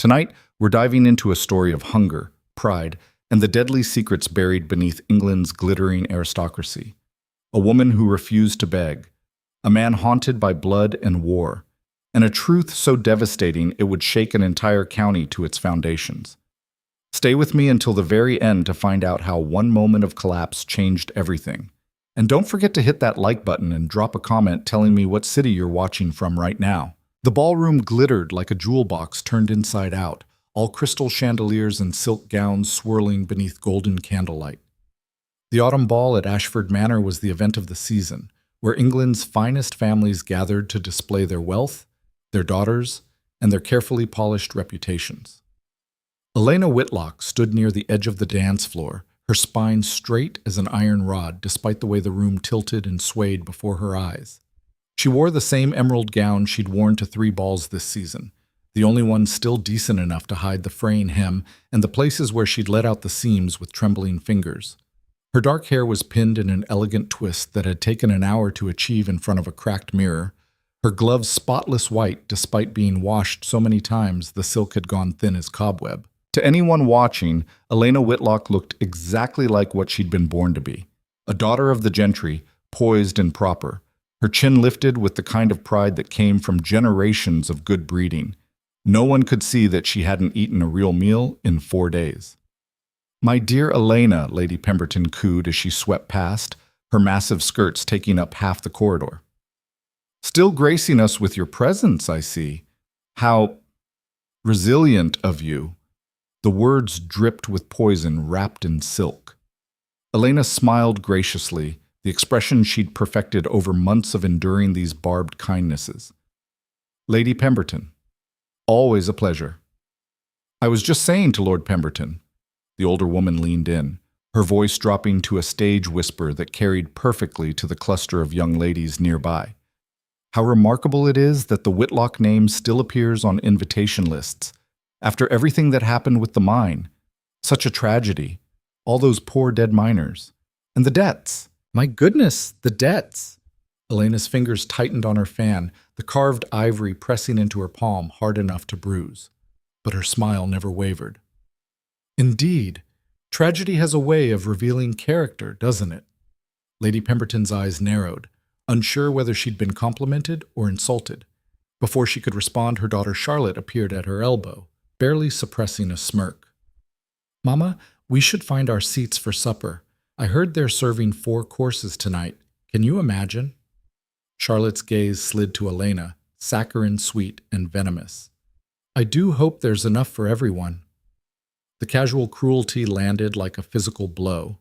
Tonight, we're diving into a story of hunger, pride, and the deadly secrets buried beneath England's glittering aristocracy. A woman who refused to beg, a man haunted by blood and war, and a truth so devastating it would shake an entire county to its foundations. Stay with me until the very end to find out how one moment of collapse changed everything. And don't forget to hit that like button and drop a comment telling me what city you're watching from right now. The ballroom glittered like a jewel box turned inside out, all crystal chandeliers and silk gowns swirling beneath golden candlelight. The autumn ball at Ashford Manor was the event of the season, where England's finest families gathered to display their wealth, their daughters, and their carefully polished reputations. Elena Whitlock stood near the edge of the dance floor, her spine straight as an iron rod despite the way the room tilted and swayed before her eyes. She wore the same emerald gown she'd worn to 3 balls this season, the only one still decent enough to hide the fraying hem and the places where she'd let out the seams with trembling fingers. Her dark hair was pinned in an elegant twist that had taken an hour to achieve in front of a cracked mirror, her gloves spotless white despite being washed so many times the silk had gone thin as cobweb. To anyone watching, Elena Whitlock looked exactly like what she'd been born to be, a daughter of the gentry, poised and proper, her chin lifted with the kind of pride that came from generations of good breeding. No one could see that she hadn't eaten a real meal in 4 days. "My dear Elena," Lady Pemberton cooed as she swept past, her massive skirts taking up half the corridor. "Still gracing us with your presence, I see. How resilient of you." The words dripped with poison wrapped in silk. Elena smiled graciously, the expression she'd perfected over months of enduring these barbed kindnesses. "Lady Pemberton, always a pleasure." "I was just saying to Lord Pemberton." The older woman leaned in, her voice dropping to a stage whisper that carried perfectly to the cluster of young ladies nearby. "How remarkable it is that the Whitlock name still appears on invitation lists, after everything that happened with the mine. Such a tragedy. All those poor dead miners. And the debts. My goodness, the debts." Elena's fingers tightened on her fan, the carved ivory pressing into her palm hard enough to bruise. But her smile never wavered. "Indeed, tragedy has a way of revealing character, doesn't it?" Lady Pemberton's eyes narrowed, unsure whether she'd been complimented or insulted. Before she could respond, her daughter Charlotte appeared at her elbow, barely suppressing a smirk. "Mama, we should find our seats for supper. I heard they're serving 4 courses tonight. Can you imagine?" Charlotte's gaze slid to Elena, saccharine sweet and venomous. "I do hope there's enough for everyone." The casual cruelty landed like a physical blow.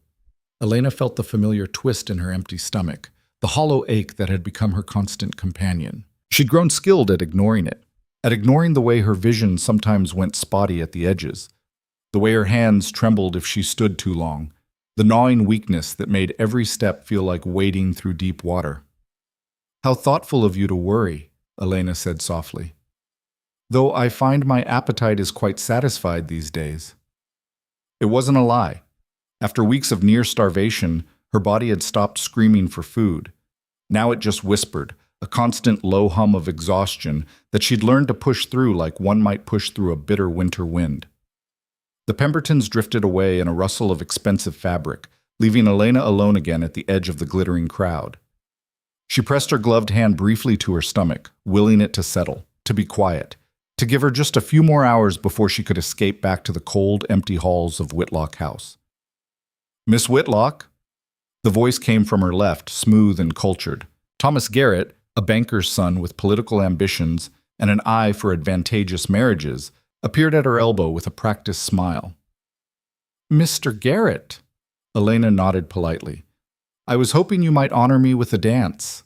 Elena felt the familiar twist in her empty stomach, the hollow ache that had become her constant companion. She'd grown skilled at ignoring it, at ignoring the way her vision sometimes went spotty at the edges, the way her hands trembled if she stood too long, the gnawing weakness that made every step feel like wading through deep water. "How thoughtful of you to worry," Elena said softly. "Though I find my appetite is quite satisfied these days." It wasn't a lie. After weeks of near starvation, her body had stopped screaming for food. Now it just whispered, a constant low hum of exhaustion that she'd learned to push through like one might push through a bitter winter wind. The Pembertons drifted away in a rustle of expensive fabric, leaving Elena alone again at the edge of the glittering crowd. She pressed her gloved hand briefly to her stomach, willing it to settle, to be quiet, to give her just a few more hours before she could escape back to the cold, empty halls of Whitlock House. "Miss Whitlock?" The voice came from her left, smooth and cultured. Thomas Garrett, a banker's son with political ambitions and an eye for advantageous marriages, appeared at her elbow with a practiced smile. "Mr. Garrett," Elena nodded politely. "I was hoping you might honor me with a dance."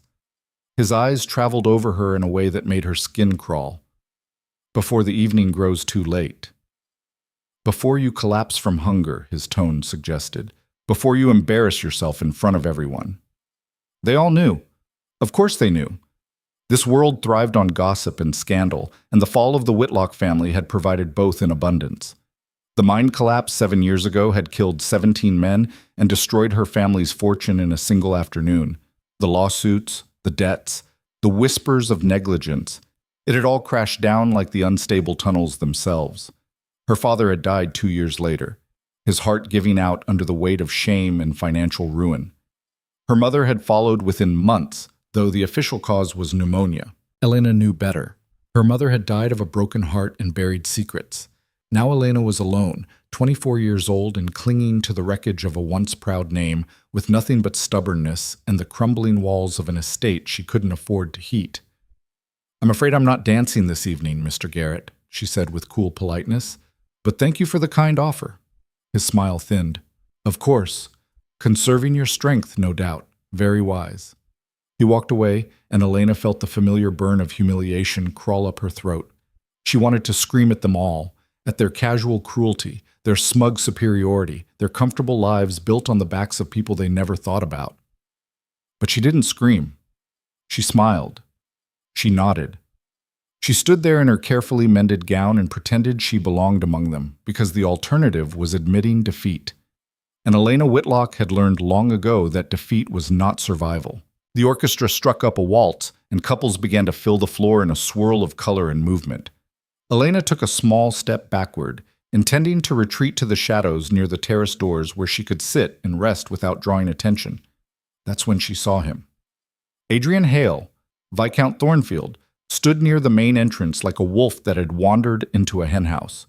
His eyes traveled over her in a way that made her skin crawl. "Before the evening grows too late." "Before you collapse from hunger," his tone suggested. "Before you embarrass yourself in front of everyone." They all knew. Of course they knew. This world thrived on gossip and scandal, and the fall of the Whitlock family had provided both in abundance. The mine collapse 7 years ago had killed 17 men and destroyed her family's fortune in a single afternoon. The lawsuits, the debts, the whispers of negligence, It had all crashed down like the unstable tunnels themselves. Her father had died 2 years later, his heart giving out under the weight of shame and financial ruin. Her mother had followed within months, though the official cause was pneumonia. Elena knew better. Her mother had died of a broken heart and buried secrets. Now Elena was alone, 24 years old and clinging to the wreckage of a once proud name, with nothing but stubbornness and the crumbling walls of an estate she couldn't afford to heat. "I'm afraid I'm not dancing this evening, Mr. Garrett," she said with cool politeness, "but thank you for the kind offer." His smile thinned. "Of course. Conserving your strength, no doubt. Very wise." He walked away, and Elena felt the familiar burn of humiliation crawl up her throat. She wanted to scream at them all, at their casual cruelty, their smug superiority, their comfortable lives built on the backs of people they never thought about. But she didn't scream. She smiled. She nodded. She stood there in her carefully mended gown and pretended she belonged among them, because the alternative was admitting defeat. And Elena Whitlock had learned long ago that defeat was not survival. The orchestra struck up a waltz, and couples began to fill the floor in a swirl of color and movement. Elena took a small step backward, intending to retreat to the shadows near the terrace doors where she could sit and rest without drawing attention. That's when she saw him. Adrian Hale, Viscount Thornfield, stood near the main entrance like a wolf that had wandered into a henhouse.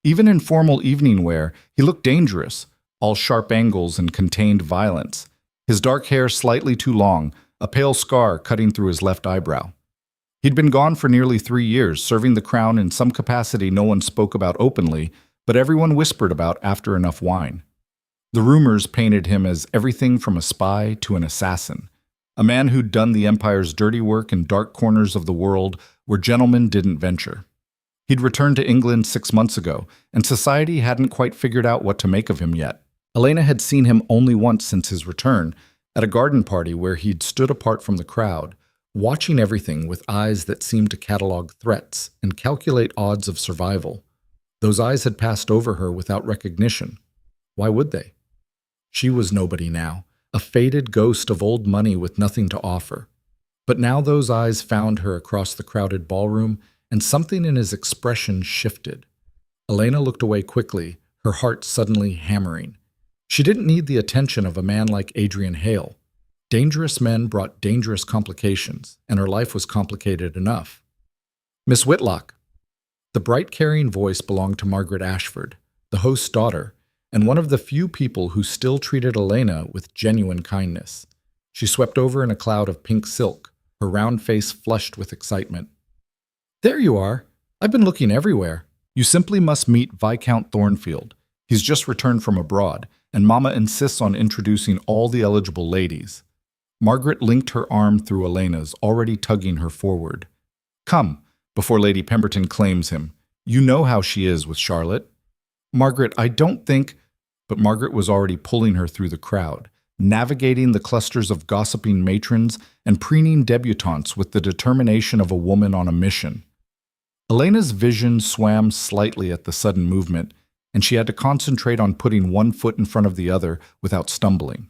Even in formal evening wear, he looked dangerous, all sharp angles and contained violence, his dark hair slightly too long, a pale scar cutting through his left eyebrow. He'd been gone for nearly 3 years, serving the crown in some capacity no one spoke about openly, but everyone whispered about after enough wine. The rumors painted him as everything from a spy to an assassin, a man who'd done the Empire's dirty work in dark corners of the world where gentlemen didn't venture. He'd returned to England 6 months ago, and society hadn't quite figured out what to make of him yet. Elena had seen him only once since his return, at a garden party where he'd stood apart from the crowd, watching everything with eyes that seemed to catalog threats and calculate odds of survival. Those eyes had passed over her without recognition. Why would they? She was nobody now, a faded ghost of old money with nothing to offer. But now those eyes found her across the crowded ballroom, and something in his expression shifted. Elena looked away quickly, her heart suddenly hammering. She didn't need the attention of a man like Adrian Hale. Dangerous men brought dangerous complications, and her life was complicated enough. "Miss Whitlock." The bright, carrying voice belonged to Margaret Ashford, the host's daughter, and one of the few people who still treated Elena with genuine kindness. She swept over in a cloud of pink silk, her round face flushed with excitement. "There you are. I've been looking everywhere. You simply must meet Viscount Thornfield. He's just returned from abroad, and Mama insists on introducing all the eligible ladies." Margaret linked her arm through Elena's, already tugging her forward. "Come, before Lady Pemberton claims him. You know how she is with Charlotte." "Margaret, I don't think—" But Margaret was already pulling her through the crowd, navigating the clusters of gossiping matrons and preening debutantes with the determination of a woman on a mission. Elena's vision swam slightly at the sudden movement, and she had to concentrate on putting one foot in front of the other without stumbling.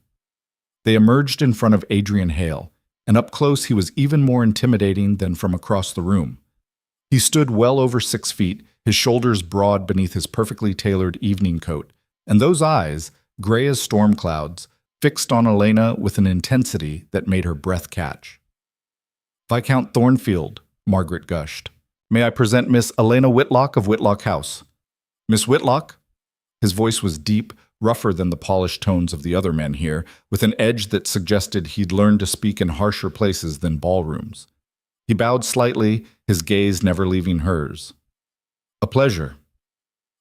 They emerged in front of Adrian Hale, and up close he was even more intimidating than from across the room. He stood well over 6 feet, his shoulders broad beneath his perfectly tailored evening coat, and those eyes, gray as storm clouds, fixed on Elena with an intensity that made her breath catch. "Viscount Thornfield," Margaret gushed. "May I present Miss Elena Whitlock of Whitlock House." "Miss Whitlock?" His voice was deep, rougher than the polished tones of the other men here, with an edge that suggested he'd learned to speak in harsher places than ballrooms. He bowed slightly, his gaze never leaving hers. "A pleasure."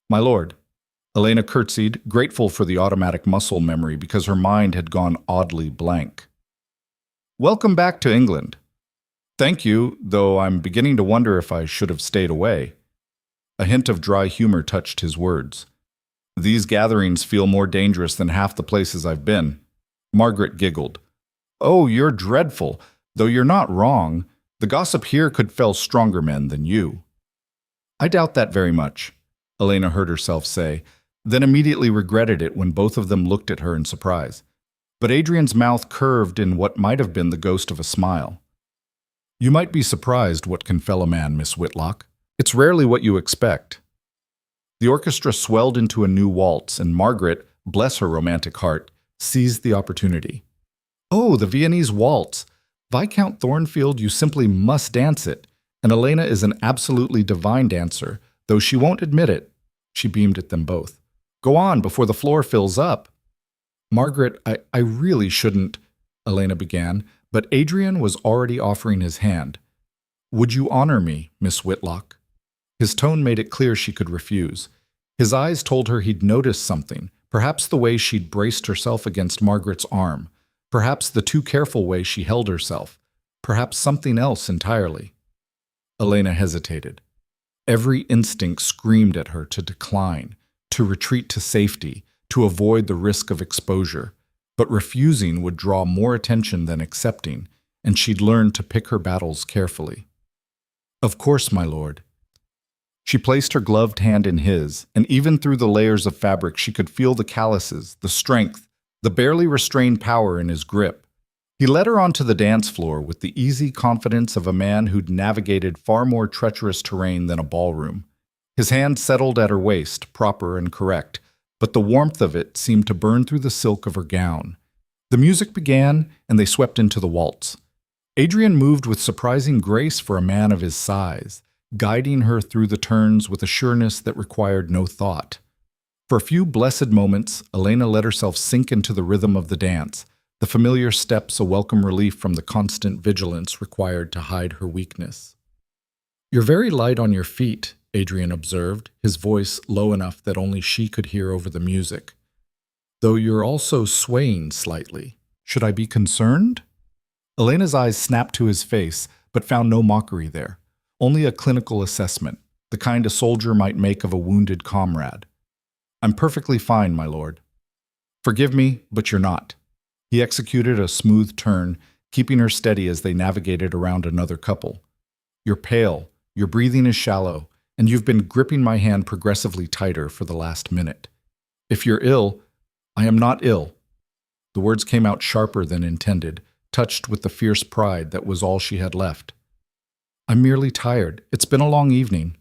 "My lord." Elena curtsied, grateful for the automatic muscle memory because her mind had gone oddly blank. "Welcome back to England." "Thank you, though I'm beginning to wonder if I should have stayed away." A hint of dry humor touched his words. "These gatherings feel more dangerous than half the places I've been." Margaret giggled. "Oh, you're dreadful, though you're not wrong. The gossip here could fell stronger men than you." "I doubt that very much," Elena heard herself say, then immediately regretted it when both of them looked at her in surprise. But Adrian's mouth curved in what might have been the ghost of a smile. You might be surprised what can fell a man, Miss Whitlock. It's rarely what you expect. The orchestra swelled into a new waltz, and Margaret, bless her romantic heart, seized the opportunity. Oh, the Viennese waltz! Viscount Thornfield, you simply must dance it. And Elena is an absolutely divine dancer, though she won't admit it. She beamed at them both. Go on, before the floor fills up. Margaret, I really shouldn't, Elena began, but Adrian was already offering his hand. Would you honor me, Miss Whitlock? His tone made it clear she could refuse. His eyes told her he'd noticed something, perhaps the way she'd braced herself against Margaret's arm, perhaps the too careful way she held herself, perhaps something else entirely. Elena hesitated. Every instinct screamed at her to decline, to retreat to safety, to avoid the risk of exposure. But refusing would draw more attention than accepting, and she'd learned to pick her battles carefully. Of course, my lord. She placed her gloved hand in his, and even through the layers of fabric she could feel the calluses, the strength, the barely restrained power in his grip. He led her onto the dance floor with the easy confidence of a man who'd navigated far more treacherous terrain than a ballroom. His hand settled at her waist, proper and correct, but the warmth of it seemed to burn through the silk of her gown. The music began, and they swept into the waltz. Adrian moved with surprising grace for a man of his size, guiding her through the turns with a sureness that required no thought. For a few blessed moments, Elena let herself sink into the rhythm of the dance, the familiar steps a welcome relief from the constant vigilance required to hide her weakness. You're very light on your feet, Adrian observed, his voice low enough that only she could hear over the music. Though you're also swaying slightly. Should I be concerned? Elena's eyes snapped to his face, but found no mockery there. Only a clinical assessment, the kind a soldier might make of a wounded comrade. I'm perfectly fine, my lord. Forgive me, but you're not. He executed a smooth turn, keeping her steady as they navigated around another couple. You're pale, your breathing is shallow, and you've been gripping my hand progressively tighter for the last minute. If you're ill, I am not ill. The words came out sharper than intended, touched with the fierce pride that was all she had left. I'm merely tired. It's been a long evening.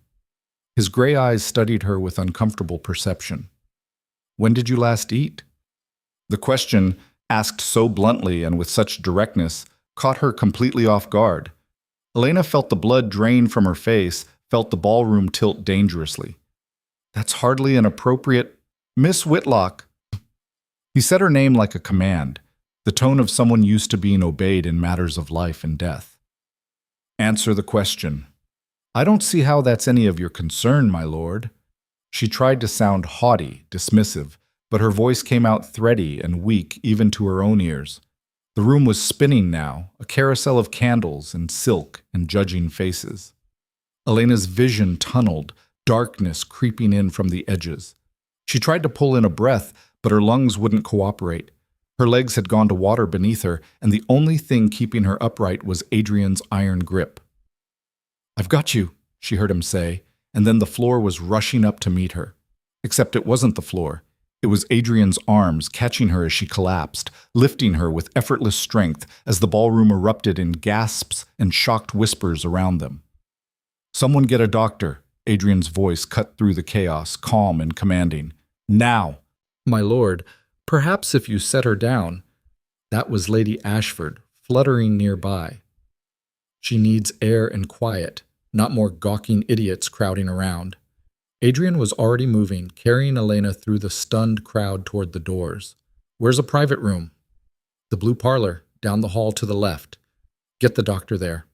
His gray eyes studied her with uncomfortable perception. When did you last eat? The question, asked so bluntly and with such directness, caught her completely off guard. Elena felt the blood drain from her face, felt the ballroom tilt dangerously. That's hardly an appropriate... Miss Whitlock! He said her name like a command, the tone of someone used to being obeyed in matters of life and death. Answer the question. I don't see how that's any of your concern, my lord. She tried to sound haughty, dismissive, but her voice came out thready and weak even to her own ears. The room was spinning now, a carousel of candles and silk and judging faces. Elena's vision tunneled, darkness creeping in from the edges. She tried to pull in a breath, but her lungs wouldn't cooperate. Her legs had gone to water beneath her, and the only thing keeping her upright was Adrian's iron grip. I've got you, she heard him say, and then the floor was rushing up to meet her. Except it wasn't the floor. It was Adrian's arms catching her as she collapsed, lifting her with effortless strength as the ballroom erupted in gasps and shocked whispers around them. Someone get a doctor, Adrian's voice cut through the chaos, calm and commanding. Now! My lord, perhaps if you set her down. That was Lady Ashford, fluttering nearby. She needs air and quiet, not more gawking idiots crowding around. Adrian was already moving, carrying Elena through the stunned crowd toward the doors. Where's a private room? The blue parlor, down the hall to the left. Get the doctor there.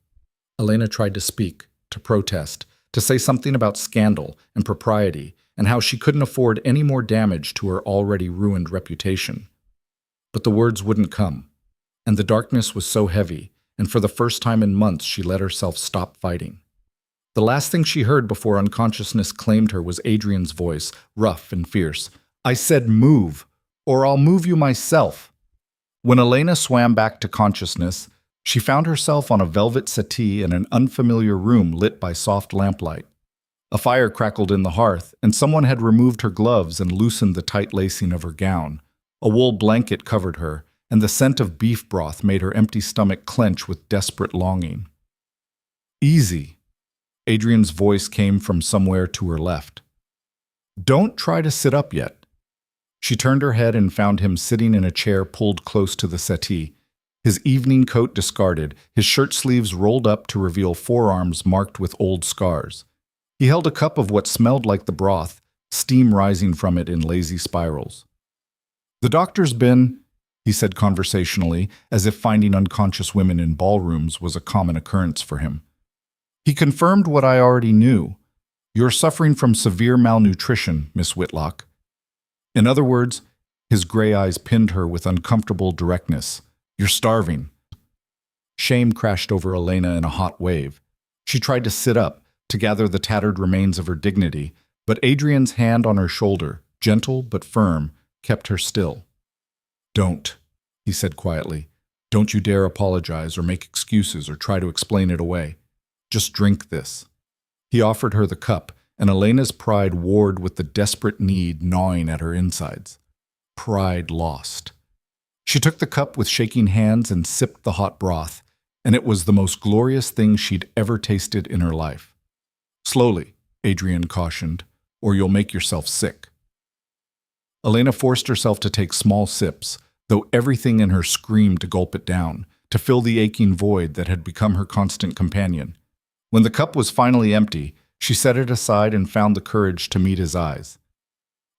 Elena tried to speak, to protest, to say something about scandal and propriety, and how she couldn't afford any more damage to her already ruined reputation. But the words wouldn't come, and the darkness was so heavy, and for the first time in months she let herself stop fighting. The last thing she heard before unconsciousness claimed her was Adrian's voice, rough and fierce. I said move, or I'll move you myself. When Elena swam back to consciousness, she found herself on a velvet settee in an unfamiliar room lit by soft lamplight. A fire crackled in the hearth, and someone had removed her gloves and loosened the tight lacing of her gown. A wool blanket covered her, and the scent of beef broth made her empty stomach clench with desperate longing. Easy. Adrian's voice came from somewhere to her left. Don't try to sit up yet. She turned her head and found him sitting in a chair pulled close to the settee, his evening coat discarded, his shirt sleeves rolled up to reveal forearms marked with old scars. He held a cup of what smelled like the broth, steam rising from it in lazy spirals. The doctor's been, he said conversationally, as if finding unconscious women in ballrooms was a common occurrence for him. He confirmed what I already knew. You're suffering from severe malnutrition, Miss Whitlock. In other words, his gray eyes pinned her with uncomfortable directness. You're starving. Shame crashed over Elena in a hot wave. She tried to sit up, to gather the tattered remains of her dignity, but Adrian's hand on her shoulder, gentle but firm, kept her still. Don't, he said quietly. Don't you dare apologize or make excuses or try to explain it away. Just drink this. He offered her the cup, and Elena's pride warred with the desperate need gnawing at her insides. Pride lost. She took the cup with shaking hands and sipped the hot broth, and it was the most glorious thing she'd ever tasted in her life. Slowly, Adrian cautioned, or you'll make yourself sick. Elena forced herself to take small sips, though everything in her screamed to gulp it down, to fill the aching void that had become her constant companion. When the cup was finally empty, she set it aside and found the courage to meet his eyes.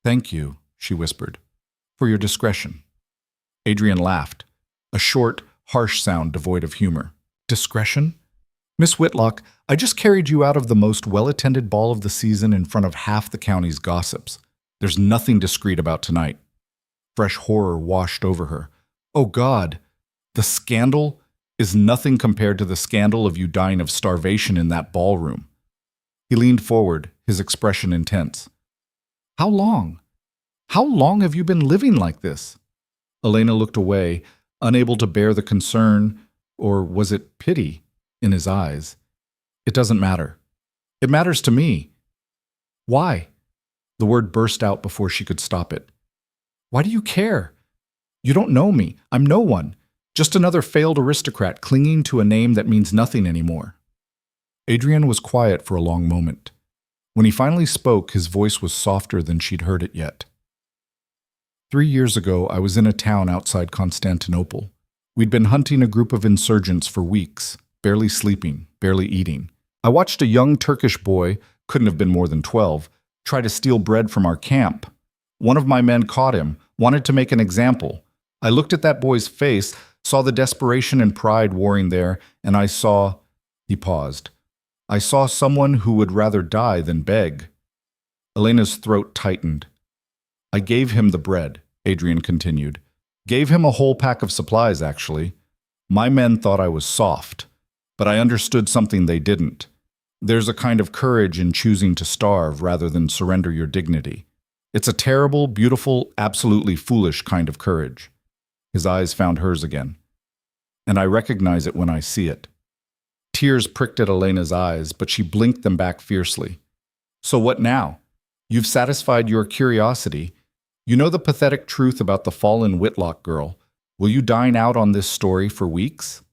Thank you, she whispered, for your discretion. Adrian laughed, a short, harsh sound devoid of humor. Discretion? Miss Whitlock, I just carried you out of the most well-attended ball of the season in front of half the county's gossips. There's nothing discreet about tonight. Fresh horror washed over her. Oh God, the scandal is nothing compared to the scandal of you dying of starvation in that ballroom. He leaned forward, his expression intense. How long? How long have you been living like this? Elena looked away, unable to bear the concern, or was it pity, in his eyes. It doesn't matter. It matters to me. Why? The word burst out before she could stop it. Why do you care? You don't know me. I'm no one. Just another failed aristocrat clinging to a name that means nothing anymore. Adrian was quiet for a long moment. When he finally spoke, his voice was softer than she'd heard it yet. 3 years ago, I was in a town outside Constantinople. We'd been hunting a group of insurgents for weeks, barely sleeping, barely eating. I watched a young Turkish boy, couldn't have been more than 12, try to steal bread from our camp. One of my men caught him, wanted to make an example. I looked at that boy's face, saw the desperation and pride warring there, and I saw... He paused. I saw someone who would rather die than beg. Elena's throat tightened. I gave him the bread, Adrian continued. Gave him a whole pack of supplies, actually. My men thought I was soft, but I understood something they didn't. There's a kind of courage in choosing to starve rather than surrender your dignity. It's a terrible, beautiful, absolutely foolish kind of courage. His eyes found hers again. And I recognize it when I see it. Tears pricked at Elena's eyes, but she blinked them back fiercely. So what now? You've satisfied your curiosity. You know the pathetic truth about the fallen Whitlock girl. Will you dine out on this story for weeks?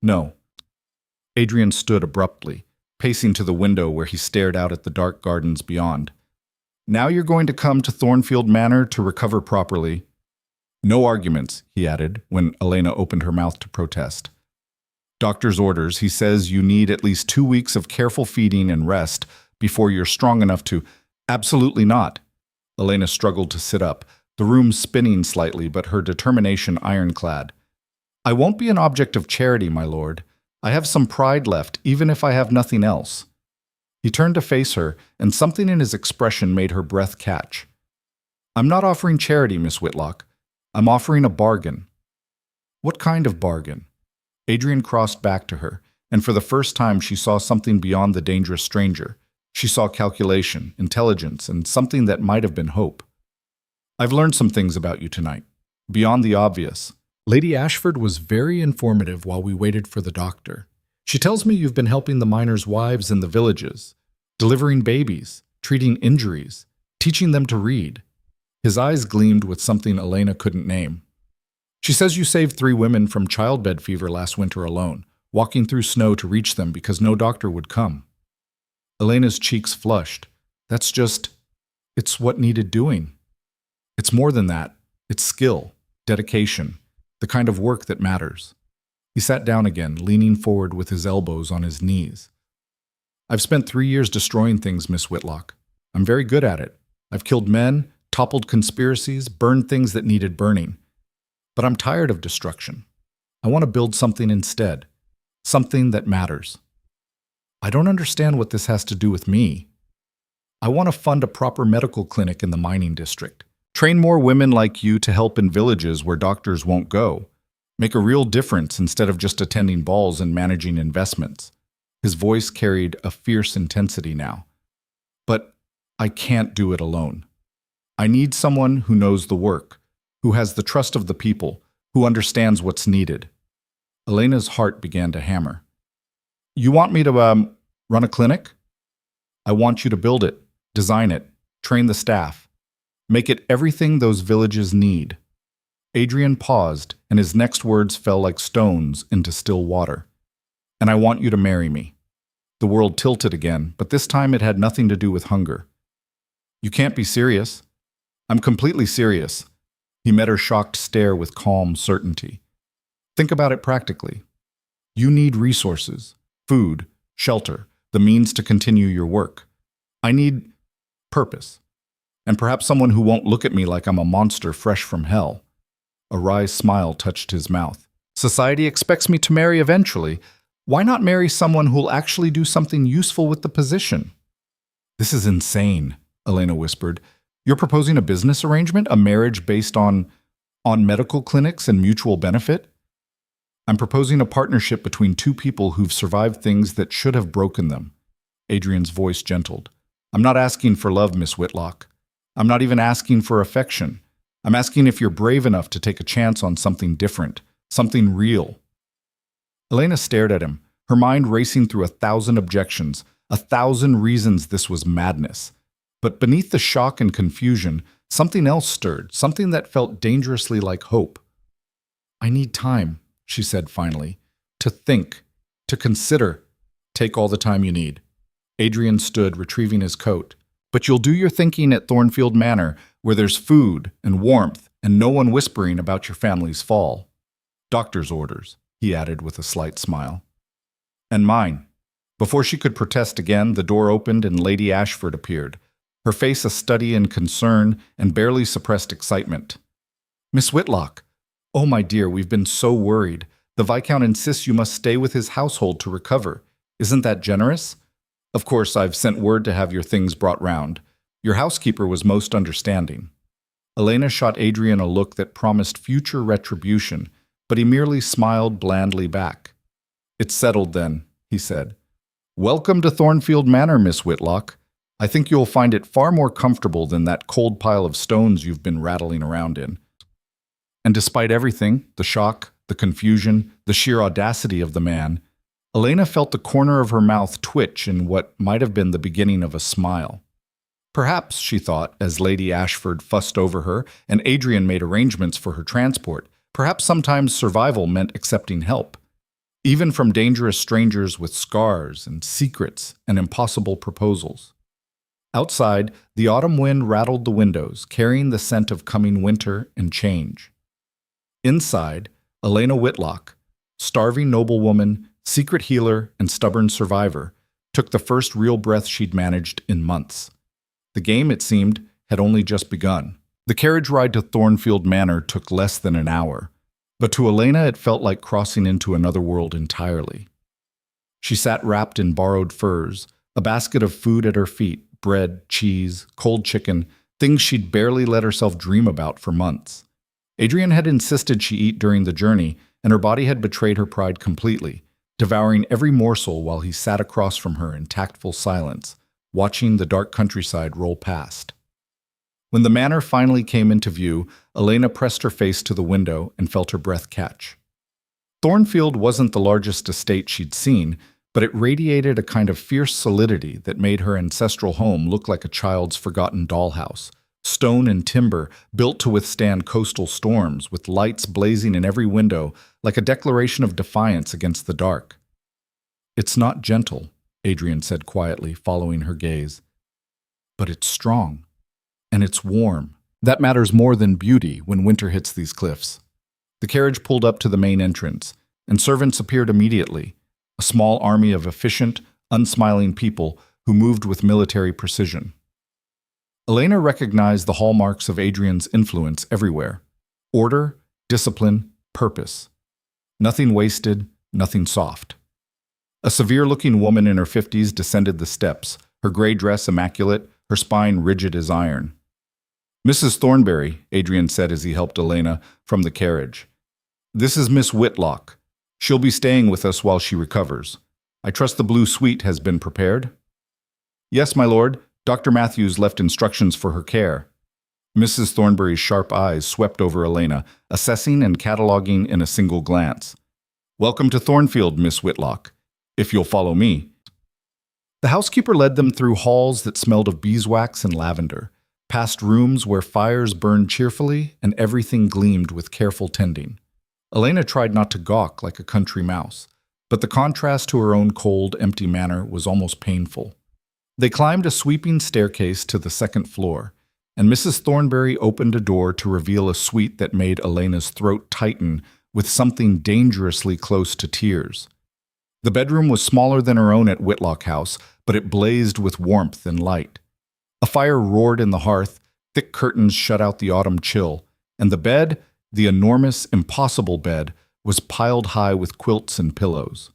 No. Adrian stood abruptly, pacing to the window where he stared out at the dark gardens beyond. Now you're going to come to Thornfield Manor to recover properly. No arguments, he added, when Elena opened her mouth to protest. Doctor's orders, he says you need at least 2 weeks of careful feeding and rest before you're strong enough to... Absolutely not. Elena struggled to sit up, the room spinning slightly, but her determination ironclad. I won't be an object of charity, my lord. I have some pride left, even if I have nothing else. He turned to face her, and something in his expression made her breath catch. I'm not offering charity, Miss Whitlock. I'm offering a bargain. What kind of bargain? Adrian crossed back to her, and for the first time she saw something beyond the dangerous stranger. She saw calculation, intelligence, and something that might have been hope. I've learned some things about you tonight, beyond the obvious. Lady Ashford was very informative while we waited for the doctor. She tells me you've been helping the miners' wives in the villages, delivering babies, treating injuries, teaching them to read. His eyes gleamed with something Elena couldn't name. She says you saved 3 women from childbed fever last winter alone. walking through snow to reach them because no doctor would come. Elena's cheeks flushed. It's what needed doing. It's more than that. It's skill, dedication, the kind of work that matters. He sat down again, leaning forward with his elbows on his knees. I've spent 3 years destroying things, Miss Whitlock. I'm very good at it. I've killed men, toppled conspiracies, burned things that needed burning. But I'm tired of destruction. I want to build something instead. Something that matters. I don't understand what this has to do with me. I want to fund a proper medical clinic in the mining district. Train more women like you to help in villages where doctors won't go. Make a real difference instead of just attending balls and managing investments. His voice carried a fierce intensity now. But I can't do it alone. I need someone who knows the work, who has the trust of the people, who understands what's needed. Elena's heart began to hammer. You want me to run a clinic? I want you to build it, design it, train the staff, make it everything those villages need. Adrian paused, and his next words fell like stones into still water. And I want you to marry me. The world tilted again, but this time it had nothing to do with hunger. You can't be serious. I'm completely serious. He met her shocked stare with calm certainty. Think about it practically. You need resources, food, shelter, the means to continue your work. I need purpose. And perhaps someone who won't look at me like I'm a monster fresh from hell. A wry smile touched his mouth. Society expects me to marry eventually. Why not marry someone who'll actually do something useful with the position? This is insane, Elena whispered. You're proposing a business arrangement, a marriage based on medical clinics and mutual benefit? I'm proposing a partnership between two people who've survived things that should have broken them. Adrian's voice gentled. I'm not asking for love, Miss Whitlock. I'm not even asking for affection. I'm asking if you're brave enough to take a chance on something different, something real. Elena stared at him, her mind racing through 1,000 objections, 1,000 reasons this was madness. But beneath the shock and confusion, something else stirred, something that felt dangerously like hope. I need time, she said finally, to think, to consider. Take all the time you need. Adrian stood, retrieving his coat. But you'll do your thinking at Thornfield Manor, where there's food and warmth and no one whispering about your family's fall. Doctor's orders, he added with a slight smile. And mine. Before she could protest again, the door opened and Lady Ashford appeared, her face a study in concern and barely suppressed excitement. Miss Whitlock! Oh, my dear, we've been so worried. The Viscount insists you must stay with his household to recover. Isn't that generous? Of course, I've sent word to have your things brought round. Your housekeeper was most understanding. Elena shot Adrian a look that promised future retribution, but he merely smiled blandly back. It's settled then, he said. Welcome to Thornfield Manor, Miss Whitlock. I think you'll find it far more comfortable than that cold pile of stones you've been rattling around in. And despite everything, the shock, the confusion, the sheer audacity of the man, Elena felt the corner of her mouth twitch in what might have been the beginning of a smile. Perhaps, she thought, as Lady Ashford fussed over her and Adrian made arrangements for her transport, perhaps sometimes survival meant accepting help, even from dangerous strangers with scars and secrets and impossible proposals. Outside, the autumn wind rattled the windows, carrying the scent of coming winter and change. Inside, Elena Whitlock, starving noblewoman, secret healer, and stubborn survivor, took the first real breath she'd managed in months. The game, it seemed, had only just begun. The carriage ride to Thornfield Manor took less than an hour, but to Elena it felt like crossing into another world entirely. She sat wrapped in borrowed furs, a basket of food at her feet, bread, cheese, cold chicken, things she'd barely let herself dream about for months. Adrian had insisted she eat during the journey, and her body had betrayed her pride completely, devouring every morsel while he sat across from her in tactful silence, watching the dark countryside roll past. When the manor finally came into view, Elena pressed her face to the window and felt her breath catch. Thornfield wasn't the largest estate she'd seen, but it radiated a kind of fierce solidity that made her ancestral home look like a child's forgotten dollhouse. Stone and timber, built to withstand coastal storms, with lights blazing in every window like a declaration of defiance against the dark. It's not gentle, Adrian said quietly, following her gaze. But it's strong. And it's warm. That matters more than beauty when winter hits these cliffs. The carriage pulled up to the main entrance, and servants appeared immediately, a small army of efficient, unsmiling people who moved with military precision. Elena recognized the hallmarks of Adrian's influence everywhere: order, discipline, purpose. Nothing wasted, nothing soft. A severe-looking woman in her 50s descended the steps, her gray dress immaculate, her spine rigid as iron. "Mrs. Thornberry," Adrian said as he helped Elena from the carriage. "This is Miss Whitlock. She'll be staying with us while she recovers. I trust the blue suite has been prepared?" "Yes, my lord. Dr. Matthews left instructions for her care." Mrs. Thornberry's sharp eyes swept over Elena, assessing and cataloging in a single glance. "Welcome to Thornfield, Miss Whitlock. If you'll follow me." The housekeeper led them through halls that smelled of beeswax and lavender, past rooms where fires burned cheerfully and everything gleamed with careful tending. Elena tried not to gawk like a country mouse, but the contrast to her own cold, empty manor was almost painful. They climbed a sweeping staircase to the second floor, and Mrs. Thornberry opened a door to reveal a suite that made Elena's throat tighten with something dangerously close to tears. The bedroom was smaller than her own at Whitlock House, but it blazed with warmth and light. A fire roared in the hearth, thick curtains shut out the autumn chill, and the bed, the enormous, impossible bed, was piled high with quilts and pillows.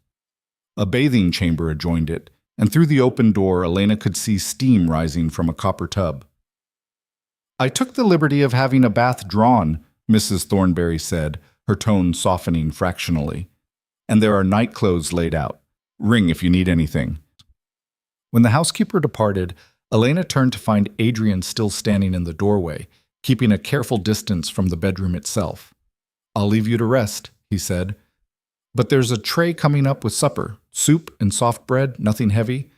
A bathing chamber adjoined it, and through the open door Elena could see steam rising from a copper tub. "I took the liberty of having a bath drawn," Mrs. Thornberry said, her tone softening fractionally. "And there are night clothes laid out. Ring if you need anything." When the housekeeper departed, Elena turned to find Adrian still standing in the doorway, keeping a careful distance from the bedroom itself. "I'll leave you to rest," he said. "But there's a tray coming up with supper, soup and soft bread, nothing heavy.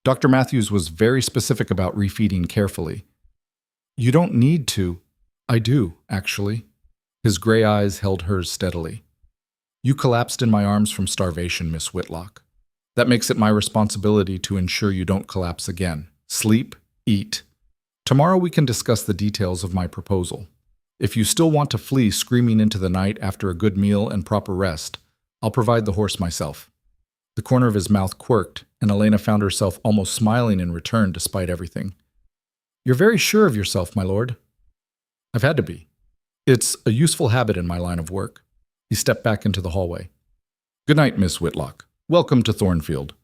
Dr. Matthews was very specific about refeeding carefully." "You don't need to." "I do, actually." His gray eyes held hers steadily. "You collapsed in my arms from starvation, Miss Whitlock. That makes it my responsibility to ensure you don't collapse again. Sleep, eat. Tomorrow we can discuss the details of my proposal. If you still want to flee screaming into the night after a good meal and proper rest, I'll provide the horse myself." The corner of his mouth quirked, and Elena found herself almost smiling in return despite everything. "You're very sure of yourself, my lord." "I've had to be. It's a useful habit in my line of work." He stepped back into the hallway. "Good night, Miss Whitlock. Welcome to Thornfield."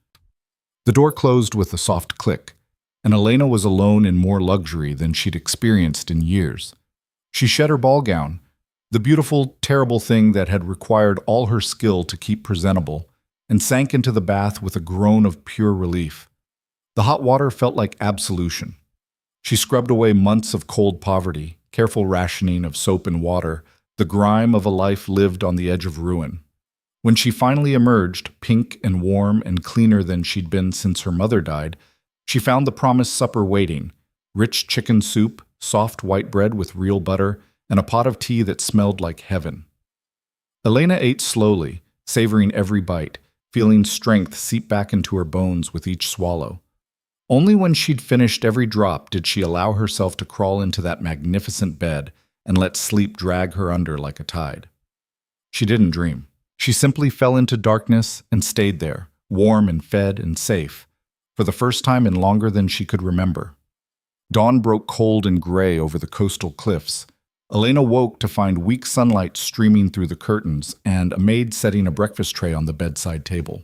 The door closed with a soft click, and Elena was alone in more luxury than she'd experienced in years. She shed her ball gown, the beautiful, terrible thing that had required all her skill to keep presentable, and sank into the bath with a groan of pure relief. The hot water felt like absolution. She scrubbed away months of cold poverty, careful rationing of soap and water, the grime of a life lived on the edge of ruin. When she finally emerged, pink and warm and cleaner than she'd been since her mother died, she found the promised supper waiting: rich chicken soup, soft white bread with real butter, and a pot of tea that smelled like heaven. Elena ate slowly, savoring every bite, feeling strength seep back into her bones with each swallow. Only when she'd finished every drop did she allow herself to crawl into that magnificent bed and let sleep drag her under like a tide. She didn't dream. She simply fell into darkness and stayed there, warm and fed and safe, for the first time in longer than she could remember. Dawn broke cold and gray over the coastal cliffs. Elena woke to find weak sunlight streaming through the curtains and a maid setting a breakfast tray on the bedside table.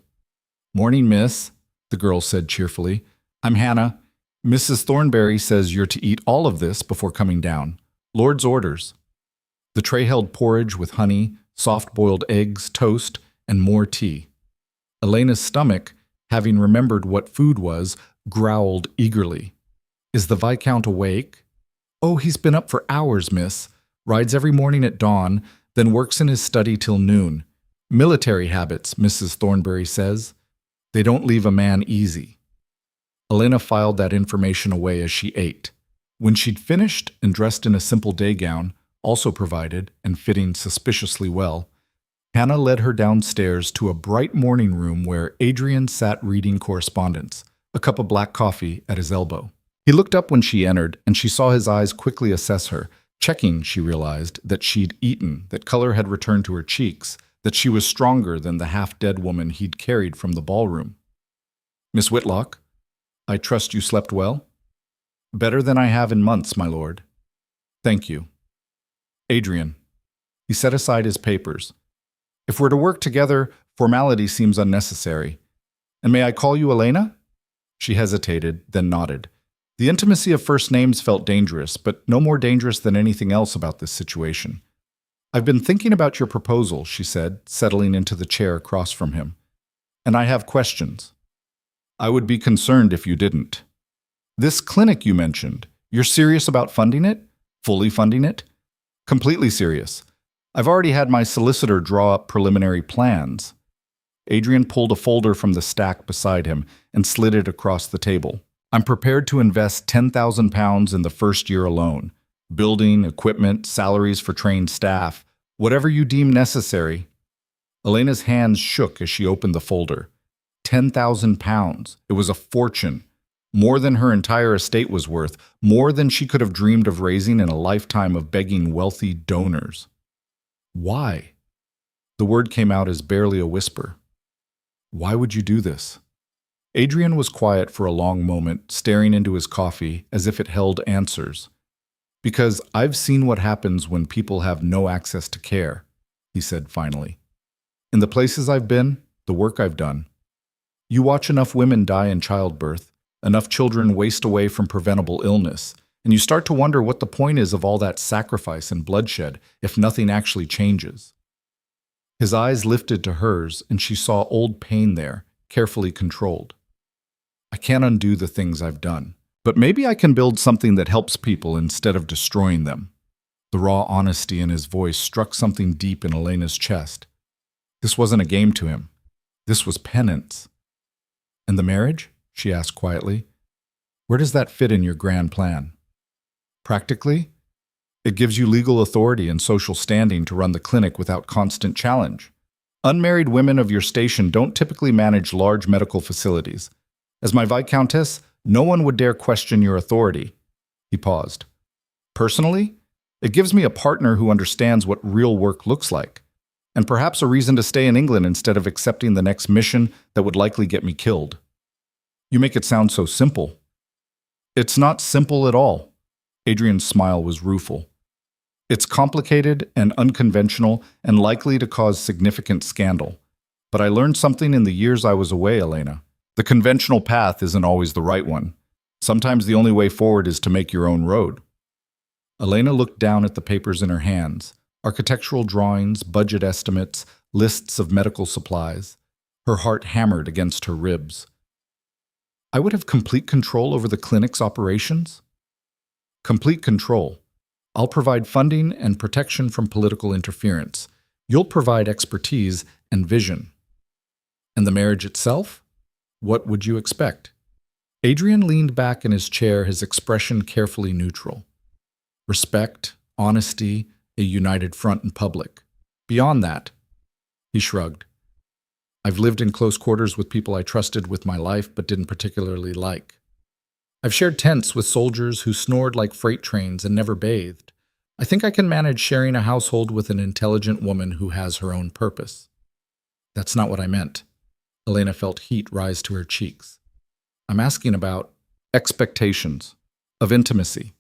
"Morning, miss," the girl said cheerfully. "I'm Hannah. Mrs. Thornberry says you're to eat all of this before coming down. Lord's orders." The tray held porridge with honey, soft-boiled eggs, toast, and more tea. Elena's stomach, having remembered what food was, growled eagerly. "Is the Viscount awake?" "Oh, he's been up for hours, miss. Rides every morning at dawn, then works in his study till noon. Military habits, Mrs. Thornberry says. They don't leave a man easy." Elena filed that information away as she ate. When she'd finished and dressed in a simple day gown, also provided and fitting suspiciously well, Hannah led her downstairs to a bright morning room where Adrian sat reading correspondence, a cup of black coffee at his elbow. He looked up when she entered, and she saw his eyes quickly assess her, checking, she realized, that she'd eaten, that color had returned to her cheeks, that she was stronger than the half-dead woman he'd carried from the ballroom. "Miss Whitlock, I trust you slept well?" "Better than I have in months, my lord." "Thank you." "Adrian." He set aside his papers. "If we're to work together, formality seems unnecessary. And may I call you Elena?" She hesitated, then nodded. The intimacy of first names felt dangerous, but no more dangerous than anything else about this situation. "I've been thinking about your proposal," she said, settling into the chair across from him. "And I have questions." "I would be concerned if you didn't." "This clinic you mentioned, you're serious about funding it? Fully funding it?" "Completely serious. I've already had my solicitor draw up preliminary plans." Adrian pulled a folder from the stack beside him and slid it across the table. "I'm prepared to invest £10,000 in the first year alone. Building, equipment, salaries for trained staff, whatever you deem necessary." Elena's hands shook as she opened the folder. £10,000. It was a fortune. More than her entire estate was worth, more than she could have dreamed of raising in a lifetime of begging wealthy donors. "Why?" The word came out as barely a whisper. "Why would you do this?" Adrian was quiet for a long moment, staring into his coffee as if it held answers. "Because I've seen what happens when people have no access to care," he said finally. "In the places I've been, the work I've done. You watch enough women die in childbirth, enough children waste away from preventable illness, and you start to wonder what the point is of all that sacrifice and bloodshed if nothing actually changes." His eyes lifted to hers, and she saw old pain there, carefully controlled. "I can't undo the things I've done, but maybe I can build something that helps people instead of destroying them." The raw honesty in his voice struck something deep in Elena's chest. This wasn't a game to him. This was penance. "And the marriage?" she asked quietly. "Where does that fit in your grand plan?" "Practically, it gives you legal authority and social standing to run the clinic without constant challenge. Unmarried women of your station don't typically manage large medical facilities. As my Viscountess, no one would dare question your authority." He paused. "Personally, it gives me a partner who understands what real work looks like, and perhaps a reason to stay in England instead of accepting the next mission that would likely get me killed." "You make it sound so simple." "It's not simple at all." Adrian's smile was rueful. "It's complicated and unconventional and likely to cause significant scandal. But I learned something in the years I was away, Elena. The conventional path isn't always the right one. Sometimes the only way forward is to make your own road." Elena looked down at the papers in her hands, architectural drawings, budget estimates, lists of medical supplies. Her heart hammered against her ribs. "I would have complete control over the clinic's operations?" "Complete control. I'll provide funding and protection from political interference. You'll provide expertise and vision." "And the marriage itself? What would you expect?" Adrian leaned back in his chair, his expression carefully neutral. "Respect, honesty, a united front in public. Beyond that," he shrugged. "I've lived in close quarters with people I trusted with my life but didn't particularly like. I've shared tents with soldiers who snored like freight trains and never bathed. I think I can manage sharing a household with an intelligent woman who has her own purpose." "That's not what I meant." Elena felt heat rise to her cheeks. "I'm asking about expectations of intimacy."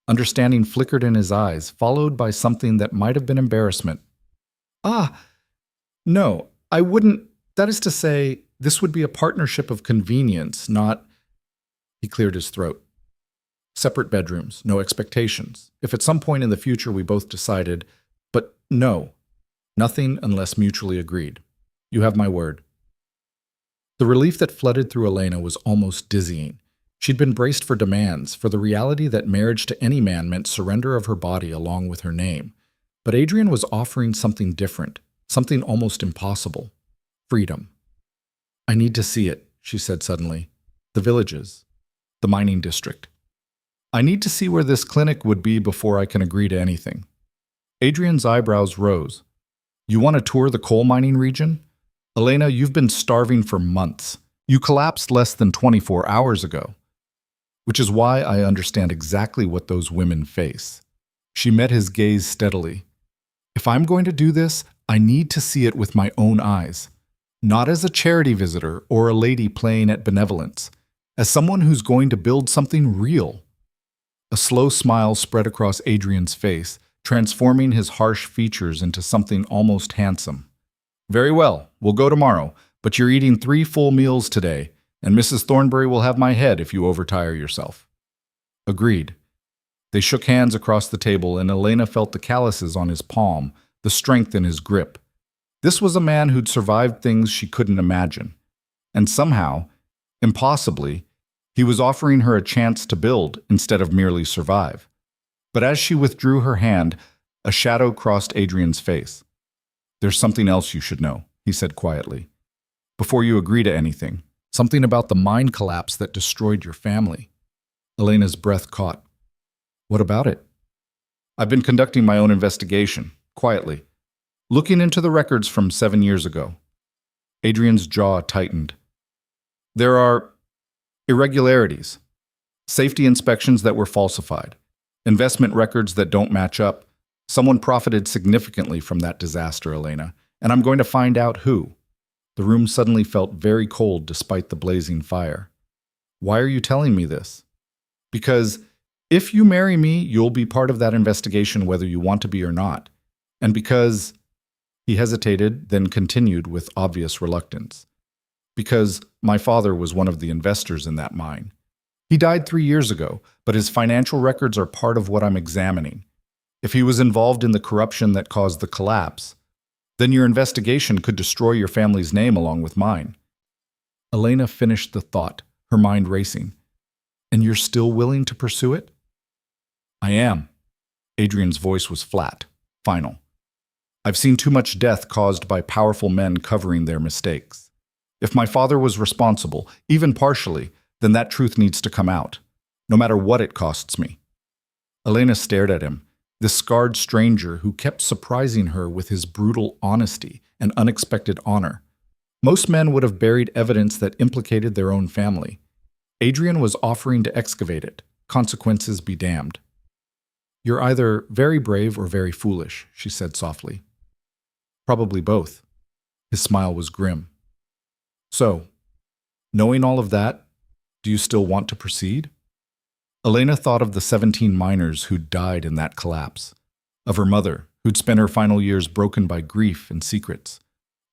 Understanding flickered in his eyes, followed by something that might have been embarrassment. No, I wouldn't. That is to say, this would be a partnership of convenience, not—" He cleared his throat. "Separate bedrooms, no expectations. If at some point in the future we both decided, but no, nothing unless mutually agreed. You have my word." The relief that flooded through Elena was almost dizzying. She'd been braced for demands, for the reality that marriage to any man meant surrender of her body along with her name. But Adrian was offering something different, something almost impossible. Freedom. "I need to see it," she said suddenly. "The villages. The mining district. I need to see where this clinic would be before I can agree to anything." Adrian's eyebrows rose. You want to tour the coal mining region? Elena, you've been starving for months. You collapsed less than 24 hours ago. Which is why I understand exactly what those women face. She met his gaze steadily. If I'm going to do this, I need to see it with my own eyes. Not as a charity visitor or a lady playing at benevolence. As someone who's going to build something real. A slow smile spread across Adrian's face, transforming his harsh features into something almost handsome. Very well, we'll go tomorrow, but you're eating 3 full meals today, and Mrs. Thornbury will have my head if you overtire yourself. Agreed. They shook hands across the table, and Elena felt the calluses on his palm, the strength in his grip. This was a man who'd survived things she couldn't imagine. And somehow, impossibly, he was offering her a chance to build instead of merely survive. But as she withdrew her hand, a shadow crossed Adrian's face. There's something else you should know, he said quietly. Before you agree to anything, something about the mine collapse that destroyed your family. Elena's breath caught. What about it? I've been conducting my own investigation, quietly, looking into the records from 7 years ago. Adrian's jaw tightened. There are irregularities, safety inspections that were falsified, investment records that don't match up. Someone profited significantly from that disaster, Elena, and I'm going to find out who. The room suddenly felt very cold despite the blazing fire. Why are you telling me this? Because if you marry me, you'll be part of that investigation whether you want to be or not. And because... He hesitated, then continued with obvious reluctance. Because my father was one of the investors in that mine. He died 3 years ago, but his financial records are part of what I'm examining. If he was involved in the corruption that caused the collapse, then your investigation could destroy your family's name along with mine. Elena finished the thought, her mind racing. And you're still willing to pursue it? I am. Adrian's voice was flat, final. I've seen too much death caused by powerful men covering their mistakes. If my father was responsible, even partially, then that truth needs to come out, no matter what it costs me. Elena stared at him, this scarred stranger who kept surprising her with his brutal honesty and unexpected honor. Most men would have buried evidence that implicated their own family. Adrian was offering to excavate it. Consequences be damned. You're either very brave or very foolish, she said softly. Probably both. His smile was grim. So, knowing all of that, do you still want to proceed? Elena thought of the 17 miners who'd died in that collapse, of her mother, who'd spent her final years broken by grief and secrets,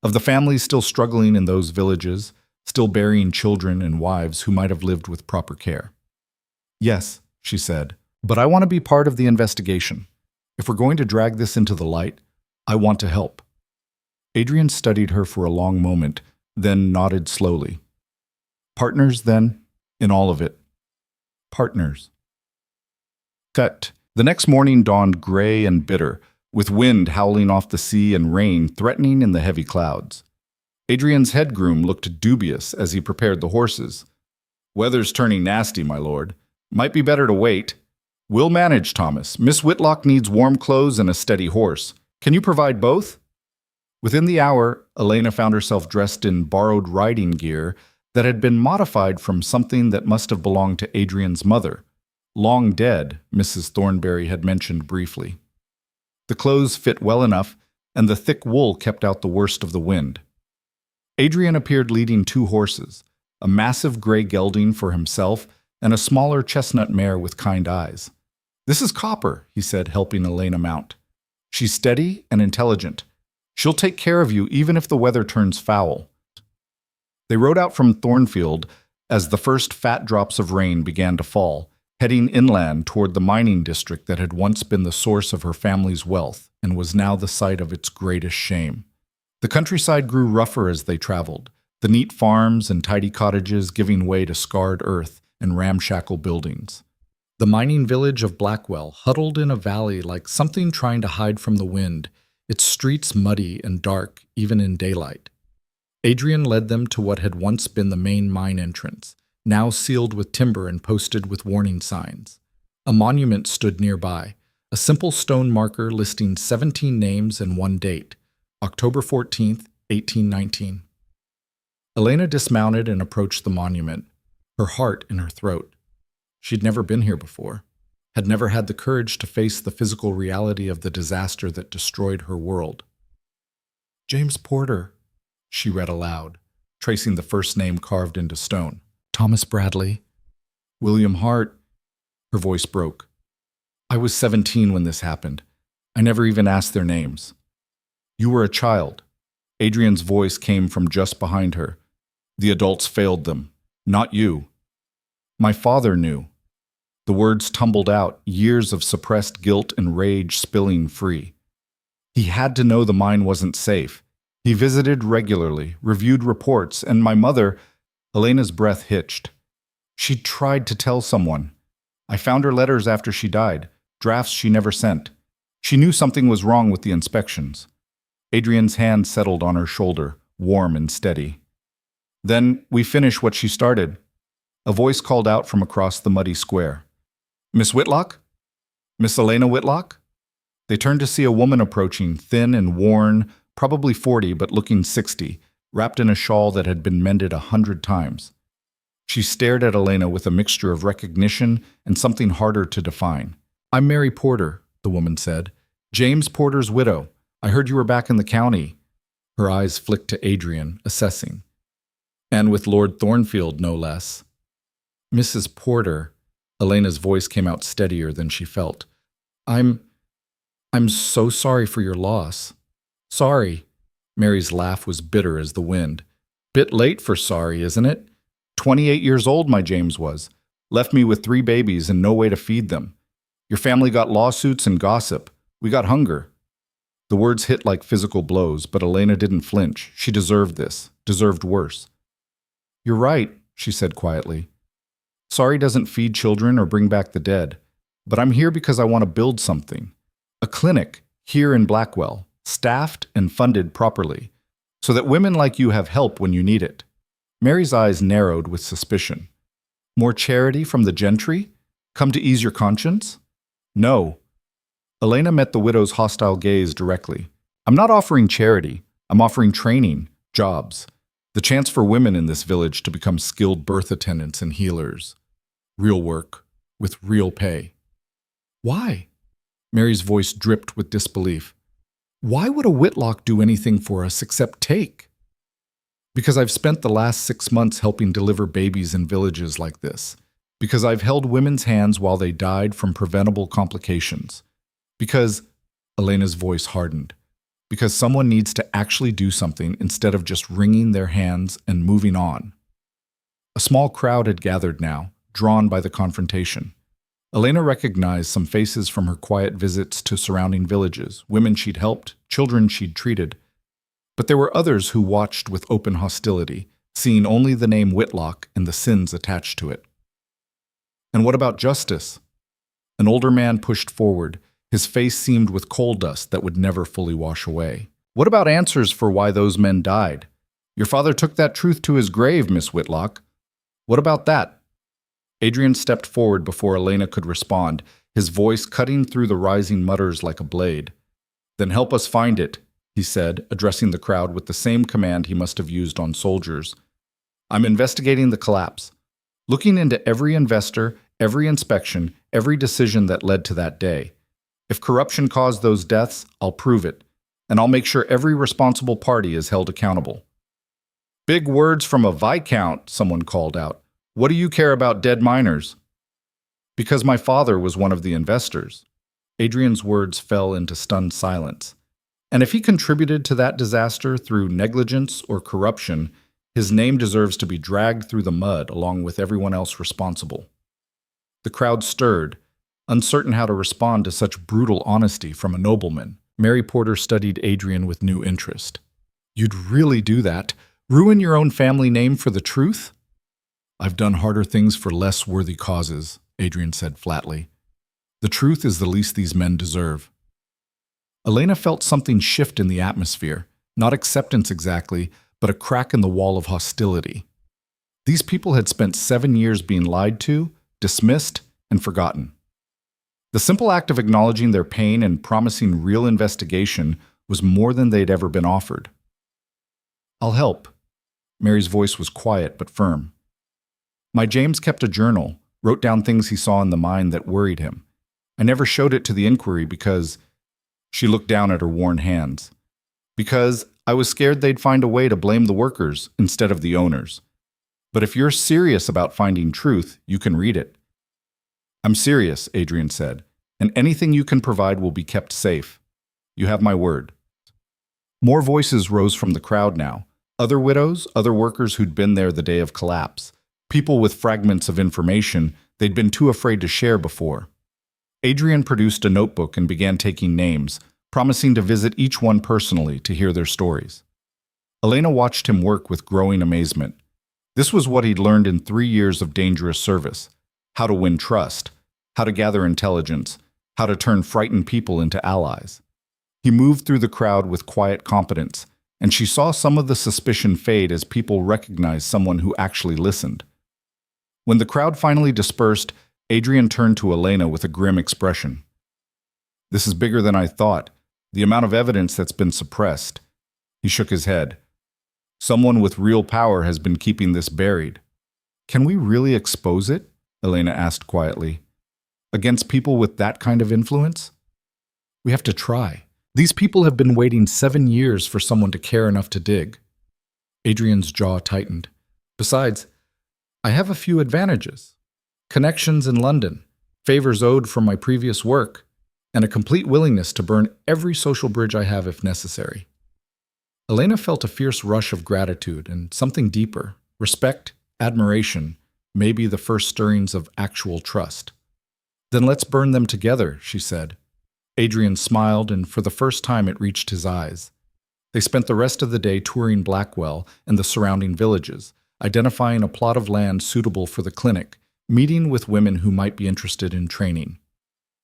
of the families still struggling in those villages, still burying children and wives who might have lived with proper care. Yes, she said, but I want to be part of the investigation. If we're going to drag this into the light, I want to help. Adrian studied her for a long moment, then nodded slowly. Partners, then, in all of it. Partners. Cut. The next morning dawned gray and bitter, with wind howling off the sea and rain threatening in the heavy clouds. Adrian's head groom looked dubious as he prepared the horses. Weather's turning nasty, my lord. Might be better to wait. We'll manage, Thomas. Miss Whitlock needs warm clothes and a steady horse. Can you provide both? Within the hour, Elena found herself dressed in borrowed riding gear that had been modified from something that must have belonged to Adrian's mother. Long dead, Mrs. Thornbury had mentioned briefly. The clothes fit well enough, and the thick wool kept out the worst of the wind. Adrian appeared leading 2 horses, a massive gray gelding for himself and a smaller chestnut mare with kind eyes. This is Copper, he said, helping Elena mount. She's steady and intelligent. She'll take care of you even if the weather turns foul. They rode out from Thornfield as the first fat drops of rain began to fall, heading inland toward the mining district that had once been the source of her family's wealth and was now the site of its greatest shame. The countryside grew rougher as they traveled, the neat farms and tidy cottages giving way to scarred earth and ramshackle buildings. The mining village of Blackwell huddled in a valley like something trying to hide from the wind, its streets muddy and dark even in daylight. Adrian led them to what had once been the main mine entrance, now sealed with timber and posted with warning signs. A monument stood nearby, a simple stone marker listing 17 names and 1 date, October 14th, 1819. Elena dismounted and approached the monument, her heart in her throat. She'd never been here before, had never had the courage to face the physical reality of the disaster that destroyed her world. James Porter, she read aloud, tracing the first name carved into stone. Thomas Bradley. William Hart. Her voice broke. I was 17 when this happened. I never even asked their names. You were a child. Adrian's voice came from just behind her. The adults failed them. Not you. My father knew. The words tumbled out, years of suppressed guilt and rage spilling free. He had to know the mine wasn't safe. He visited regularly, reviewed reports, and my mother, Elena's breath hitched. She tried to tell someone. I found her letters after she died, drafts she never sent. She knew something was wrong with the inspections. Adrian's hand settled on her shoulder, warm and steady. Then we finish what she started. A voice called out from across the muddy square. Miss Whitlock? Miss Elena Whitlock? They turned to see a woman approaching, thin and worn, probably 40 but looking 60, wrapped in a shawl that had been mended 100 times. She stared at Elena with a mixture of recognition and something harder to define. I'm Mary Porter, the woman said. James Porter's widow. I heard you were back in the county. Her eyes flicked to Adrian, assessing. And with Lord Thornfield, no less. Mrs. Porter, Elena's voice came out steadier than she felt. I'm so sorry for your loss. Sorry. Mary's laugh was bitter as the wind. Bit late for sorry, isn't it? 28 years old my James was. Left me with 3 babies and no way to feed them. Your family got lawsuits and gossip. We got hunger. The words hit like physical blows, but Elena didn't flinch. She deserved this, deserved worse. You're right, she said quietly. Sorry doesn't feed children or bring back the dead, but I'm here because I want to build something. A clinic here in Blackwell, staffed and funded properly, so that women like you have help when you need it. Mary's eyes narrowed with suspicion. More charity from the gentry? Come to ease your conscience? No. Elena met the widow's hostile gaze directly. I'm not offering charity. I'm offering training, jobs. The chance for women in this village to become skilled birth attendants and healers. Real work, with real pay. Why? Mary's voice dripped with disbelief. Why would a Whitlock do anything for us except take? Because I've spent the last 6 months helping deliver babies in villages like this. Because I've held women's hands while they died from preventable complications. Because, Elena's voice hardened, because someone needs to actually do something instead of just wringing their hands and moving on. A small crowd had gathered now, drawn by the confrontation. Elena recognized some faces from her quiet visits to surrounding villages, women she'd helped, children she'd treated. But there were others who watched with open hostility, seeing only the name Whitlock and the sins attached to it. And what about justice? An older man pushed forward, his face seamed with coal dust that would never fully wash away. What about answers for why those men died? Your father took that truth to his grave, Miss Whitlock. What about that? Adrian stepped forward before Elena could respond, his voice cutting through the rising mutters like a blade. Then help us find it, he said, addressing the crowd with the same command he must have used on soldiers. I'm investigating the collapse, looking into every investor, every inspection, every decision that led to that day. If corruption caused those deaths, I'll prove it, and I'll make sure every responsible party is held accountable. Big words from a viscount, someone called out. What do you care about dead miners? Because my father was one of the investors. Adrian's words fell into stunned silence. And if he contributed to that disaster through negligence or corruption, his name deserves to be dragged through the mud along with everyone else responsible. The crowd stirred, uncertain how to respond to such brutal honesty from a nobleman. Mary Porter studied Adrian with new interest. You'd really do that? Ruin your own family name for the truth? I've done harder things for less worthy causes, Adrian said flatly. The truth is the least these men deserve. Elena felt something shift in the atmosphere, not acceptance exactly, but a crack in the wall of hostility. These people had spent 7 years being lied to, dismissed, and forgotten. The simple act of acknowledging their pain and promising real investigation was more than they'd ever been offered. "I'll help." Mary's voice was quiet but firm. "My James kept a journal, wrote down things he saw in the mine that worried him. I never showed it to the inquiry because—" She looked down at her worn hands. "Because I was scared they'd find a way to blame the workers instead of the owners. But if you're serious about finding truth, you can read it." "I'm serious," Adrian said, "and anything you can provide will be kept safe. You have my word." More voices rose from the crowd now. Other widows, other workers who'd been there the day of collapse. People with fragments of information they'd been too afraid to share before. Adrian produced a notebook and began taking names, promising to visit each one personally to hear their stories. Elena watched him work with growing amazement. This was what he'd learned in 3 years of dangerous service: how to win trust, how to gather intelligence, how to turn frightened people into allies. He moved through the crowd with quiet competence, and she saw some of the suspicion fade as people recognized someone who actually listened. When the crowd finally dispersed, Adrian turned to Elena with a grim expression. "This is bigger than I thought. The amount of evidence that's been suppressed." He shook his head. "Someone with real power has been keeping this buried." "Can we really expose it?" Elena asked quietly. "Against people with that kind of influence?" "We have to try. These people have been waiting 7 years for someone to care enough to dig." Adrian's jaw tightened. "Besides, I have a few advantages. Connections in London, favors owed from my previous work, and a complete willingness to burn every social bridge I have if necessary." Elena felt a fierce rush of gratitude and something deeper, respect, admiration, maybe the first stirrings of actual trust. "Then let's burn them together," she said. Adrian smiled, and for the first time it reached his eyes. They spent the rest of the day touring Blackwell and the surrounding villages, identifying a plot of land suitable for the clinic, meeting with women who might be interested in training.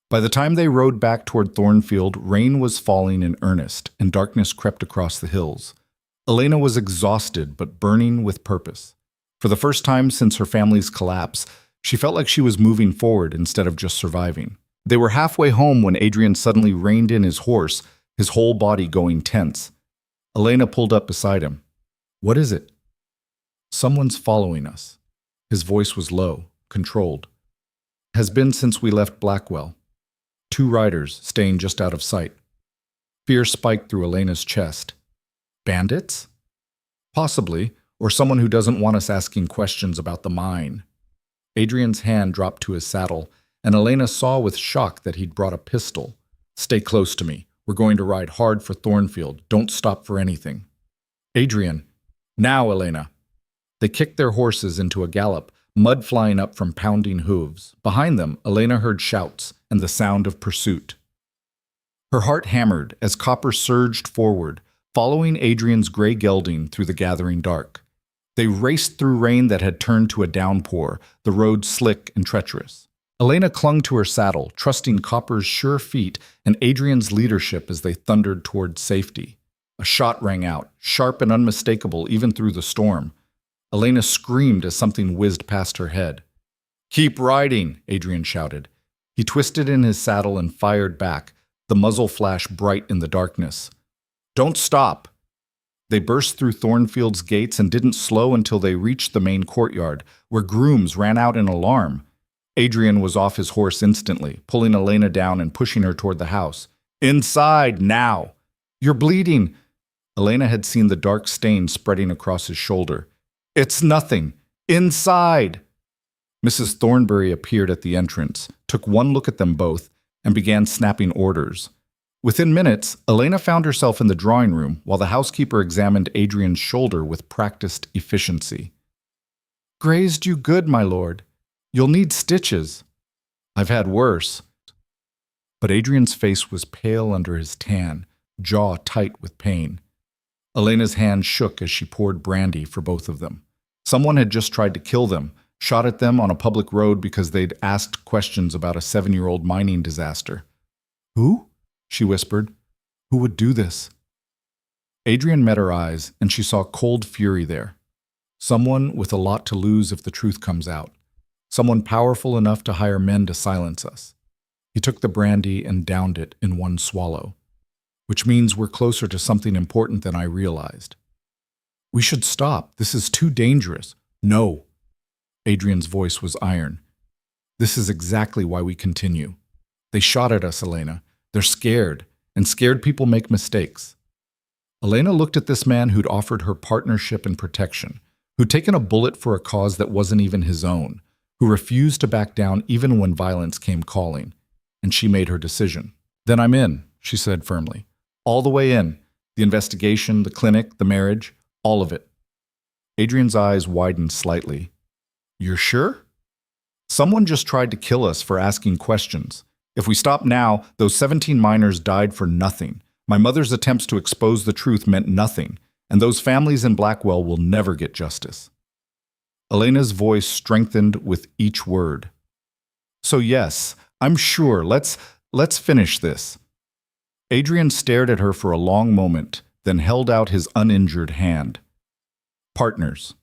By the time they rode back toward Thornfield, rain was falling in earnest, and darkness crept across the hills. Elena was exhausted but burning with purpose. For the first time since her family's collapse, she felt like she was moving forward instead of just surviving. They were halfway home when Adrian suddenly reined in his horse, his whole body going tense. Elena pulled up beside him. "What is it?" "Someone's following us." His voice was low, controlled. "Has been since we left Blackwell. 2 riders staying just out of sight." Fear spiked through Elena's chest. "Bandits?" "Possibly, or someone who doesn't want us asking questions about the mine." Adrian's hand dropped to his saddle, and Elena saw with shock that he'd brought a pistol. "Stay close to me. We're going to ride hard for Thornfield. Don't stop for anything." "Adrian." "Now, Elena." They kicked their horses into a gallop, mud flying up from pounding hooves. Behind them, Elena heard shouts and the sound of pursuit. Her heart hammered as Copper surged forward, following Adrian's gray gelding through the gathering dark. They raced through rain that had turned to a downpour, the road slick and treacherous. Elena clung to her saddle, trusting Copper's sure feet and Adrian's leadership as they thundered toward safety. A shot rang out, sharp and unmistakable even through the storm. Elena screamed as something whizzed past her head. "Keep riding," Adrian shouted. He twisted in his saddle and fired back, the muzzle flash bright in the darkness. "Don't stop." They burst through Thornfield's gates and didn't slow until they reached the main courtyard, where grooms ran out in alarm. Adrian was off his horse instantly, pulling Elena down and pushing her toward the house. "Inside, now!" "You're bleeding!" Elena had seen the dark stain spreading across his shoulder. "It's nothing! Inside!" Mrs. Thornbury appeared at the entrance, took one look at them both, and began snapping orders. Within minutes, Elena found herself in the drawing room while the housekeeper examined Adrian's shoulder with practiced efficiency. "Grazed you good, my lord. You'll need stitches." "I've had worse." But Adrian's face was pale under his tan, jaw tight with pain. Elena's hand shook as she poured brandy for both of them. Someone had just tried to kill them, shot at them on a public road because they'd asked questions about a 7-year-old mining disaster. "Who?" she whispered. "Who would do this?" Adrian met her eyes, and she saw cold fury there. Someone with a lot to lose if the truth comes out. Someone powerful enough to hire men to silence us. He took the brandy and downed it in one swallow. which means we're closer to something important than I realized. We should stop. This is too dangerous. No. Adrian's voice was iron. This is exactly why we continue. They shot at us, Elena. They're scared, and scared people make mistakes. Elena looked at this man who'd offered her partnership and protection, who'd taken a bullet for a cause that wasn't even his own, who refused to back down even when violence came calling, and she made her decision. Then I'm in, she said firmly. All the way in. The investigation, the clinic, the marriage, all of it. Adrian's eyes widened slightly. You're sure? Someone just tried to kill us for asking questions. If we stop now, those 17 miners died for nothing. My mother's attempts to expose the truth meant nothing, and those families in Blackwell will never get justice. Elena's voice strengthened with each word. So yes, I'm sure. Let's finish this. Adrian stared at her for a long moment, then held out his uninjured hand. Partners.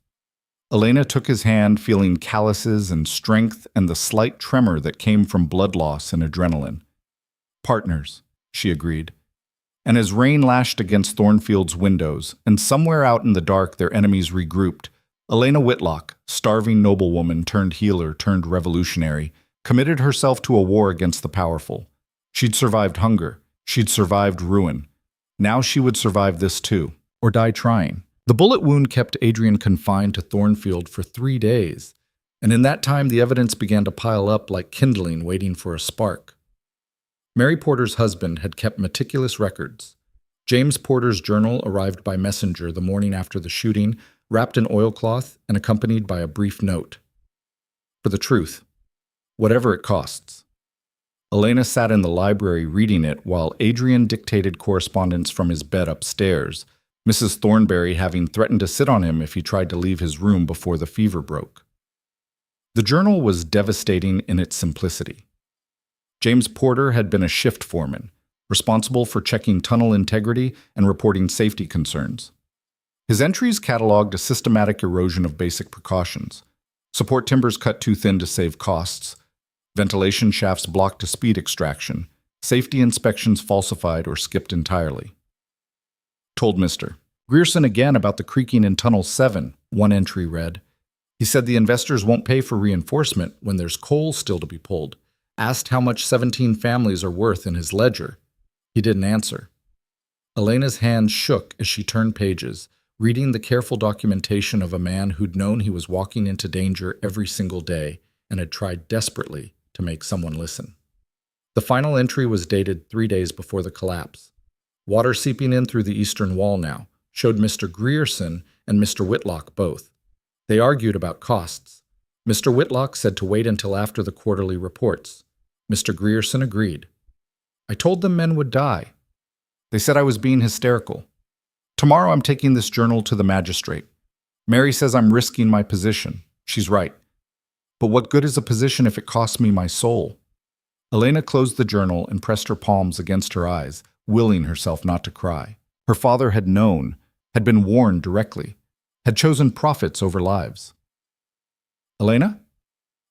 Elena took his hand, feeling calluses and strength and the slight tremor that came from blood loss and adrenaline. Partners, she agreed. And as rain lashed against Thornfield's windows, and somewhere out in the dark their enemies regrouped, Elena Whitlock, starving noblewoman turned healer turned revolutionary, committed herself to a war against the powerful. She'd survived hunger. She'd survived ruin. Now she would survive this too, or die trying. The bullet wound kept Adrian confined to Thornfield for 3 days, and in that time the evidence began to pile up like kindling waiting for a spark. Mary Porter's husband had kept meticulous records. James Porter's journal arrived by messenger the morning after the shooting, wrapped in oilcloth and accompanied by a brief note. For the truth, whatever it costs. Elena sat in the library reading it while Adrian dictated correspondence from his bed upstairs, Mrs. Thornberry having threatened to sit on him if he tried to leave his room before the fever broke. The journal was devastating in its simplicity. James Porter had been a shift foreman, responsible for checking tunnel integrity and reporting safety concerns. His entries cataloged a systematic erosion of basic precautions: support timbers cut too thin to save costs, ventilation shafts blocked to speed extraction, safety inspections falsified or skipped entirely. Told Mr. Grierson again about the creaking in Tunnel 7, one entry read. He said the investors won't pay for reinforcement when there's coal still to be pulled. Asked how much 17 families are worth in his ledger. He didn't answer. Elena's hands shook as she turned pages, reading the careful documentation of a man who'd known he was walking into danger every single day and had tried desperately to make someone listen. The final entry was dated 3 days before the collapse. Water seeping in through the eastern wall now showed Mr. Grierson and Mr. Whitlock both. They argued about costs. Mr. Whitlock said to wait until after the quarterly reports. Mr. Grierson agreed. I told them men would die. They said I was being hysterical. Tomorrow I'm taking this journal to the magistrate. Mary says I'm risking my position. She's right. But what good is a position if it costs me my soul? Elena closed the journal and pressed her palms against her eyes, willing herself not to cry. Her father had known, had been warned directly, had chosen profits over lives. Elena?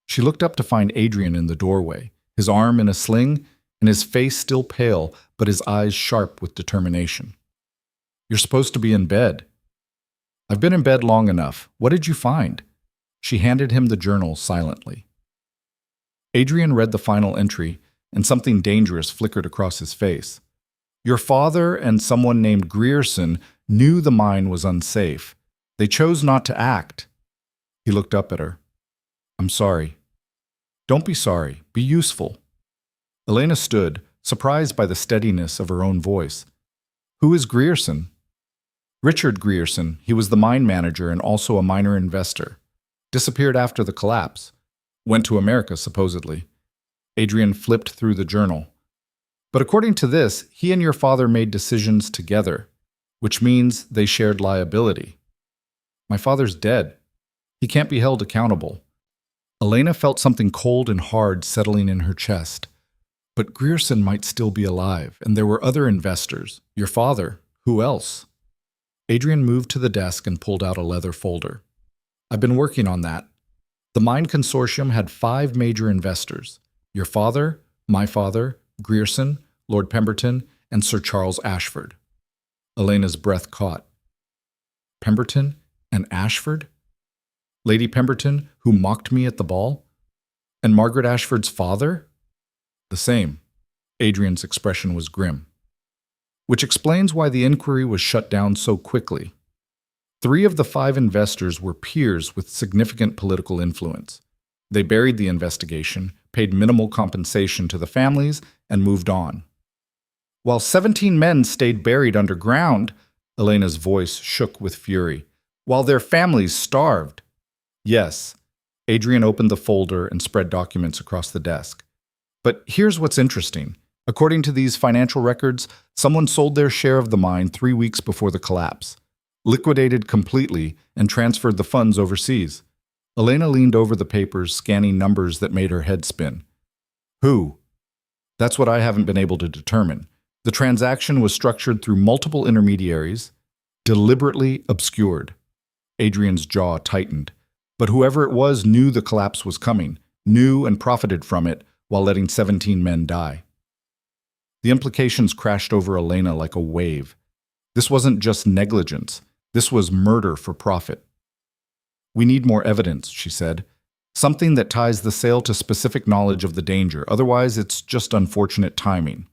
She looked up to find Adrian in the doorway, his arm in a sling, and his face still pale, but his eyes sharp with determination. You're supposed to be in bed. I've been in bed long enough. What did you find? She handed him the journal silently. Adrian read the final entry, and something dangerous flickered across his face. Your father and someone named Grierson knew the mine was unsafe. They chose not to act. He looked up at her. I'm sorry. Don't be sorry. Be useful. Elena stood, surprised by the steadiness of her own voice. Who is Grierson? Richard Grierson. He was the mine manager and also a minor investor. Disappeared after the collapse. Went to America, supposedly. Adrian flipped through the journal. But according to this, he and your father made decisions together, which means they shared liability. My father's dead. He can't be held accountable. Elena felt something cold and hard settling in her chest. But Grierson might still be alive, and there were other investors. Your father. Who else? Adrian moved to the desk and pulled out a leather folder. I've been working on that. The mine consortium had 5 major investors. Your father, my father, Grierson, Lord Pemberton, and Sir Charles Ashford. Elena's breath caught. Pemberton and Ashford? Lady Pemberton, who mocked me at the ball? And Margaret Ashford's father? The same. Adrian's expression was grim. Which explains why the inquiry was shut down so quickly. 3 of the 5 investors were peers with significant political influence. They buried the investigation, paid minimal compensation to the families, and moved on. While 17 men stayed buried underground, Elena's voice shook with fury, while their families starved. Yes, Adrian opened the folder and spread documents across the desk. But here's what's interesting. According to these financial records, someone sold their share of the mine 3 weeks before the collapse, liquidated completely, and transferred the funds overseas. Elena leaned over the papers, scanning numbers that made her head spin. Who? That's what I haven't been able to determine. The transaction was structured through multiple intermediaries, deliberately obscured. Adrian's jaw tightened. But whoever it was knew the collapse was coming, knew and profited from it while letting 17 men die. The implications crashed over Elena like a wave. This wasn't just negligence. This was murder for profit. We need more evidence, she said. Something that ties the sale to specific knowledge of the danger. Otherwise, it's just unfortunate timing.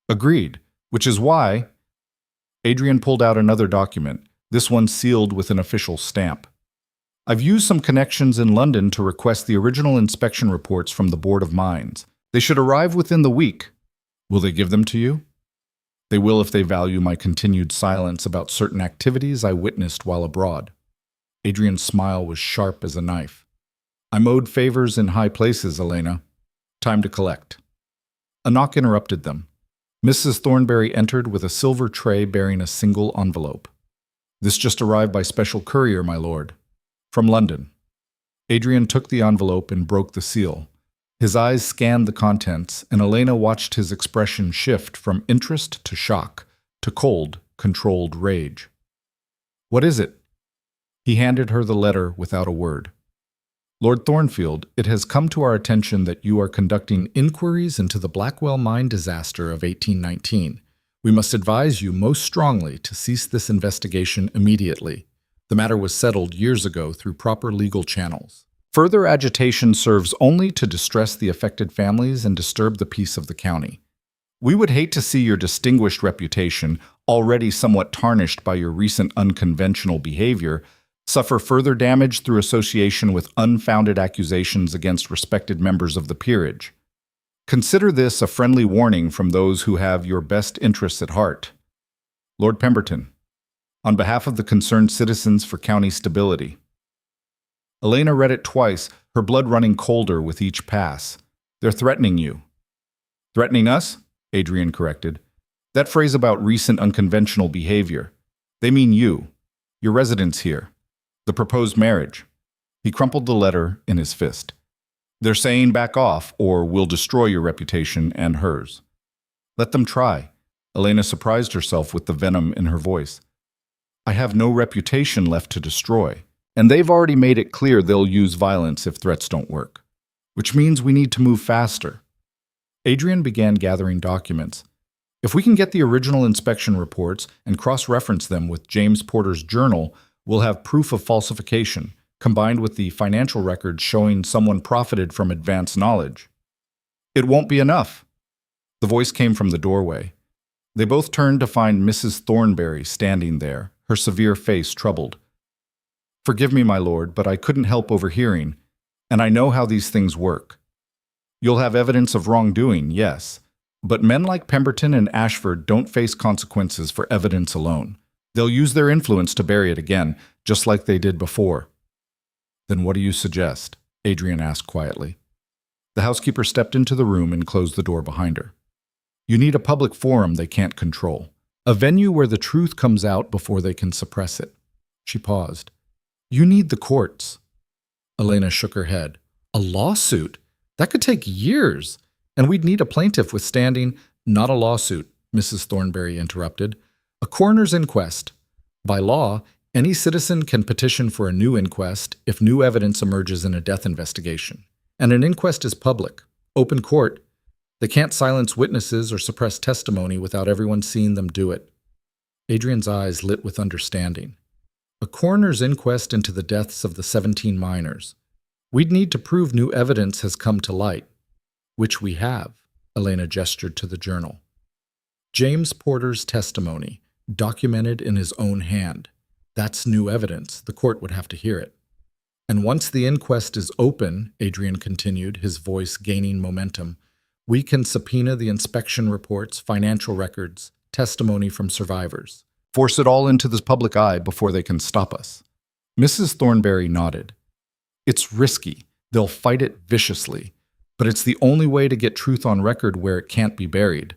Agreed, which is why Adrian pulled out another document, this one sealed with an official stamp. I've used some connections in London to request the original inspection reports from the Board of Mines. They should arrive within the week. Will they give them to you? They will if they value my continued silence about certain activities I witnessed while abroad. Adrian's smile was sharp as a knife. I'm owed favors in high places, Elena. Time to collect. A knock interrupted them. Mrs. Thornberry entered with a silver tray bearing a single envelope. This just arrived by special courier, my lord. From London. Adrian took the envelope and broke the seal. His eyes scanned the contents, and Elena watched his expression shift from interest to shock, to cold, controlled rage. What is it? He handed her the letter without a word. Lord Thornfield, it has come to our attention that you are conducting inquiries into the Blackwell mine disaster of 1819. We must advise you most strongly to cease this investigation immediately. The matter was settled years ago through proper legal channels. Further agitation serves only to distress the affected families and disturb the peace of the county. We would hate to see your distinguished reputation, already somewhat tarnished by your recent unconventional behavior, suffer further damage through association with unfounded accusations against respected members of the peerage. Consider this a friendly warning from those who have your best interests at heart. Lord Pemberton, on behalf of the concerned citizens for county stability. Elena read it twice, her blood running colder with each pass. They're threatening you. Threatening us? Adrian corrected. That phrase about recent unconventional behavior. They mean you, your residence here, the proposed marriage. He crumpled the letter in his fist. They're saying back off, or we'll destroy your reputation and hers. Let them try. Elena surprised herself with the venom in her voice. I have no reputation left to destroy, and they've already made it clear they'll use violence if threats don't work, which means we need to move faster. Adrian began gathering documents. If we can get the original inspection reports and cross-reference them with James Porter's journal, we'll have proof of falsification, combined with the financial records showing someone profited from advanced knowledge. It won't be enough. The voice came from the doorway. They both turned to find Mrs. Thornberry standing there, her severe face troubled. Forgive me, my lord, but I couldn't help overhearing, and I know how these things work. You'll have evidence of wrongdoing, yes, but men like Pemberton and Ashford don't face consequences for evidence alone. They'll use their influence to bury it again, just like they did before. Then what do you suggest? Adrian asked quietly. The housekeeper stepped into the room and closed the door behind her. You need a public forum they can't control, a venue where the truth comes out before they can suppress it. She paused. You need the courts. Elena shook her head. A lawsuit? That could take years, and we'd need a plaintiff with standing. Not a lawsuit, Mrs. Thornberry interrupted. A coroner's inquest. By law, any citizen can petition for a new inquest if new evidence emerges in a death investigation. And an inquest is public, open court. They can't silence witnesses or suppress testimony without everyone seeing them do it. Adrian's eyes lit with understanding. A coroner's inquest into the deaths of the 17 miners. We'd need to prove new evidence has come to light. Which we have, Elena gestured to the journal. James Porter's testimony, documented in his own hand. That's new evidence. The court would have to hear it. And once the inquest is open, Adrian continued, his voice gaining momentum, we can subpoena the inspection reports, financial records, testimony from survivors. Force it all into the public eye before they can stop us. Mrs. Thornberry nodded. It's risky. They'll fight it viciously. But it's the only way to get truth on record where it can't be buried.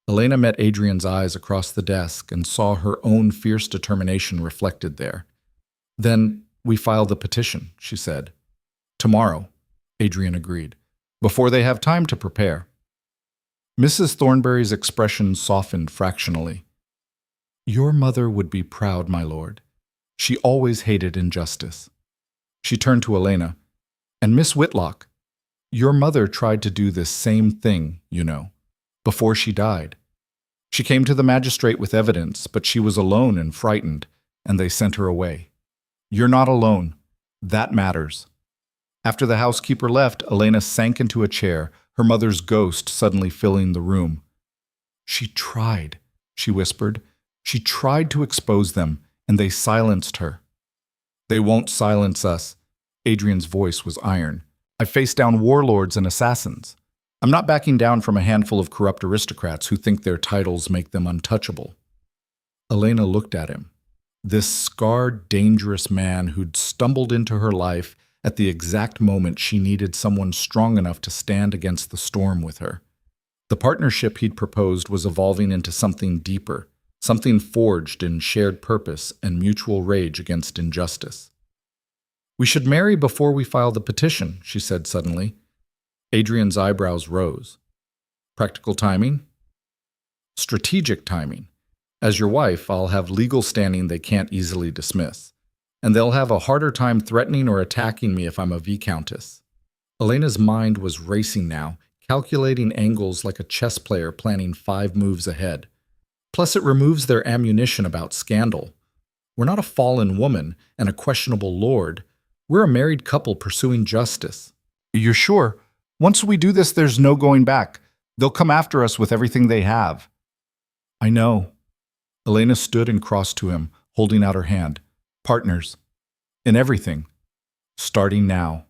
Elena met Adrian's eyes across the desk and saw her own fierce determination reflected there. Then we file the petition, she said. Tomorrow, Adrian agreed, before they have time to prepare. Mrs. Thornberry's expression softened fractionally. Your mother would be proud, my lord. She always hated injustice. She turned to Elena. And Miss Whitlock, your mother tried to do this same thing, you know, before she died. She came to the magistrate with evidence, but she was alone and frightened, and they sent her away. You're not alone. That matters. After the housekeeper left, Elena sank into a chair, her mother's ghost suddenly filling the room. She tried, she whispered. She tried to expose them, and they silenced her. They won't silence us. Adrian's voice was iron. I faced down warlords and assassins. I'm not backing down from a handful of corrupt aristocrats who think their titles make them untouchable. Elena looked at him. This scarred, dangerous man who'd stumbled into her life at the exact moment she needed someone strong enough to stand against the storm with her. The partnership he'd proposed was evolving into something deeper, something forged in shared purpose and mutual rage against injustice. We should marry before we file the petition, she said suddenly. Adrian's eyebrows rose. Practical timing? Strategic timing. As your wife, I'll have legal standing they can't easily dismiss, and they'll have a harder time threatening or attacking me if I'm a viscountess. Elena's mind was racing now, calculating angles like a chess player planning 5 moves ahead. Plus, it removes their ammunition about scandal. We're not a fallen woman and a questionable lord. We're a married couple pursuing justice. You're sure? Once we do this, there's no going back. They'll come after us with everything they have. I know. Elena stood and crossed to him, holding out her hand. Partners. In everything. Starting now.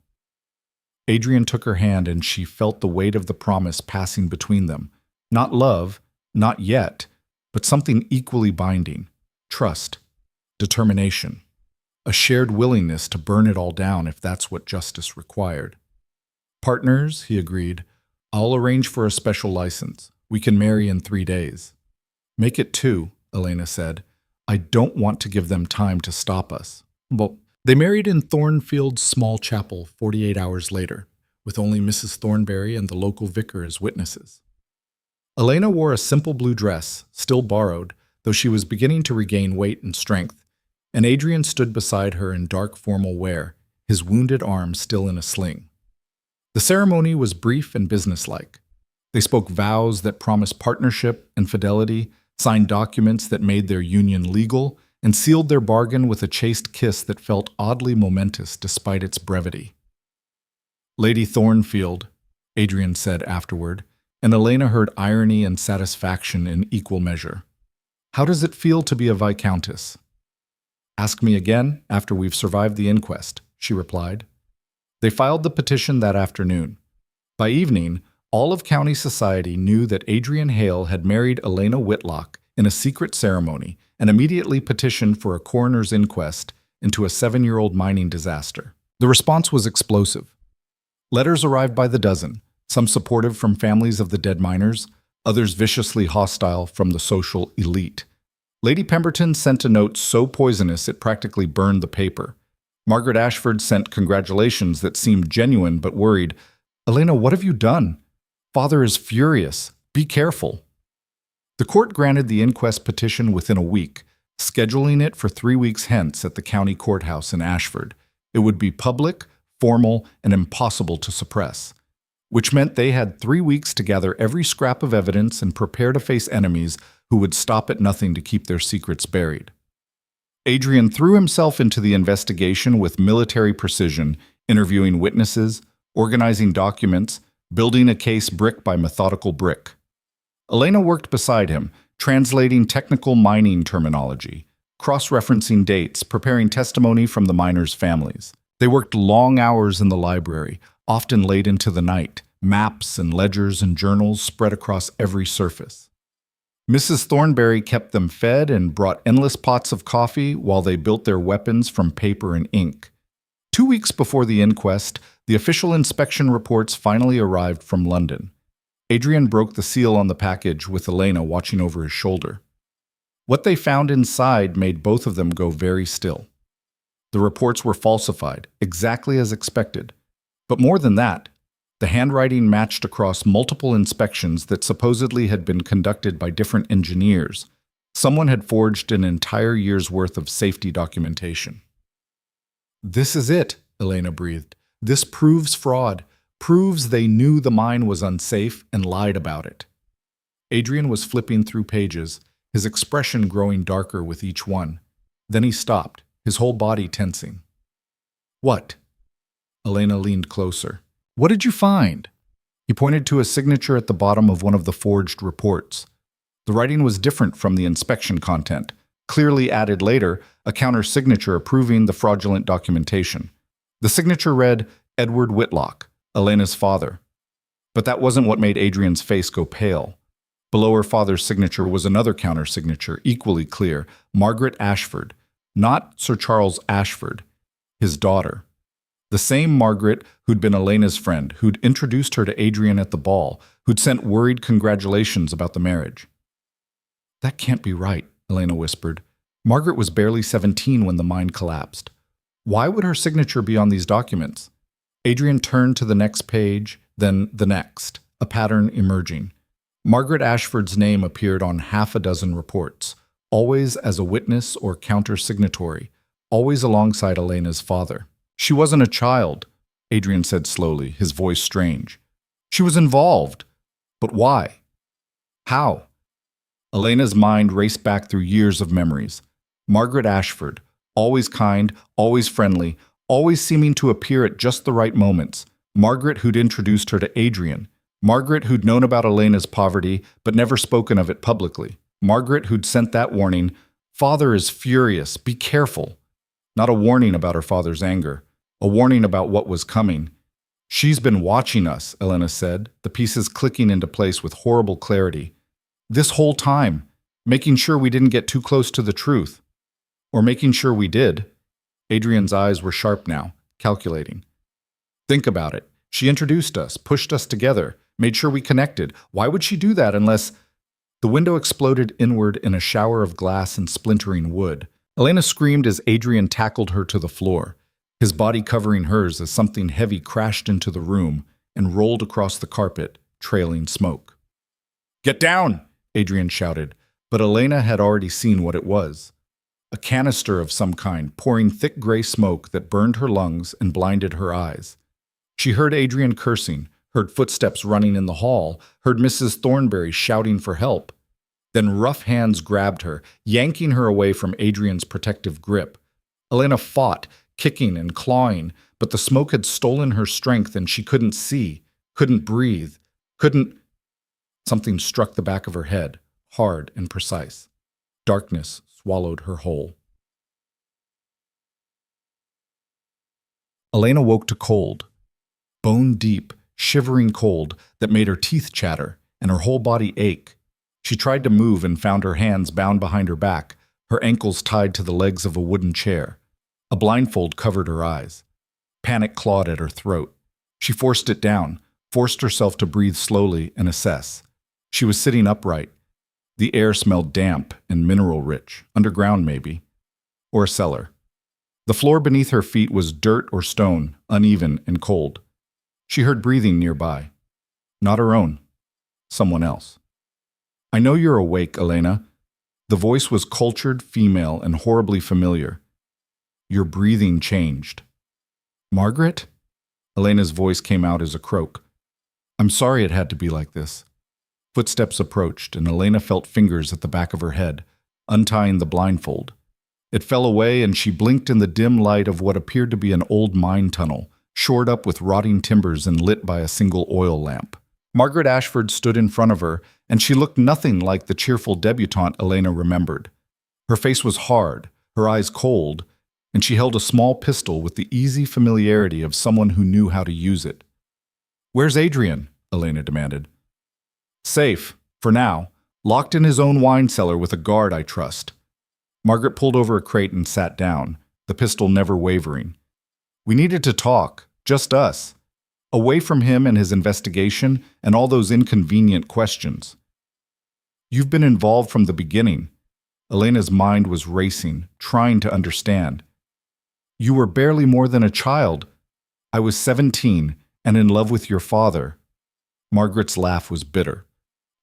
Adrian took her hand and she felt the weight of the promise passing between them. Not love, not yet, but something equally binding. Trust. Determination. A shared willingness to burn it all down if that's what justice required. Partners, he agreed. I'll arrange for a special license. We can marry in 3 days. Make it 2, Elena said. I don't want to give them time to stop us. Well, they married in Thornfield's small chapel 48 hours later, with only Mrs. Thornberry and the local vicar as witnesses. Elena wore a simple blue dress, still borrowed, though she was beginning to regain weight and strength, and Adrian stood beside her in dark formal wear, his wounded arm still in a sling. The ceremony was brief and businesslike. They spoke vows that promised partnership and fidelity, signed documents that made their union legal, and sealed their bargain with a chaste kiss that felt oddly momentous despite its brevity. Lady Thornfield, Adrian said afterward, and Elena heard irony and satisfaction in equal measure. How does it feel to be a viscountess? Ask me again after we've survived the inquest, she replied. They filed the petition that afternoon. By evening, all of county society knew that Adrian Hale had married Elena Whitlock in a secret ceremony and immediately petitioned for a coroner's inquest into a 7-year-old mining disaster. The response was explosive. Letters arrived by the dozen, some supportive from families of the dead miners, others viciously hostile from the social elite. Lady Pemberton sent a note so poisonous it practically burned the paper. Margaret Ashford sent congratulations that seemed genuine but worried. Elena, what have you done? Father is furious. Be careful. The court granted the inquest petition within a week, scheduling it for 3 weeks hence at the county courthouse in Ashford. It would be public, formal, and impossible to suppress. which meant they had 3 weeks to gather every scrap of evidence and prepare to face enemies who would stop at nothing to keep their secrets buried. Adrian threw himself into the investigation with military precision, interviewing witnesses, organizing documents, building a case brick by methodical brick. Elena worked beside him, translating technical mining terminology, cross-referencing dates, preparing testimony from the miners' families. They worked long hours in the library, often late into the night, maps and ledgers and journals spread across every surface. Mrs. Thornberry kept them fed and brought endless pots of coffee while they built their weapons from paper and ink. 2 weeks before the inquest, the official inspection reports finally arrived from London. Adrian broke the seal on the package with Elena watching over his shoulder. What they found inside made both of them go very still. The reports were falsified, exactly as expected. But more than that, the handwriting matched across multiple inspections that supposedly had been conducted by different engineers. Someone had forged an entire year's worth of safety documentation. "This is it," Elena breathed. "This proves fraud, proves they knew the mine was unsafe and lied about it." Adrian was flipping through pages, his expression growing darker with each one. Then he stopped, his whole body tensing. "What?" Elena leaned closer. "What did you find?" He pointed to a signature at the bottom of one of the forged reports. The writing was different from the inspection content, clearly added later, a counter-signature approving the fraudulent documentation. The signature read, "Edward Whitlock, Elena's father." But that wasn't what made Adrian's face go pale. Below her father's signature was another counter-signature, equally clear, Margaret Ashford, not Sir Charles Ashford, his daughter. The same Margaret who'd been Elena's friend, who'd introduced her to Adrian at the ball, who'd sent worried congratulations about the marriage. "That can't be right," Elena whispered. "Margaret was barely 17 when the mine collapsed. Why would her signature be on these documents?" Adrian turned to the next page, then the next, a pattern emerging. Margaret Ashford's name appeared on half a dozen reports, always as a witness or counter-signatory, always alongside Elena's father. "She wasn't a child," Adrian said slowly, his voice strange. "She was involved. But why? How?" Elena's mind raced back through years of memories. Margaret Ashford, always kind, always friendly, always seeming to appear at just the right moments. Margaret who'd introduced her to Adrian. Margaret who'd known about Elena's poverty but never spoken of it publicly. Margaret who'd sent that warning, "Father is furious, be careful." Not a warning about her father's anger, a warning about what was coming. "She's been watching us," Elena said, the pieces clicking into place with horrible clarity. "This whole time, making sure we didn't get too close to the truth. Or making sure we did." Adrian's eyes were sharp now, calculating. "Think about it. She introduced us, pushed us together, made sure we connected. Why would she do that unless—" The window exploded inward in a shower of glass and splintering wood. Elena screamed as Adrian tackled her to the floor, his body covering hers as something heavy crashed into the room and rolled across the carpet, trailing smoke. "Get down!" Adrian shouted, but Elena had already seen what it was. A canister of some kind, pouring thick gray smoke that burned her lungs and blinded her eyes. She heard Adrian cursing, heard footsteps running in the hall, heard Mrs. Thornberry shouting for help. Then rough hands grabbed her, yanking her away from Adrian's protective grip. Elena fought, kicking and clawing, but the smoke had stolen her strength and she couldn't see, couldn't breathe, couldn't— Something struck the back of her head, hard and precise. Darkness swallowed her whole. Elena woke to cold. Bone-deep, shivering cold that made her teeth chatter and her whole body ache. She tried to move and found her hands bound behind her back, her ankles tied to the legs of a wooden chair. A blindfold covered her eyes. Panic clawed at her throat. She forced it down, forced herself to breathe slowly and assess. She was sitting upright. The air smelled damp and mineral-rich, underground maybe, or a cellar. The floor beneath her feet was dirt or stone, uneven and cold. She heard breathing nearby. Not her own. Someone else. "I know you're awake, Elena." The voice was cultured, female, and horribly familiar. Your breathing changed. "Margaret?" Elena's voice came out as a croak. I'm sorry it had to be like this. Footsteps approached, and Elena felt fingers at the back of her head, untying the blindfold. It fell away, and she blinked in the dim light of what appeared to be an old mine tunnel, shored up with rotting timbers and lit by a single oil lamp. Margaret Ashford stood in front of her, and she looked nothing like the cheerful debutante Elena remembered. Her face was hard, her eyes cold, and she held a small pistol with the easy familiarity of someone who knew how to use it. "Where's Adrian?" Elena demanded. "Safe, for now, locked in his own wine cellar with a guard I trust." Margaret pulled over a crate and sat down, the pistol never wavering. "We needed to talk, just us. Away from him and his investigation and all those inconvenient questions. You've been involved from the beginning." Elena's mind was racing, trying to understand. "You were barely more than a child. I was 17 and in love with your father." Margaret's laugh was bitter.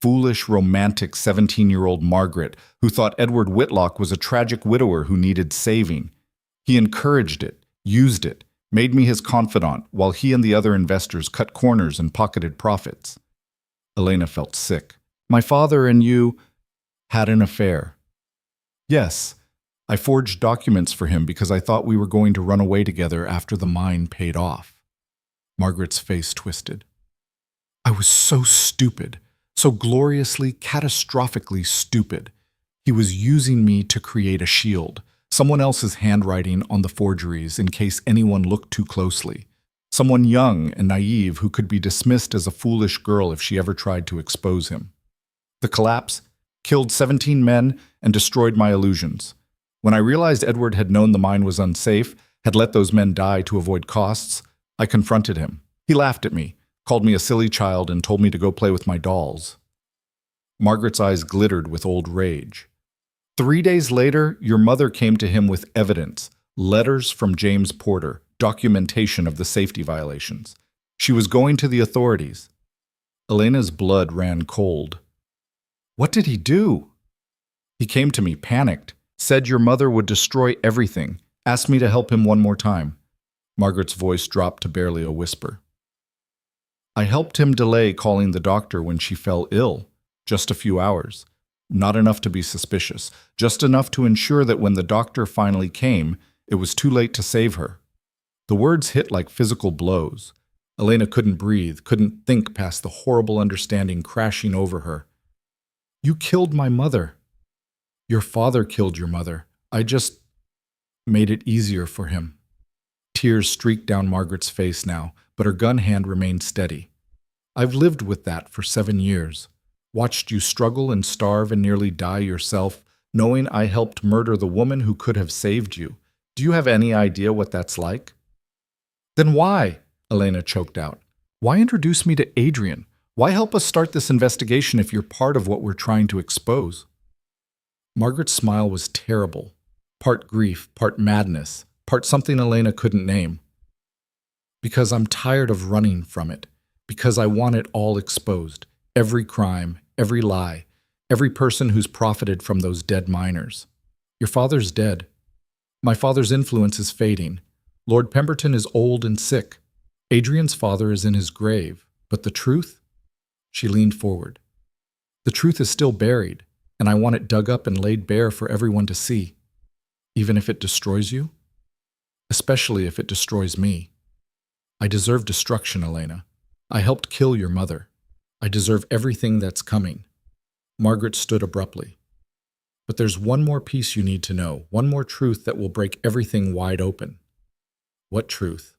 Foolish, romantic 17-year-old Margaret, who thought Edward Whitlock was a tragic widower who needed saving. He encouraged it, used it, made me his confidant, while he and the other investors cut corners and pocketed profits. Elena felt sick. "My father and you had an affair." "Yes, I forged documents for him because I thought we were going to run away together after the mine paid off." Margaret's face twisted. "I was so stupid, so gloriously, catastrophically stupid. He was using me to create a shield, someone else's handwriting on the forgeries in case anyone looked too closely. Someone young and naive who could be dismissed as a foolish girl if she ever tried to expose him. The collapse killed 17 men and destroyed my illusions. When I realized Edward had known the mine was unsafe, had let those men die to avoid costs, I confronted him. He laughed at me, called me a silly child, and told me to go play with my dolls." Margaret's eyes glittered with old rage. 3 days later, your mother came to him with evidence, letters from James Porter, documentation of the safety violations. She was going to the authorities. Elena's blood ran cold. "What did he do?" "He came to me, panicked, said your mother would destroy everything, asked me to help him one more time." Margaret's voice dropped to barely a whisper. "I helped him delay calling the doctor when she fell ill, just a few hours. Not enough to be suspicious, just enough to ensure that when the doctor finally came, it was too late to save her." The words hit like physical blows. Elena couldn't breathe, couldn't think past the horrible understanding crashing over her. "You killed my mother." "Your father killed your mother. I just made it easier for him." Tears streaked down Margaret's face now, but her gun hand remained steady. "I've lived with that for 7 years. Watched you struggle and starve and nearly die yourself, knowing I helped murder the woman who could have saved you. Do you have any idea what that's like?" "Then why?" Elena choked out. "Why introduce me to Adrian? Why help us start this investigation if you're part of what we're trying to expose?" Margaret's smile was terrible. Part grief, part madness, part something Elena couldn't name. "Because I'm tired of running from it. Because I want it all exposed. Every crime, every lie, every person who's profited from those dead miners. Your father's dead. My father's influence is fading. Lord Pemberton is old and sick. Adrian's father is in his grave. But the truth?" She leaned forward. "The truth is still buried, and I want it dug up and laid bare for everyone to see. Even if it destroys you? Especially if it destroys me. I deserve destruction, Elena. I helped kill your mother. I deserve everything that's coming." Margaret stood abruptly. "But there's one more piece you need to know, one more truth that will break everything wide open." "What truth?"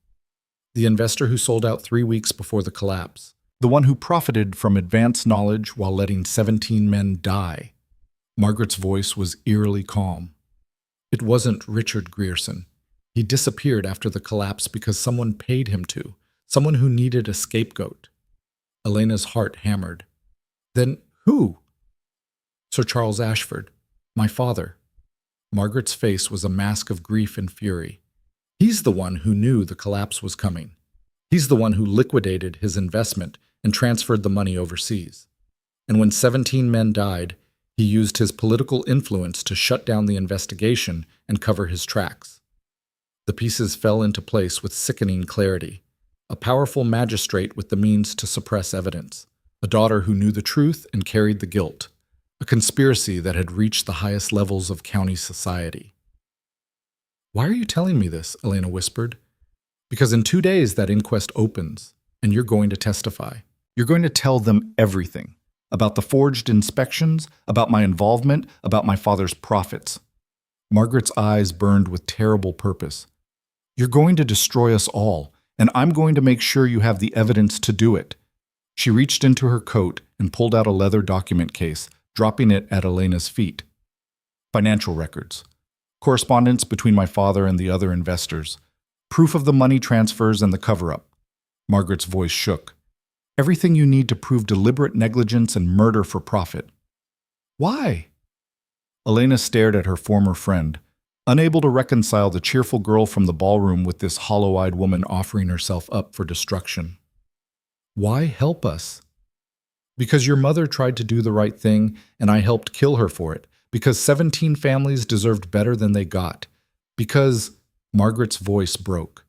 "The investor who sold out 3 weeks before the collapse. The one who profited from advanced knowledge while letting 17 men die." Margaret's voice was eerily calm. "It wasn't Richard Grierson. He disappeared after the collapse because someone paid him to, someone who needed a scapegoat." Elena's heart hammered. "Then who?" "Sir Charles Ashford, my father." Margaret's face was a mask of grief and fury. "He's the one who knew the collapse was coming. He's the one who liquidated his investment and transferred the money overseas. And when 17 men died, he used his political influence to shut down the investigation and cover his tracks." The pieces fell into place with sickening clarity. a powerful magistrate with the means to suppress evidence, a daughter who knew the truth and carried the guilt, a conspiracy that had reached the highest levels of county society. "Why are you telling me this?" Elena whispered. "Because in 2 days that inquest opens, and you're going to testify. You're going to tell them everything. About the forged inspections, about my involvement, about my father's profits." Margaret's eyes burned with terrible purpose. "You're going to destroy us all, and I'm going to make sure you have the evidence to do it." She reached into her coat and pulled out a leather document case, dropping it at Elena's feet. "Financial records. Correspondence between my father and the other investors. Proof of the money transfers and the cover-up." Margaret's voice shook. "Everything you need to prove deliberate negligence and murder for profit." "Why?" Elena stared at her former friend, unable to reconcile the cheerful girl from the ballroom with this hollow-eyed woman offering herself up for destruction. "Why help us?" "Because your mother tried to do the right thing, and I helped kill her for it. Because 17 families deserved better than they got. Because—" Margaret's voice broke.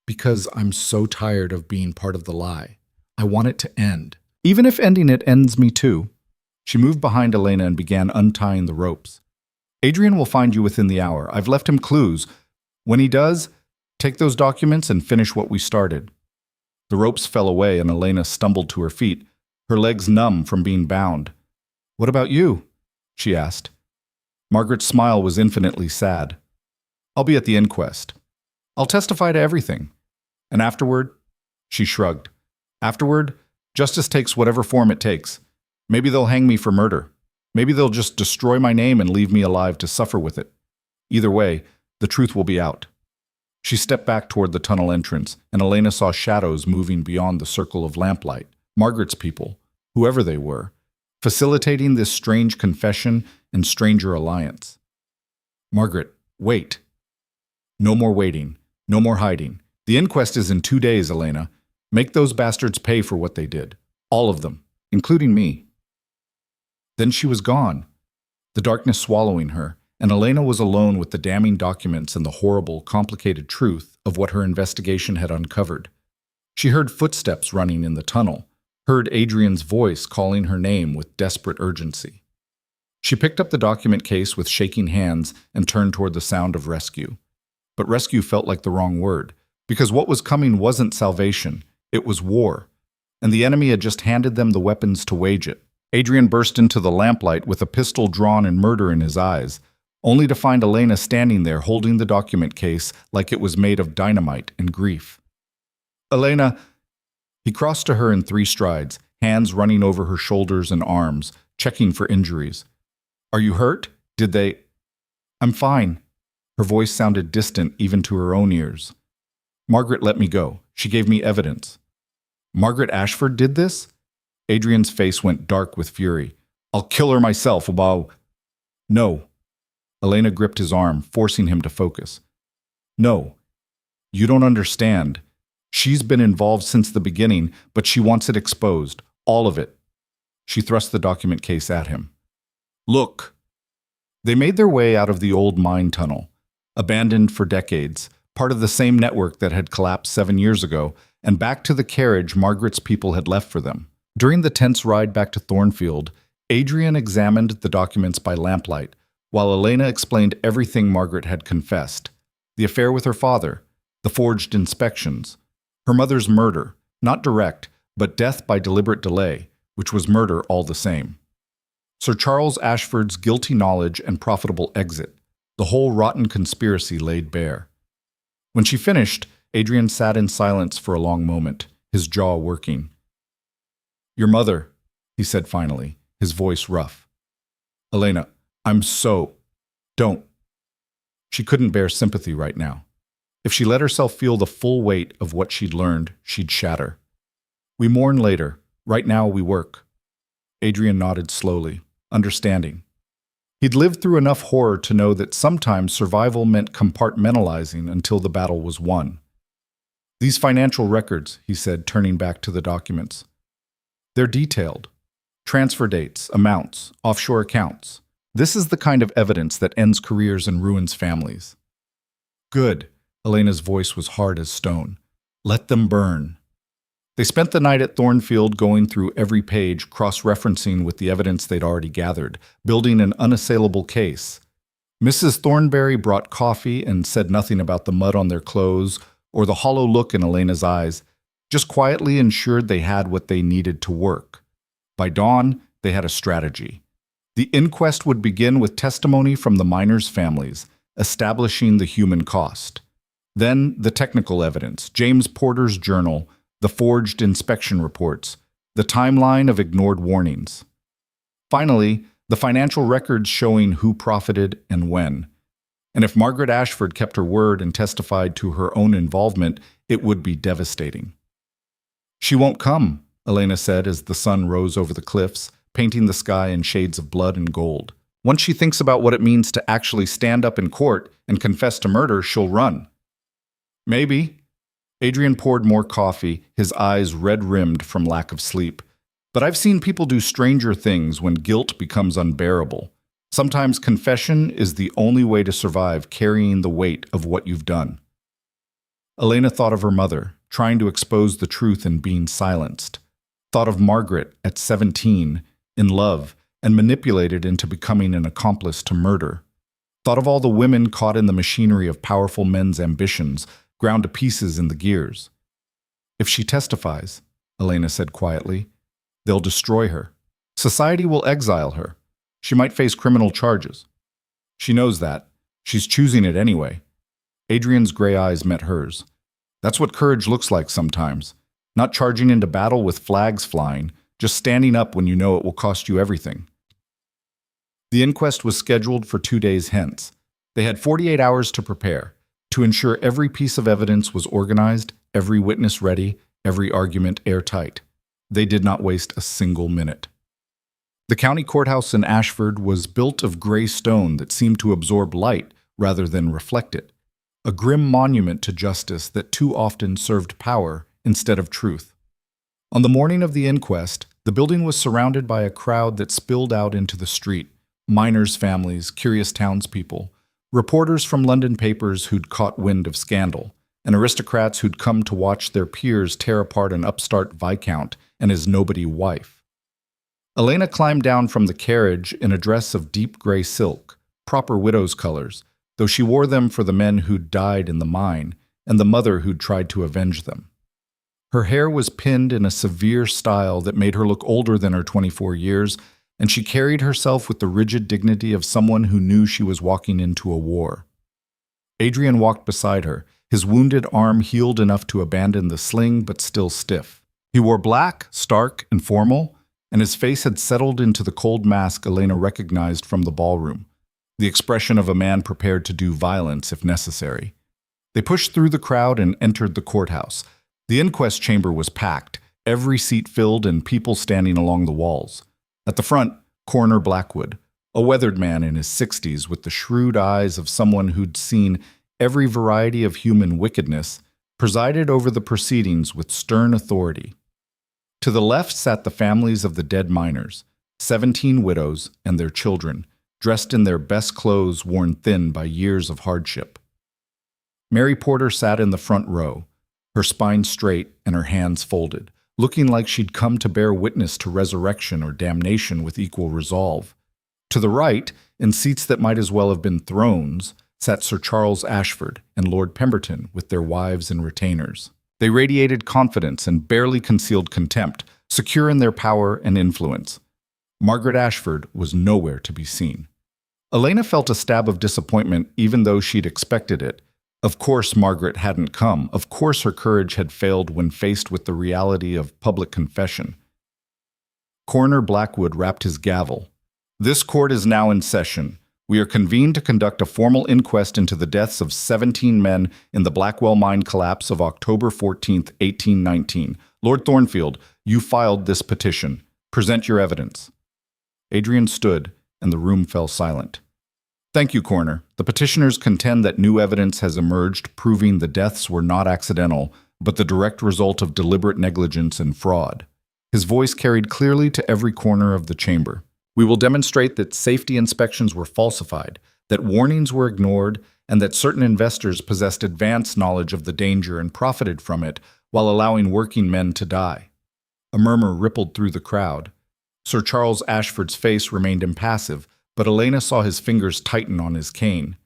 "Because I'm so tired of being part of the lie. I want it to end. Even if ending it ends me too." She moved behind Elena and began untying the ropes. "Adrian will find you within the hour. I've left him clues. When he does, take those documents and finish what we started." The ropes fell away and Elena stumbled to her feet, her legs numb from being bound. "What about you?" she asked. Margaret's smile was infinitely sad. "I'll be at the inquest. I'll testify to everything. And afterward," she shrugged, "afterward, justice takes whatever form it takes. Maybe they'll hang me for murder. Maybe they'll just destroy my name and leave me alive to suffer with it. Either way, the truth will be out." She stepped back toward the tunnel entrance, and Elena saw shadows moving beyond the circle of lamplight, Margaret's people, whoever they were, facilitating this strange confession and stranger alliance. "Margaret, wait." "No more waiting. No more hiding. The inquest is in 2 days, Elena. Make those bastards pay for what they did. All of them, including me." Then she was gone, the darkness swallowing her, and Elena was alone with the damning documents and the horrible, complicated truth of what her investigation had uncovered. She heard footsteps running in the tunnel, heard Adrian's voice calling her name with desperate urgency. She picked up the document case with shaking hands and turned toward the sound of rescue. But rescue felt like the wrong word, because what was coming wasn't salvation, it was war, and the enemy had just handed them the weapons to wage it. Adrian burst into the lamplight with a pistol drawn and murder in his eyes, only to find Elena standing there holding the document case like it was made of dynamite and grief. "Elena!" He crossed to her in 3 strides, hands running over her shoulders and arms, checking for injuries. "Are you hurt? Did they—" "I'm fine." Her voice sounded distant even to her own ears. "Margaret let me go. She gave me evidence." "Margaret Ashford did this?" Adrian's face went dark with fury. "I'll kill her myself, Abao." "No." Elena gripped his arm, forcing him to focus. "No. You don't understand. She's been involved since the beginning, but she wants it exposed. All of it." She thrust the document case at him. "Look." They made their way out of the old mine tunnel, abandoned for decades, part of the same network that had collapsed 7 years ago, and back to the carriage Margaret's people had left for them. During the tense ride back to Thornfield, Adrian examined the documents by lamplight, while Elena explained everything Margaret had confessed. The affair with her father, the forged inspections, her mother's murder, not direct, but death by deliberate delay, which was murder all the same. Sir Charles Ashford's guilty knowledge and profitable exit, the whole rotten conspiracy laid bare. When she finished, Adrian sat in silence for a long moment, his jaw working. "Your mother," he said finally, his voice rough. "Elena, I'm so— Don't." She couldn't bear sympathy right now. If she let herself feel the full weight of what she'd learned, she'd shatter. "We mourn later. Right now we work." Adrian nodded slowly, understanding. He'd lived through enough horror to know that sometimes survival meant compartmentalizing until the battle was won. "These financial records," he said, turning back to the documents. "They're detailed. Transfer dates, amounts, offshore accounts. This is the kind of evidence that ends careers and ruins families." "Good." Elena's voice was hard as stone. "Let them burn." They spent the night at Thornfield going through every page, cross-referencing with the evidence they'd already gathered, building an unassailable case. Mrs. Thornberry brought coffee and said nothing about the mud on their clothes or the hollow look in Elena's eyes, just quietly ensured they had what they needed to work. By dawn, they had a strategy. The inquest would begin with testimony from the miners' families, establishing the human cost. Then the technical evidence, James Porter's journal, the forged inspection reports, the timeline of ignored warnings. Finally, the financial records showing who profited and when. And if Margaret Ashford kept her word and testified to her own involvement, it would be devastating. "She won't come," Elena said as the sun rose over the cliffs, painting the sky in shades of blood and gold. "Once she thinks about what it means to actually stand up in court and confess to murder, she'll run." "Maybe." Adrian poured more coffee, his eyes red-rimmed from lack of sleep. "But I've seen people do stranger things when guilt becomes unbearable. Sometimes confession is the only way to survive carrying the weight of what you've done." Elena thought of her mother, trying to expose the truth and being silenced. Thought of Margaret at 17, in love, and manipulated into becoming an accomplice to murder. Thought of all the women caught in the machinery of powerful men's ambitions, ground to pieces in the gears. "If she testifies," Elena said quietly, "they'll destroy her. Society will exile her. She might face criminal charges. She knows that. She's choosing it anyway." Adrian's gray eyes met hers. "That's what courage looks like sometimes. Not charging into battle with flags flying, just standing up when you know it will cost you everything." The inquest was scheduled for 2 days hence. They had 48 hours to prepare, to ensure every piece of evidence was organized, every witness ready, every argument airtight. They did not waste a single minute. The county courthouse in Ashford was built of gray stone that seemed to absorb light rather than reflect it, a grim monument to justice that too often served power instead of truth. On the morning of the inquest, the building was surrounded by a crowd that spilled out into the street, miners' families, curious townspeople, reporters from London papers who'd caught wind of scandal, and aristocrats who'd come to watch their peers tear apart an upstart viscount and his nobody wife. Elena climbed down from the carriage in a dress of deep gray silk, proper widow's colors, though she wore them for the men who'd died in the mine and the mother who'd tried to avenge them. Her hair was pinned in a severe style that made her look older than her 24 years, and she carried herself with the rigid dignity of someone who knew she was walking into a war. Adrian walked beside her, his wounded arm healed enough to abandon the sling but still stiff. He wore black, stark, and formal, and his face had settled into the cold mask Elena recognized from the ballroom, the expression of a man prepared to do violence if necessary. They pushed through the crowd and entered the courthouse. The inquest chamber was packed, every seat filled and people standing along the walls. At the front, Coroner Blackwood, a weathered man in his 60s with the shrewd eyes of someone who'd seen every variety of human wickedness, presided over the proceedings with stern authority. To the left sat the families of the dead miners, 17 widows and their children, dressed in their best clothes worn thin by years of hardship. Mary Porter sat in the front row, her spine straight and her hands folded, looking like she'd come to bear witness to resurrection or damnation with equal resolve. To the right, in seats that might as well have been thrones, sat Sir Charles Ashford and Lord Pemberton with their wives and retainers. They radiated confidence and barely concealed contempt, secure in their power and influence. Margaret Ashford was nowhere to be seen. Elena felt a stab of disappointment even though she'd expected it. Of course Margaret hadn't come. Of course her courage had failed when faced with the reality of public confession. Coroner Blackwood rapped his gavel. "This court is now in session. We are convened to conduct a formal inquest into the deaths of 17 men in the Blackwell mine collapse of October 14, 1819. Lord Thornfield, you filed this petition. Present your evidence." Adrian stood, and the room fell silent. "Thank you, Coroner. The petitioners contend that new evidence has emerged proving the deaths were not accidental, but the direct result of deliberate negligence and fraud." His voice carried clearly to every corner of the chamber. "We will demonstrate that safety inspections were falsified, that warnings were ignored, and that certain investors possessed advanced knowledge of the danger and profited from it, while allowing working men to die. A murmur rippled through the crowd. Sir Charles Ashford's face remained impassive, but Elena saw his fingers tighten on his cane.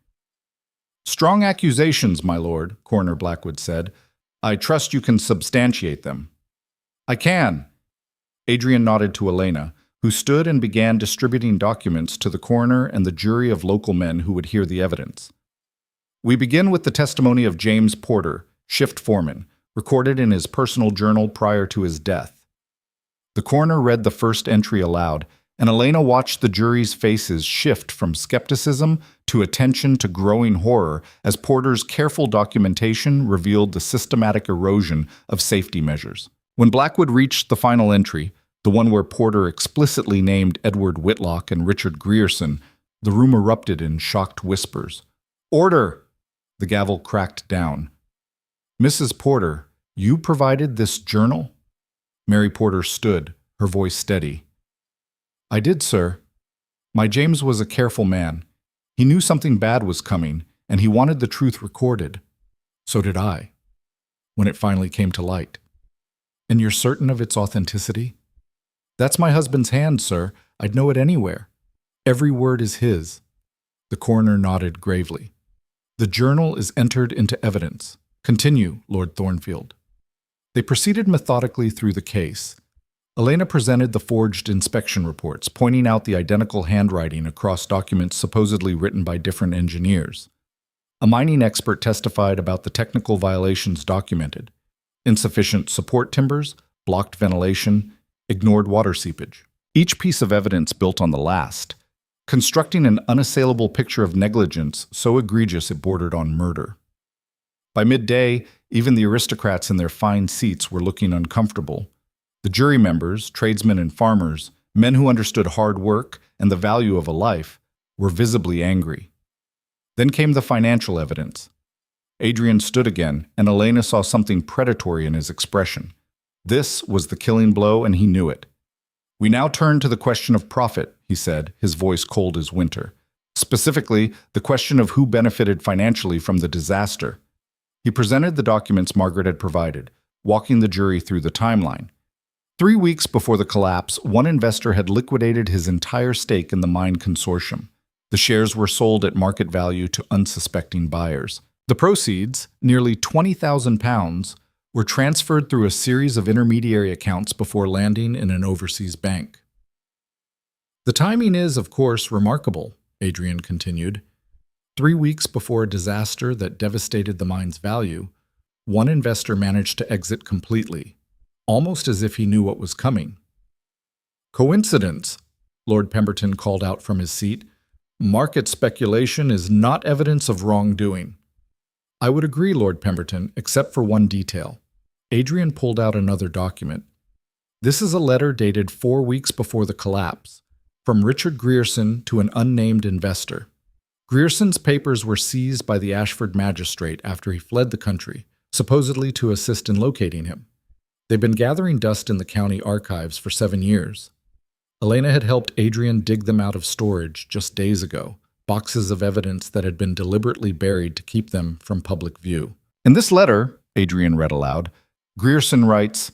"Strong accusations, my lord," Coroner Blackwood said. "I trust you can substantiate them." "I can." Adrian nodded to Elena, who stood and began distributing documents to the coroner and the jury of local men who would hear the evidence. "We begin with the testimony of James Porter, shift foreman, recorded in his personal journal prior to his death." The coroner read the first entry aloud, and Elena watched the jury's faces shift from skepticism to attention to growing horror as Porter's careful documentation revealed the systematic erosion of safety measures. When Blackwood reached the final entry, the one where Porter explicitly named Edward Whitlock and Richard Grierson, the room erupted in shocked whispers. "Order!" The gavel cracked down. "Mrs. Porter, you provided this journal?" Mary Porter stood, her voice steady. "I did, sir. My James was a careful man. He knew something bad was coming, and he wanted the truth recorded. So did I, when it finally came to light." "And you're certain of its authenticity?" "That's my husband's hand, sir. I'd know it anywhere. Every word is his." The coroner nodded gravely. "The journal is entered into evidence. Continue, Lord Thornfield." They proceeded methodically through the case. Elena presented the forged inspection reports, pointing out the identical handwriting across documents supposedly written by different engineers. A mining expert testified about the technical violations documented: insufficient support timbers, blocked ventilation, ignored water seepage. Each piece of evidence built on the last, constructing an unassailable picture of negligence so egregious it bordered on murder. By midday, even the aristocrats in their fine seats were looking uncomfortable. The jury members, tradesmen and farmers, men who understood hard work and the value of a life, were visibly angry. Then came the financial evidence. Adrian stood again, and Elena saw something predatory in his expression. This was the killing blow, and he knew it. "We now turn to the question of profit," he said, his voice cold as winter. "Specifically, the question of who benefited financially from the disaster." He presented the documents Margaret had provided, walking the jury through the timeline. 3 weeks before the collapse, one investor had liquidated his entire stake in the mine consortium. The shares were sold at market value to unsuspecting buyers. The proceeds, nearly £20,000, were transferred through a series of intermediary accounts before landing in an overseas bank. "The timing is, of course, remarkable," Adrian continued. 3 weeks before a disaster that devastated the mine's value, one investor managed to exit completely, almost as if he knew what was coming. "Coincidence," Lord Pemberton called out from his seat. "Market speculation is not evidence of wrongdoing." "I would agree, Lord Pemberton, except for one detail." Adrian pulled out another document. "This is a letter dated 4 weeks before the collapse, from Richard Grierson to an unnamed investor. Grierson's papers were seized by the Ashford magistrate after he fled the country, supposedly to assist in locating him. They've been gathering dust in the county archives for 7 years. Elena had helped Adrian dig them out of storage just days ago, boxes of evidence that had been deliberately buried to keep them from public view. In this letter," Adrian read aloud, "Grierson writes,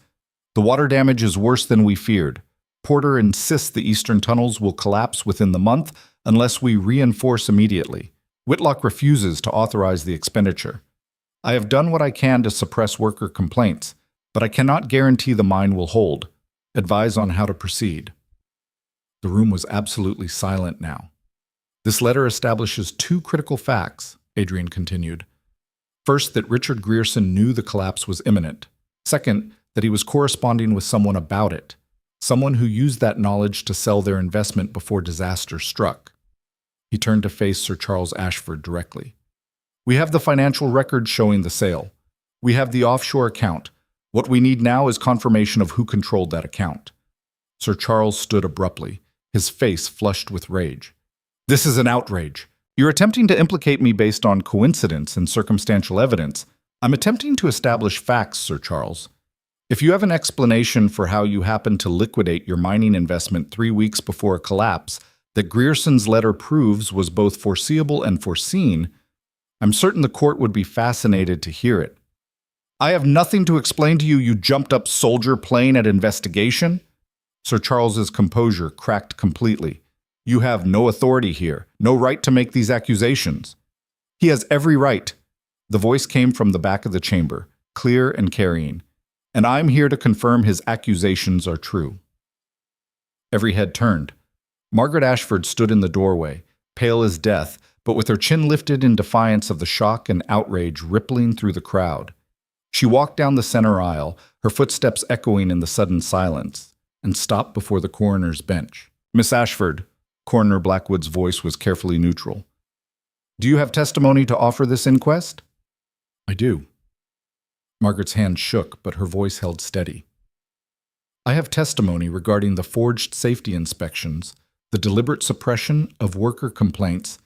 'The water damage is worse than we feared. Porter insists the eastern tunnels will collapse within the month unless we reinforce immediately. Whitlock refuses to authorize the expenditure. I have done what I can to suppress worker complaints, but I cannot guarantee the mine will hold. Advise on how to proceed.'" The room was absolutely silent now. "This letter establishes 2 critical facts," Adrian continued. "First, that Richard Grierson knew the collapse was imminent. Second, that he was corresponding with someone about it, someone who used that knowledge to sell their investment before disaster struck." He turned to face Sir Charles Ashford directly. "We have the financial records showing the sale. We have the offshore account. What we need now is confirmation of who controlled that account." Sir Charles stood abruptly, his face flushed with rage. "This is an outrage. You're attempting to implicate me based on coincidence and circumstantial evidence. I'm attempting to establish facts, Sir Charles. If you have an explanation for how you happened to liquidate your mining investment 3 weeks before a collapse that Grierson's letter proves was both foreseeable and foreseen, I'm certain the court would be fascinated to hear it." I have nothing to explain to you, you jumped-up soldier playing at investigation? Sir Charles's composure cracked completely. You have no authority here, no right to make these accusations. He has every right. The voice came from the back of the chamber, clear and carrying. And I'm here to confirm his accusations are true. Every head turned. Margaret Ashford stood in the doorway, pale as death, but with her chin lifted in defiance of the shock and outrage rippling through the crowd. She walked down the center aisle, her footsteps echoing in the sudden silence, and stopped before the coroner's bench. Miss Ashford, Coroner Blackwood's voice was carefully neutral. Do you have testimony to offer this inquest? I do. Margaret's hand shook, but her voice held steady. I have testimony regarding the forged safety inspections, the deliberate suppression of worker complaints,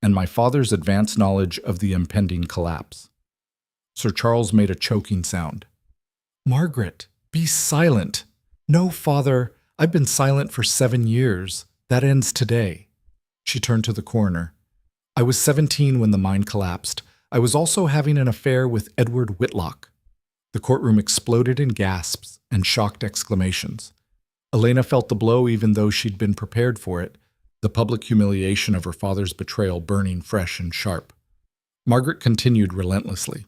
and my father's advanced knowledge of the impending collapse. Sir Charles made a choking sound. Margaret, be silent. No, father, I've been silent for 7 years. That ends today. She turned to the coroner. I was 17 when the mine collapsed. I was also having an affair with Edward Whitlock. The courtroom exploded in gasps and shocked exclamations. Elena felt the blow even though she'd been prepared for it, the public humiliation of her father's betrayal burning fresh and sharp. Margaret continued relentlessly.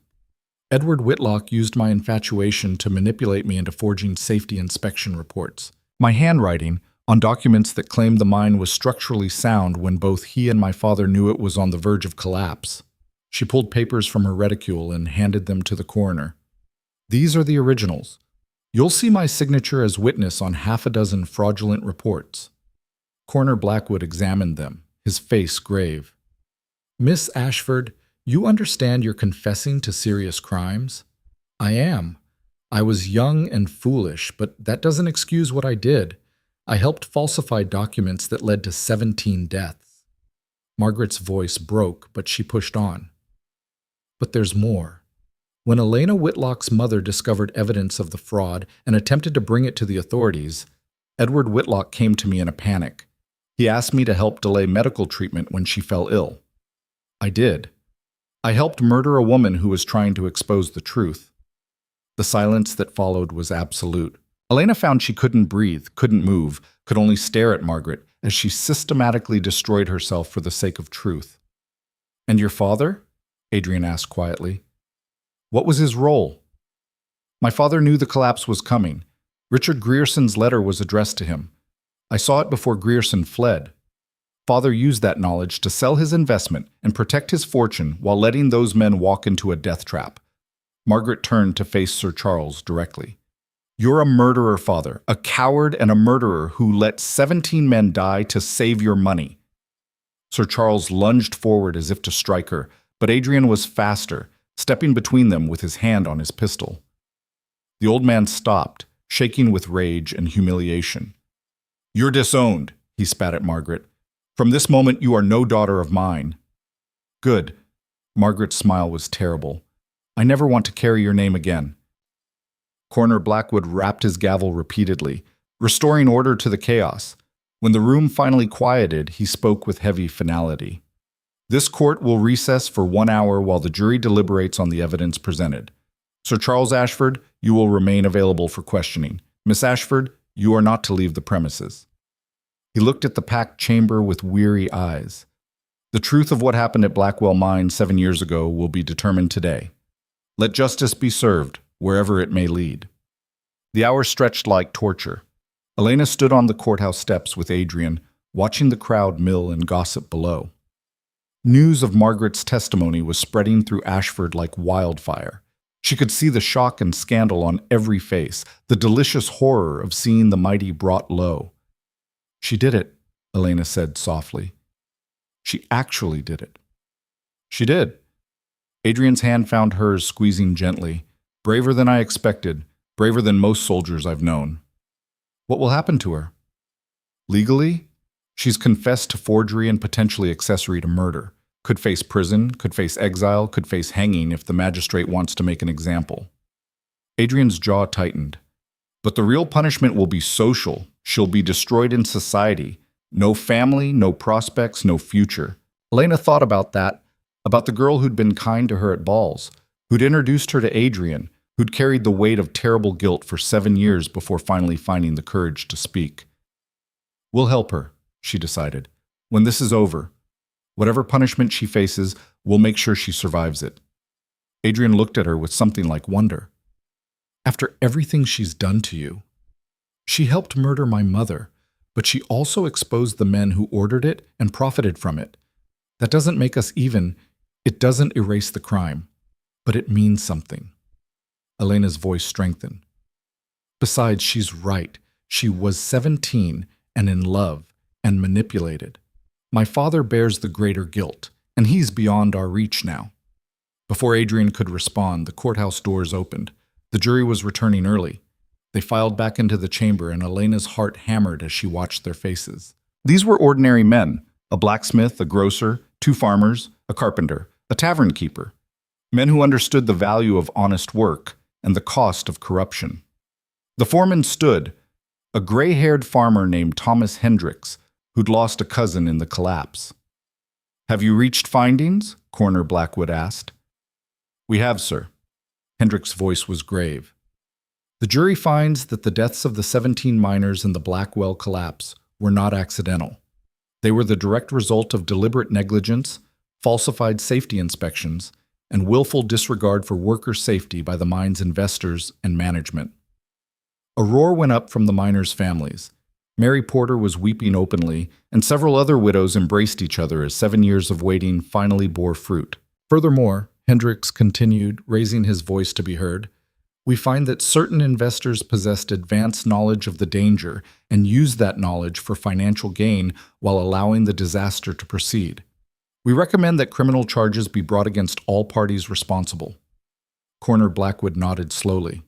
Edward Whitlock used my infatuation to manipulate me into forging safety inspection reports. My handwriting, on documents that claimed the mine was structurally sound when both he and my father knew it was on the verge of collapse. She pulled papers from her reticule and handed them to the coroner. These are the originals. You'll see my signature as witness on 6 fraudulent reports. Coroner Blackwood examined them, his face grave. Miss Ashford, you understand you're confessing to serious crimes? I am. I was young and foolish, but that doesn't excuse what I did. I helped falsify documents that led to 17 deaths. Margaret's voice broke, but she pushed on. But there's more. When Elena Whitlock's mother discovered evidence of the fraud and attempted to bring it to the authorities, Edward Whitlock came to me in a panic. He asked me to help delay medical treatment when she fell ill. I did. I helped murder a woman who was trying to expose the truth. The silence that followed was absolute. Elena found she couldn't breathe, couldn't move, could only stare at Margaret as she systematically destroyed herself for the sake of truth. And your father? Adrian asked quietly. What was his role? My father knew the collapse was coming. Richard Grierson's letter was addressed to him. I saw it before Grierson fled. Father used that knowledge to sell his investment and protect his fortune while letting those men walk into a death trap. Margaret turned to face Sir Charles directly. You're a murderer, father, a coward and a murderer who let 17 men die to save your money. Sir Charles lunged forward as if to strike her, but Adrian was faster, stepping between them with his hand on his pistol. The old man stopped, shaking with rage and humiliation. You're disowned, he spat at Margaret. From this moment you are no daughter of mine. Good. Margaret's smile was terrible. I never want to carry your name again. Coroner Blackwood rapped his gavel repeatedly, restoring order to the chaos. When the room finally quieted, he spoke with heavy finality. This court will recess for 1 hour while the jury deliberates on the evidence presented. Sir Charles Ashford, you will remain available for questioning. Miss Ashford, you are not to leave the premises. He looked at the packed chamber with weary eyes. The truth of what happened at Blackwell Mine 7 years ago will be determined today. Let justice be served, wherever it may lead. The hours stretched like torture. Elena stood on the courthouse steps with Adrian, watching the crowd mill and gossip below. News of Margaret's testimony was spreading through Ashford like wildfire. She could see the shock and scandal on every face, the delicious horror of seeing the mighty brought low. She did it, Elena said softly. She actually did it. She did. Adrian's hand found hers, squeezing gently. Braver than I expected, braver than most soldiers I've known. What will happen to her? Legally, she's confessed to forgery and potentially accessory to murder. Could face prison, could face exile, could face hanging if the magistrate wants to make an example. Adrian's jaw tightened. But the real punishment will be social. She'll be destroyed in society. No family, no prospects, no future. Elena thought about that, about the girl who'd been kind to her at balls, who'd introduced her to Adrian, who'd carried the weight of terrible guilt for 7 years before finally finding the courage to speak. "We'll help her," she decided. "When this is over, whatever punishment she faces, we'll make sure she survives it." Adrian looked at her with something like wonder. "After everything she's done to you, she helped murder my mother, but she also exposed the men who ordered it and profited from it. That doesn't make us even. It doesn't erase the crime, but it means something." Elena's voice strengthened. "Besides, she's right. She was 17 and in love and manipulated. My father bears the greater guilt, and he's beyond our reach now." Before Adrian could respond, the courthouse doors opened. The jury was returning early. They filed back into the chamber, and Elena's heart hammered as she watched their faces. These were ordinary men: a blacksmith, a grocer, 2 farmers, a carpenter, a tavern keeper. Men who understood the value of honest work and the cost of corruption. The foreman stood, a gray-haired farmer named Thomas Hendricks, who'd lost a cousin in the collapse. "Have you reached findings?" Coroner Blackwood asked. "We have, sir." Hendricks' voice was grave. "The jury finds that the deaths of the 17 miners in the Blackwell collapse were not accidental. They were the direct result of deliberate negligence, falsified safety inspections, and willful disregard for worker safety by the mine's investors and management." A roar went up from the miners' families. Mary Porter was weeping openly, and several other widows embraced each other as 7 years of waiting finally bore fruit. Furthermore, Hendricks continued, raising his voice to be heard, "We find that certain investors possessed advanced knowledge of the danger and used that knowledge for financial gain while allowing the disaster to proceed. We recommend that criminal charges be brought against all parties responsible." Coroner Blackwood nodded slowly.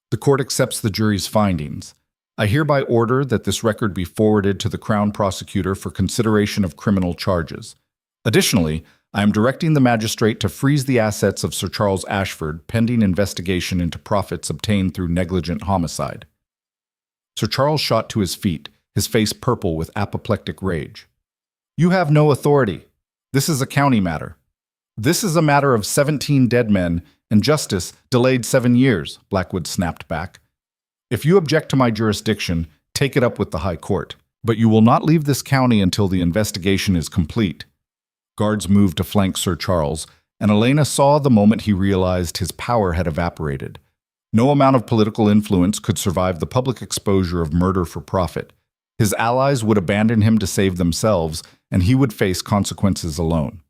"The court accepts the jury's findings. I hereby order that this record be forwarded to the Crown Prosecutor for consideration of criminal charges. Additionally, I am directing the magistrate to freeze the assets of Sir Charles Ashford pending investigation into profits obtained through negligent homicide." Sir Charles shot to his feet, his face purple with apoplectic rage. "You have no authority. This is a county matter. This is a matter of 17 dead men, and justice delayed 7 years," Blackwood snapped back. "If you object to my jurisdiction, take it up with the High Court. But you will not leave this county until the investigation is complete." Guards moved to flank Sir Charles, and Elena saw the moment he realized his power had evaporated. No amount of political influence could survive the public exposure of murder for profit. His allies would abandon him to save themselves, and he would face consequences alone.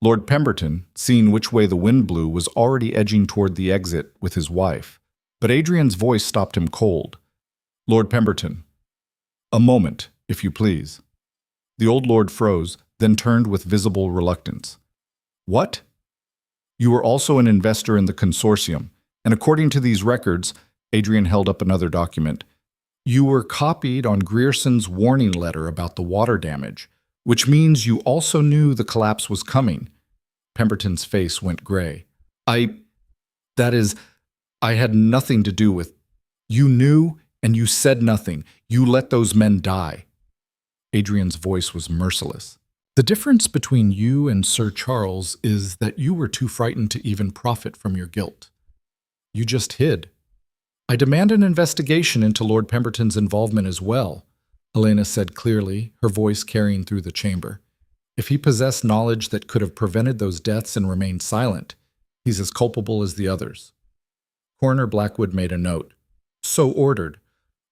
Lord Pemberton, seeing which way the wind blew, was already edging toward the exit with his wife. But Adrian's voice stopped him cold. "Lord Pemberton, a moment, if you please." The old lord froze, then turned with visible reluctance. "What?" "You were also an investor in the consortium, and according to these records," Adrian held up another document, "you were copied on Grierson's warning letter about the water damage, which means you also knew the collapse was coming." Pemberton's face went gray. I had nothing to do with." "You knew, and you said nothing. You let those men die." Adrian's voice was merciless. "The difference between you and Sir Charles is that you were too frightened to even profit from your guilt. You just hid. I demand an investigation into Lord Pemberton's involvement as well," Elena said clearly, her voice carrying through the chamber. "If he possessed knowledge that could have prevented those deaths and remained silent, he's as culpable as the others." Coroner Blackwood made a note. "So ordered.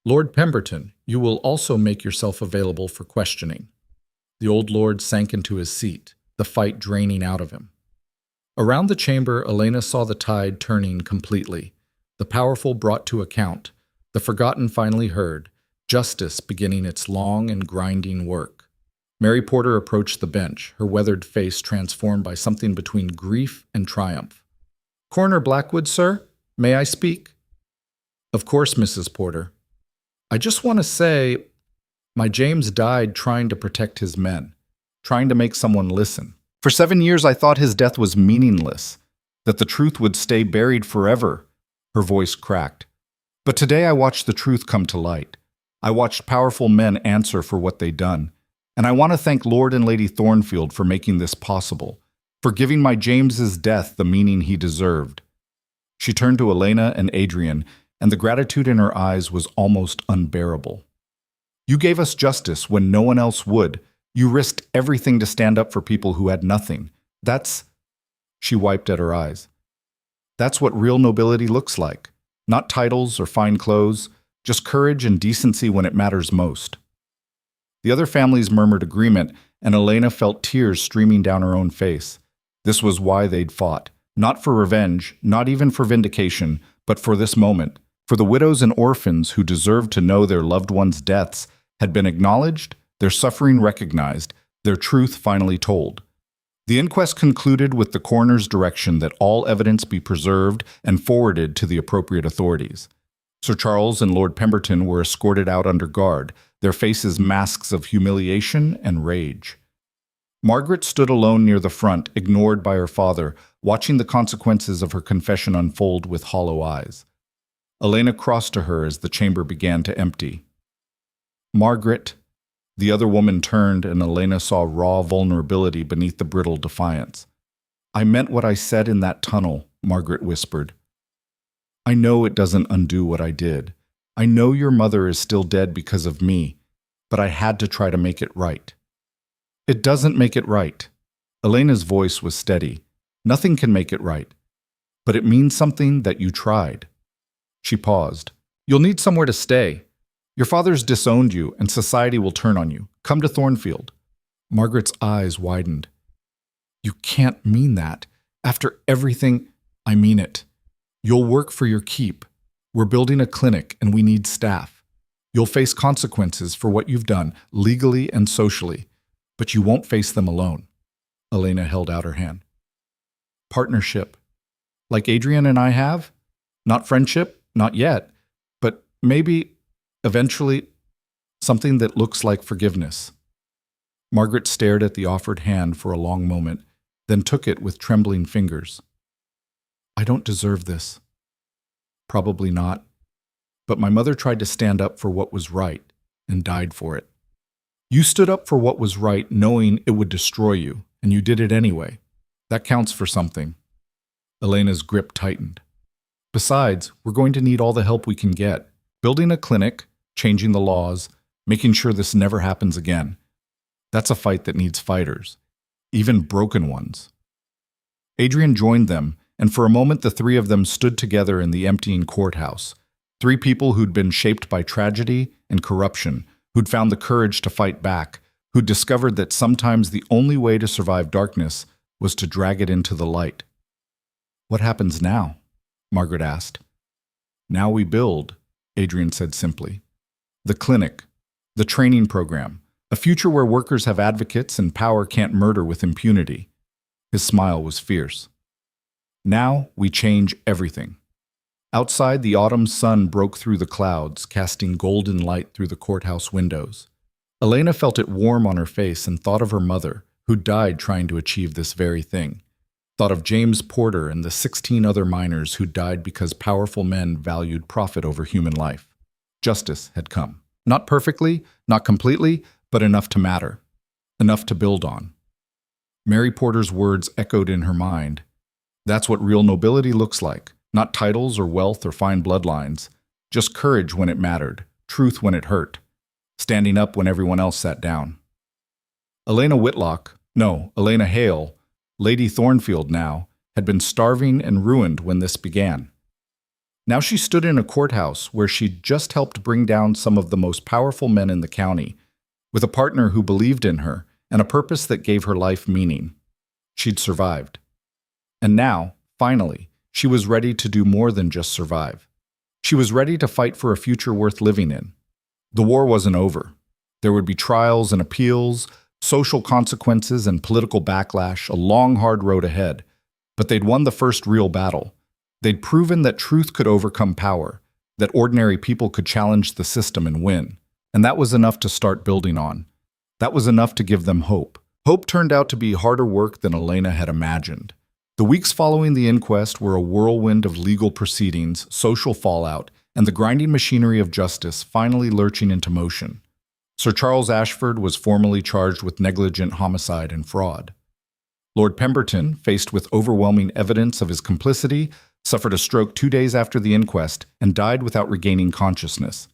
Lord Pemberton, you will also make yourself available for questioning." The old lord sank into his seat, the fight draining out of him. Around the chamber, Elena saw the tide turning completely. The powerful brought to account, the forgotten finally heard, justice beginning its long and grinding work. Mary Porter approached the bench, her weathered face transformed by something between grief and triumph. "Coroner Blackwood, sir, may I speak?" "Of course, Mrs. Porter. I just want to say, my James died trying to protect his men, trying to make someone listen. For 7 years I thought his death was meaningless, that the truth would stay buried forever." Her voice cracked. "But today I watched the truth come to light. I watched powerful men answer for what they'd done. And I want to thank Lord and Lady Thornfield for making this possible, for giving my James's death the meaning he deserved." She turned to Elena and Adrian, and the gratitude in her eyes was almost unbearable. You gave us justice when no one else would. You risked everything to stand up for people who had nothing. That's... She wiped at her eyes. That's what real nobility looks like. Not titles or fine clothes, just courage and decency when it matters most. The other families murmured agreement, and Elena felt tears streaming down her own face. This was why they'd fought. Not for revenge, not even for vindication, but for this moment. For the widows and orphans who deserved to know their loved ones' deaths had been acknowledged, their suffering recognized, their truth finally told. The inquest concluded with the coroner's direction that all evidence be preserved and forwarded to the appropriate authorities. Sir Charles and Lord Pemberton were escorted out under guard, their faces masks of humiliation and rage. Margaret stood alone near the front, ignored by her father, watching the consequences of her confession unfold with hollow eyes. Elena crossed to her as the chamber began to empty. Margaret. The other woman turned, and Elena saw raw vulnerability beneath the brittle defiance. I meant what I said in that tunnel, Margaret whispered. I know it doesn't undo what I did. I know your mother is still dead because of me, but I had to try to make it right. It doesn't make it right. Elena's voice was steady. Nothing can make it right. But it means something that you tried. She paused. You'll need somewhere to stay. Your father's disowned you, and society will turn on you. Come to Thornfield. Margaret's eyes widened. You can't mean that. After everything, I mean it. You'll work for your keep. We're building a clinic, and we need staff. You'll face consequences for what you've done, legally and socially, but you won't face them alone. Elena held out her hand. Partnership. Like Adrian and I have? Not friendship, not yet, but maybe, eventually, something that looks like forgiveness. Margaret stared at the offered hand for a long moment, then took it with trembling fingers. I don't deserve this. Probably not. But my mother tried to stand up for what was right and died for it. You stood up for what was right knowing it would destroy you, and you did it anyway. That counts for something. Elena's grip tightened. Besides, we're going to need all the help we can get. Building a clinic, changing the laws, making sure this never happens again. That's a fight that needs fighters, even broken ones. Adrian joined them, and for a moment the three of them stood together in the emptying courthouse. Three people who'd been shaped by tragedy and corruption, who'd found the courage to fight back, who'd discovered that sometimes the only way to survive darkness was to drag it into the light. What happens now? Margaret asked. Now we build, Adrian said simply. The clinic, the training program, a future where workers have advocates and power can't murder with impunity. His smile was fierce. Now we change everything. Outside, the autumn sun broke through the clouds, casting golden light through the courthouse windows. Elena felt it warm on her face and thought of her mother, who died trying to achieve this very thing. Thought of James Porter and the 16 other miners who died because powerful men valued profit over human life. Justice had come. Not perfectly, not completely, but enough to matter. Enough to build on. Mary Porter's words echoed in her mind. That's what real nobility looks like. Not titles or wealth or fine bloodlines. Just courage when it mattered. Truth when it hurt. Standing up when everyone else sat down. Elena Hale, Lady Thornfield now, had been starving and ruined when this began. Now she stood in a courthouse where she'd just helped bring down some of the most powerful men in the county, with a partner who believed in her and a purpose that gave her life meaning. She'd survived. And now, finally, she was ready to do more than just survive. She was ready to fight for a future worth living in. The war wasn't over. There would be trials and appeals, social consequences and political backlash, a long, hard road ahead. But they'd won the first real battle. They'd proven that truth could overcome power, that ordinary people could challenge the system and win. And that was enough to start building on. That was enough to give them hope. Hope turned out to be harder work than Elena had imagined. The weeks following the inquest were a whirlwind of legal proceedings, social fallout, and the grinding machinery of justice finally lurching into motion. Sir Charles Ashford was formally charged with negligent homicide and fraud. Lord Pemberton, faced with overwhelming evidence of his complicity, suffered a stroke 2 days after the inquest, and died without regaining consciousness.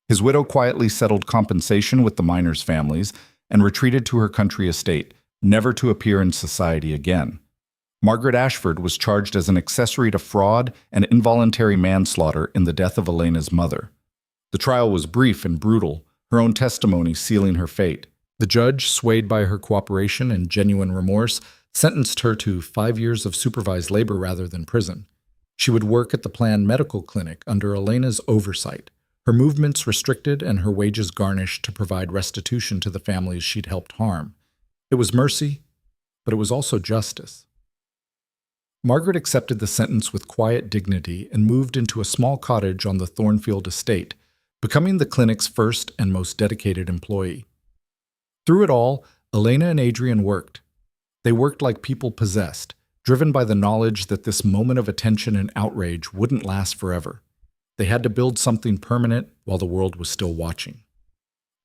His widow quietly settled compensation with the miners' families and retreated to her country estate, never to appear in society again. Margaret Ashford was charged as an accessory to fraud and involuntary manslaughter in the death of Elena's mother. The trial was brief and brutal, her own testimony sealing her fate. The judge, swayed by her cooperation and genuine remorse, sentenced her to 5 years of supervised labor rather than prison. She would work at the planned medical clinic under Elena's oversight, her movements restricted and her wages garnished to provide restitution to the families she'd helped harm. It was mercy, but it was also justice. Margaret accepted the sentence with quiet dignity and moved into a small cottage on the Thornfield estate, becoming the clinic's first and most dedicated employee. Through it all, Elena and Adrian worked. They worked like people possessed, driven by the knowledge that this moment of attention and outrage wouldn't last forever. They had to build something permanent while the world was still watching.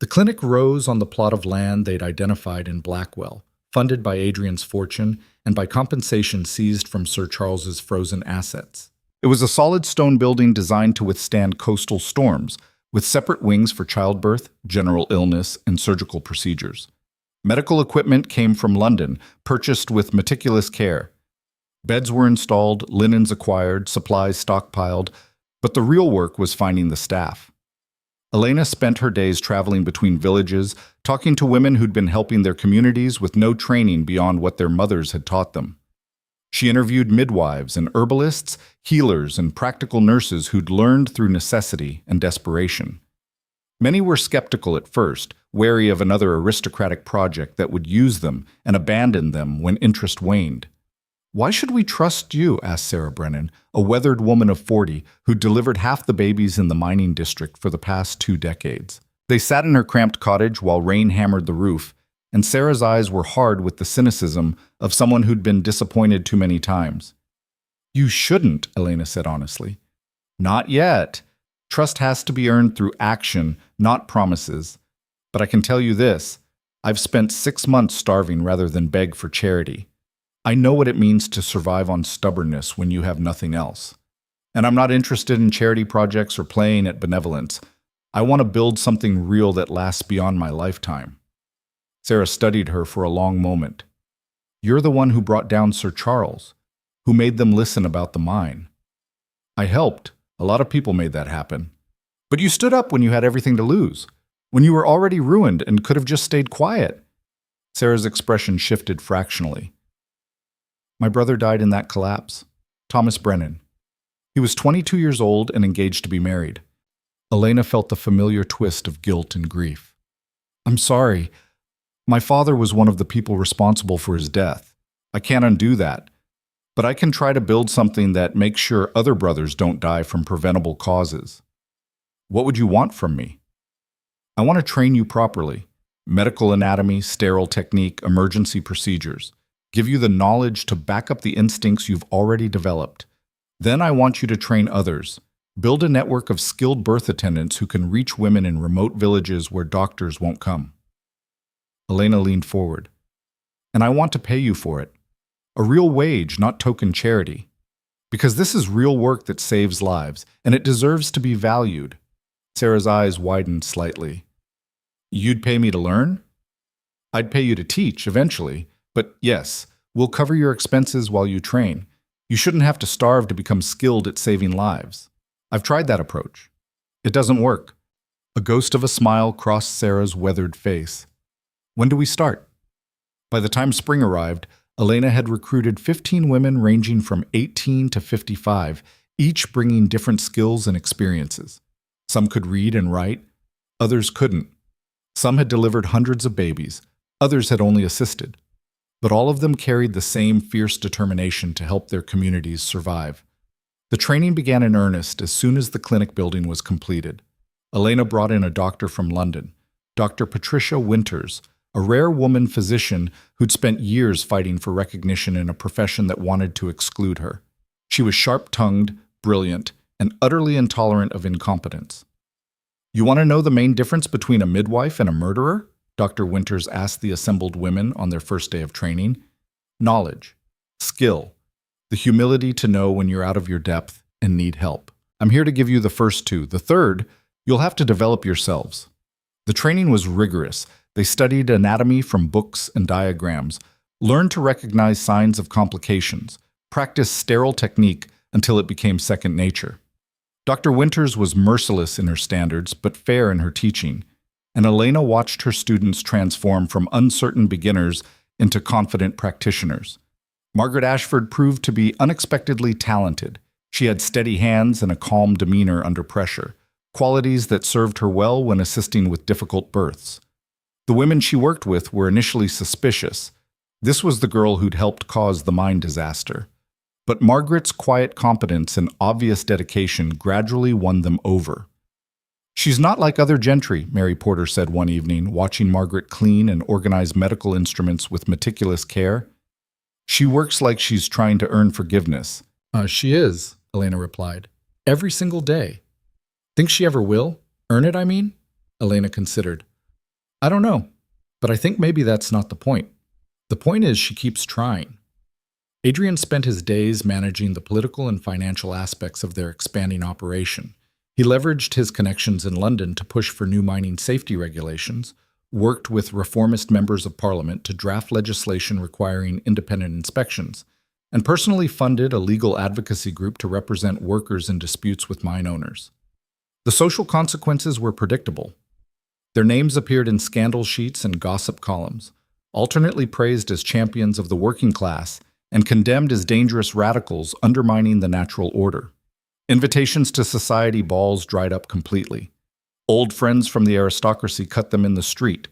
The clinic rose on the plot of land they'd identified in Blackwell, funded by Adrian's fortune and by compensation seized from Sir Charles's frozen assets. It was a solid stone building designed to withstand coastal storms, with separate wings for childbirth, general illness, and surgical procedures. Medical equipment came from London, purchased with meticulous care. Beds were installed, linens acquired, supplies stockpiled, but the real work was finding the staff. Elena spent her days traveling between villages, talking to women who'd been helping their communities with no training beyond what their mothers had taught them. She interviewed midwives and herbalists, healers and practical nurses who'd learned through necessity and desperation. Many were skeptical at first, wary of another aristocratic project that would use them and abandon them when interest waned. "Why should we trust you?" asked Sarah Brennan, a weathered woman of 40 who delivered half the babies in the mining district for the past 2 decades. They sat in her cramped cottage while rain hammered the roof, and Sarah's eyes were hard with the cynicism of someone who'd been disappointed too many times. "You shouldn't," Elena said honestly. "Not yet. Trust has to be earned through action, not promises. But I can tell you this, I've spent 6 months starving rather than beg for charity. I know what it means to survive on stubbornness when you have nothing else. And I'm not interested in charity projects or playing at benevolence. I want to build something real that lasts beyond my lifetime." Sarah studied her for a long moment. "You're the one who brought down Sir Charles, who made them listen about the mine." "I helped. A lot of people made that happen. But you stood up when you had everything to lose, when you were already ruined and could have just stayed quiet." Sarah's expression shifted fractionally. "My brother died in that collapse. Thomas Brennan. He was 22 years old and engaged to be married." Elena felt the familiar twist of guilt and grief. "I'm sorry. My father was one of the people responsible for his death. I can't undo that. But I can try to build something that makes sure other brothers don't die from preventable causes." "What would you want from me?" "I want to train you properly. Medical anatomy, sterile technique, emergency procedures. Give you the knowledge to back up the instincts you've already developed. Then I want you to train others. Build a network of skilled birth attendants who can reach women in remote villages where doctors won't come." Elena leaned forward. "And I want to pay you for it. A real wage, not token charity. Because this is real work that saves lives, and it deserves to be valued." Sarah's eyes widened slightly. "You'd pay me to learn?" "I'd pay you to teach, eventually. But yes, we'll cover your expenses while you train. You shouldn't have to starve to become skilled at saving lives. I've tried that approach. It doesn't work." A ghost of a smile crossed Sarah's weathered face. "When do we start?" By the time spring arrived, Elena had recruited 15 women ranging from 18 to 55, each bringing different skills and experiences. Some could read and write, others couldn't. Some had delivered hundreds of babies, others had only assisted. But all of them carried the same fierce determination to help their communities survive. The training began in earnest as soon as the clinic building was completed. Elena brought in a doctor from London, Dr. Patricia Winters, a rare woman physician who'd spent years fighting for recognition in a profession that wanted to exclude her. She was sharp-tongued, brilliant, and utterly intolerant of incompetence. "You want to know the main difference between a midwife and a murderer?" Dr. Winters asked the assembled women on their first day of training. "Knowledge, skill. The humility to know when you're out of your depth and need help. I'm here to give you the first two. The third, you'll have to develop yourselves. The training was rigorous. They studied anatomy from books and diagrams, learned to recognize signs of complications, practiced sterile technique until it became second nature. Dr. Winters was merciless in her standards, but fair in her teaching, and Elena watched her students transform from uncertain beginners into confident practitioners. Margaret Ashford proved to be unexpectedly talented. She had steady hands and a calm demeanor under pressure, qualities that served her well when assisting with difficult births. The women she worked with were initially suspicious. This was the girl who'd helped cause the mine disaster. But Margaret's quiet competence and obvious dedication gradually won them over. "She's not like other gentry," Mary Porter said one evening, watching Margaret clean and organize medical instruments with meticulous care. "She works like she's trying to earn forgiveness." She is," Elena replied. "Every single day." "Think she ever will? Earn it, I mean?" Elena considered. "I don't know, but I think maybe that's not the point. The point is she keeps trying." Adrian spent his days managing the political and financial aspects of their expanding operation. He leveraged his connections in London to push for new mining safety regulations, worked with reformist members of parliament to draft legislation requiring independent inspections, and personally funded a legal advocacy group to represent workers in disputes with mine owners. The social consequences were predictable. Their names appeared in scandal sheets and gossip columns, alternately praised as champions of the working class and condemned as dangerous radicals undermining the natural order. Invitations to society balls dried up completely. Old friends from the aristocracy cut them in the street.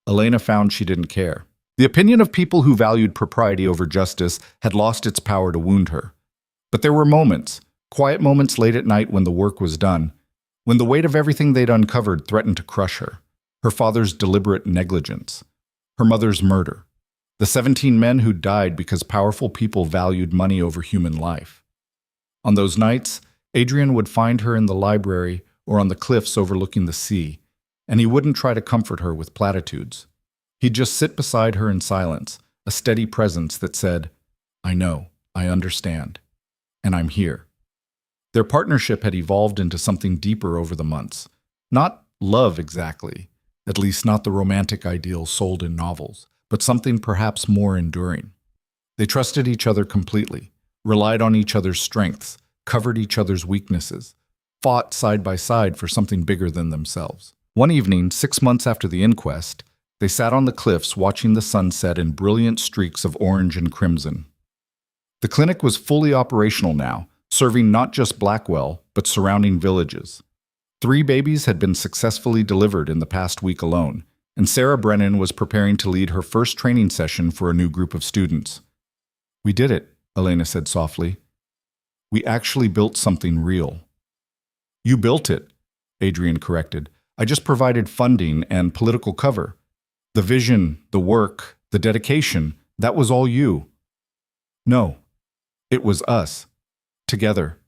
Elena found she didn't care. The opinion of people who valued propriety over justice had lost its power to wound her. But there were moments, quiet moments late at night when the work was done, when the weight of everything they'd uncovered threatened to crush her. Her father's deliberate negligence, her mother's murder, the 17 men who died because powerful people valued money over human life. On those nights, Adrian would find her in the library or on the cliffs overlooking the sea, and he wouldn't try to comfort her with platitudes. He'd just sit beside her in silence, a steady presence that said, "I know, I understand, and I'm here." Their partnership had evolved into something deeper over the months. Not love exactly, at least not the romantic ideal sold in novels, but something perhaps more enduring. They trusted each other completely, relied on each other's strengths, covered each other's weaknesses, fought side by side for something bigger than themselves. One evening, 6 months after the inquest, they sat on the cliffs watching the sun set in brilliant streaks of orange and crimson. The clinic was fully operational now, serving not just Blackwell, but surrounding villages. 3 babies had been successfully delivered in the past week alone, and Sarah Brennan was preparing to lead her first training session for a new group of students. "We did it," Elena said softly. "We actually built something real." "You built it," Adrian corrected. "I just provided funding and political cover. The vision, the work, the dedication, that was all you." "No, it was us. Together."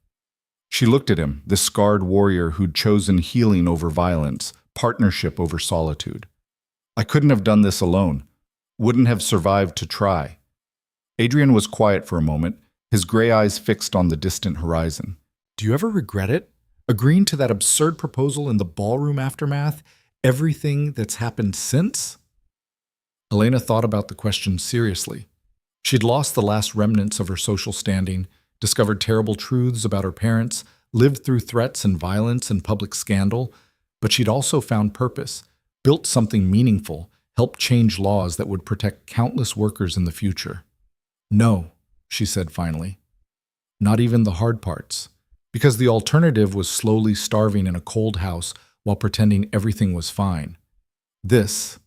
She looked at him, this scarred warrior who'd chosen healing over violence, partnership over solitude. "I couldn't have done this alone. Wouldn't have survived to try." Adrian was quiet for a moment, his gray eyes fixed on the distant horizon. "Do you ever regret it? Agreeing to that absurd proposal in the ballroom aftermath? Everything that's happened since?" Elena thought about the question seriously. She'd lost the last remnants of her social standing, discovered terrible truths about her parents, lived through threats and violence and public scandal, but she'd also found purpose, built something meaningful, helped change laws that would protect countless workers in the future. "No," she said finally. "Not even the hard parts. Because the alternative was slowly starving in a cold house while pretending everything was fine. This,"